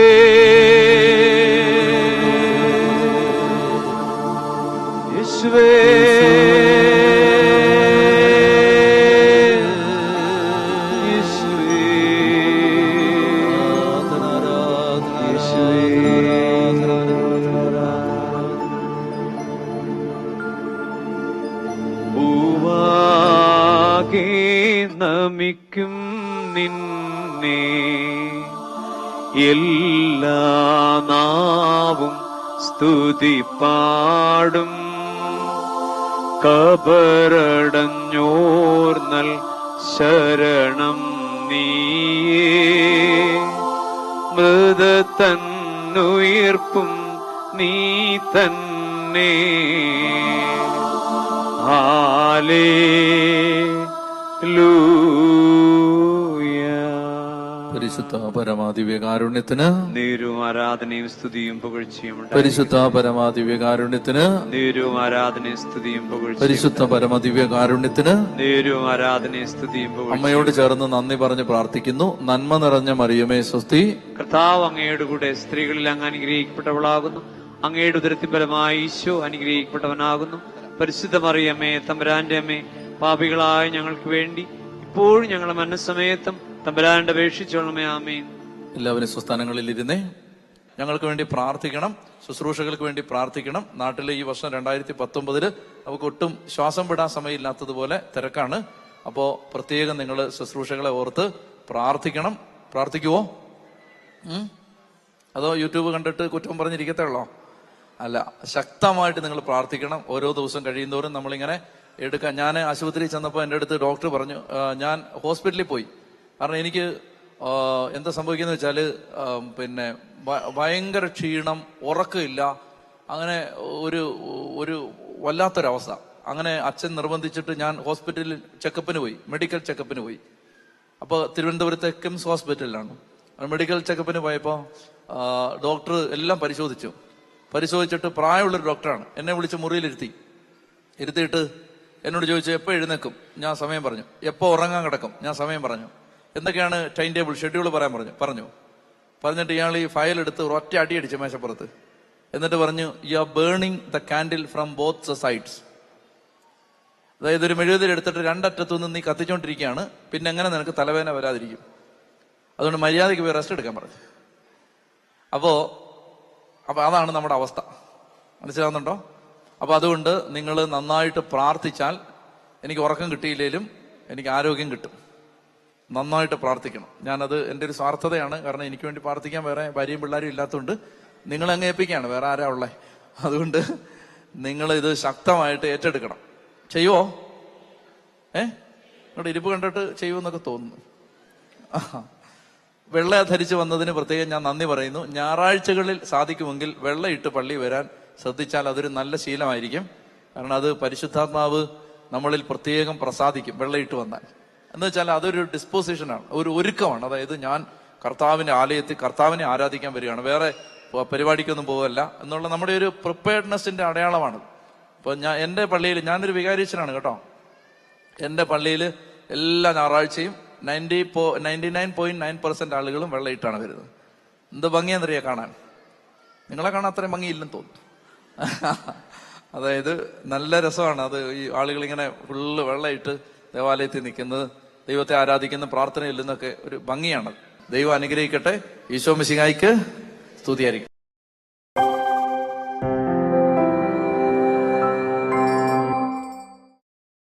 നമിക്കും നിന്നെ എല്ലാ നാവും സ്തുതി പാടും. കബറടഞ്ഞോർന്നൽ ശരണം നീയേ, മൃതത്തന്നുയിർപ്പും നീ തന്നെ. പരിശുദ്ധ പരമാദിവ്യകാരുണ്യത്തിന് നേരും ആരാധനയും സ്തുതിയും പുകഴ്ചയും. പരിശുദ്ധ പരമാദിവ്യകാരുണ്യത്തിന് നേരും ആരാധനയും സ്തുതിയും പുകഴ്ചയും. പരിശുദ്ധ പരമാദിവ്യകാരുണ്യത്തിന് നേരും ആരാധനയും സ്തുതിയും പുകഴ്ചയും. അമ്മയോട് ചേർന്ന് നന്ദി പറഞ്ഞ് പ്രാർത്ഥിക്കുന്നു. നന്മ നിറഞ്ഞ മറിയമേ സ്വസ്തി. കർത്താവ് അങ്ങയുടെ കൂടെ സ്ത്രീകളിൽ അങ്ങ് അനുഗ്രഹിക്കപ്പെട്ടവളാകുന്നു. അങ്ങയുടെ ഉദരത്തിൻ ഫലമായി ഈശോ അനുഗ്രഹിക്കപ്പെട്ടവനാകുന്നു. പരിശുദ്ധ മറിയമ്മേ, തമ്പുരാന്റെ അമ്മേ, പാപികളായ ഞങ്ങൾക്ക് വേണ്ടി ഇപ്പോഴും ഞങ്ങളുടെ മരണസമയത്തും തമ്പുരാന്റെ അപേക്ഷിച്ചോളമേ. ആമേൻ. എല്ലാവരും സ്വസ്ഥാനങ്ങളിൽ ഇരുന്നേ. ഞങ്ങൾക്ക് വേണ്ടി പ്രാർത്ഥിക്കണം, ശുശ്രൂഷകൾക്ക് വേണ്ടി പ്രാർത്ഥിക്കണം. നാട്ടിലെ ഈ വർഷം 2019 നമുക്ക് ഒട്ടും ശ്വാസം വിടാൻ സമയമില്ലാത്തതുപോലെ തിരക്കാണ്. അപ്പോ പ്രത്യേകം നിങ്ങൾ ശുശ്രൂഷകളെ ഓർത്ത് പ്രാർത്ഥിക്കണം. പ്രാർത്ഥിക്കുവോ? അതോ യൂട്യൂബ് കണ്ടിട്ട് കുറ്റം പറഞ്ഞിരിക്കത്തേ ഉള്ളോ? അല്ല, ശക്തമായിട്ട് നിങ്ങൾ പ്രാർത്ഥിക്കണം. ഓരോ ദിവസം കഴിയുന്നവരും നമ്മളിങ്ങനെ എടുക്കാം. ഞാൻ ആശുപത്രിയിൽ ചെന്നപ്പോൾ എൻ്റെ അടുത്ത് ഡോക്ടർ പറഞ്ഞു, ഞാൻ ഹോസ്പിറ്റലിൽ പോയി. കാരണം എനിക്ക് എന്താ സംഭവിക്കുന്നത് വെച്ചാൽ പിന്നെ ഭയങ്കര ക്ഷീണം, ഉറക്കമില്ല, അങ്ങനെ ഒരു ഒരു വല്ലാത്തൊരവസ്ഥ. അങ്ങനെ അച്ഛൻ നിർബന്ധിച്ചിട്ട് ഞാൻ ഹോസ്പിറ്റലിൽ ചെക്കപ്പിന് പോയി, മെഡിക്കൽ ചെക്കപ്പിന് പോയി. അപ്പോൾ തിരുവനന്തപുരത്തെ കിംസ് ഹോസ്പിറ്റലിലാണ്. മെഡിക്കൽ ചെക്കപ്പിന് പോയപ്പോൾ ഡോക്ടർ എല്ലാം പരിശോധിച്ചിട്ട് പ്രായമുള്ളൊരു ഡോക്ടറാണ്. എന്നെ വിളിച്ച് ഇരുത്തിയിട്ട് എന്നോട് ചോദിച്ചു, എപ്പോൾ എഴുന്നേക്കും? ഞാൻ സമയം പറഞ്ഞു. എപ്പോൾ ഉറങ്ങാൻ കിടക്കും? ഞാൻ സമയം പറഞ്ഞു. എന്തൊക്കെയാണ് ടൈം ടേബിൾ, ഷെഡ്യൂൾ പറയാൻ പറഞ്ഞിട്ട് ഇയാൾ ഈ ഫയൽ എടുത്ത് ഒറ്റ അടി അടിച്ചു മേശപ്പുറത്ത്. എന്നിട്ട് പറഞ്ഞു, you are burning the candle from both sides. അതായത് ഒരു മെഴുകുതിരി എടുത്തിട്ട് രണ്ടറ്റത്തുനിന്ന് നീ കത്തിച്ചോണ്ടിരിക്കുകയാണ്, പിന്നെ എങ്ങനെ നിനക്ക് തലവേദന വരാതിരിക്കും? അതുകൊണ്ട് മര്യാദയ്ക്ക് പോയി റെസ്റ്റ് എടുക്കാൻ പറഞ്ഞു. അപ്പൊ അതാണ് നമ്മുടെ അവസ്ഥ. മനസ്സിലാവുന്നുണ്ടോ? അപ്പൊ അതുകൊണ്ട് നിങ്ങൾ നന്നായിട്ട് പ്രാർത്ഥിച്ചാൽ എനിക്ക് ഉറക്കം കിട്ടിയില്ലേലും എനിക്ക് ആരോഗ്യം കിട്ടും. നന്നായിട്ട് പ്രാർത്ഥിക്കണം. ഞാനത് എൻ്റെ ഒരു സ്വാർത്ഥതയാണ്. കാരണം എനിക്ക് വേണ്ടി പ്രാർത്ഥിക്കാൻ വേറെ ഭാര്യയും പിള്ളേരും ഇല്ലാത്തതുകൊണ്ട് നിങ്ങളങ്ങ് ഏൽപ്പിക്കുകയാണ്, വേറെ ആരാ ഉള്ളേ. അതുകൊണ്ട് നിങ്ങൾ ഇത് ശക്തമായിട്ട് ഏറ്റെടുക്കണം. ചെയ്യുവോ? നിങ്ങളുടെ ഇരിപ്പ് കണ്ടിട്ട് ചെയ്യുമെന്നൊക്കെ തോന്നുന്നു. വെള്ള ധരിച്ചു വന്നതിന് പ്രത്യേകം ഞാൻ നന്ദി പറയുന്നു. ഞായറാഴ്ചകളിൽ സാധിക്കുമെങ്കിൽ വെള്ളയിട്ട് പള്ളി വരാൻ ശ്രദ്ധിച്ചാൽ അതൊരു നല്ല ശീലമായിരിക്കും. കാരണം അത് പരിശുദ്ധാത്മാവ് നമ്മളിൽ പ്രത്യേകം പ്രസാദിക്കും വെള്ളയിട്ട് വന്നാൽ. എന്ന് വെച്ചാൽ അതൊരു ഡിസ്പോസിഷനാണ്, ഒരു ഒരുക്കമാണ്. അതായത് ഞാൻ കർത്താവിന്റെ ആലയത്തിൽ കർത്താവിനെ ആരാധിക്കാൻ വരികയാണ്, വേറെ പരിപാടിക്കൊന്നും പോകല്ല എന്നുള്ള നമ്മുടെ ഒരു പ്രിപ്പയർഡ്നെസ്സിന്റെ അടയാളമാണ്. ഇപ്പൊ എൻ്റെ പള്ളിയിൽ, ഞാനൊരു വികാരിച്ചനാണ് കേട്ടോ, എൻ്റെ പള്ളിയിൽ എല്ലാ ഞായറാഴ്ചയും 99.9% ആളുകളും വെള്ളയിട്ടാണ് വരുന്നത്. എന്ത് ഭംഗിയാന്നറിയാ കാണാൻ. നിങ്ങളെ കാണാൻ അത്രയും ഭംഗിയില്ലെന്ന് തോന്നുന്നു. അതായത് നല്ല രസമാണ് അത്. ഈ ആളുകൾ ഇങ്ങനെ ഫുള്ള് വെള്ളയിട്ട് ദേവാലയത്തിൽ നിൽക്കുന്നത്, ദൈവത്തെ ആരാധിക്കുന്ന, പ്രാർത്ഥനയിൽ നിന്നൊക്കെ ഒരു ഭംഗിയാണ്. ദൈവം അനുഗ്രഹിക്കട്ടെ. ഈശോ മിശിഹായ്ക്ക് സ്തുതിയായിരിക്കും.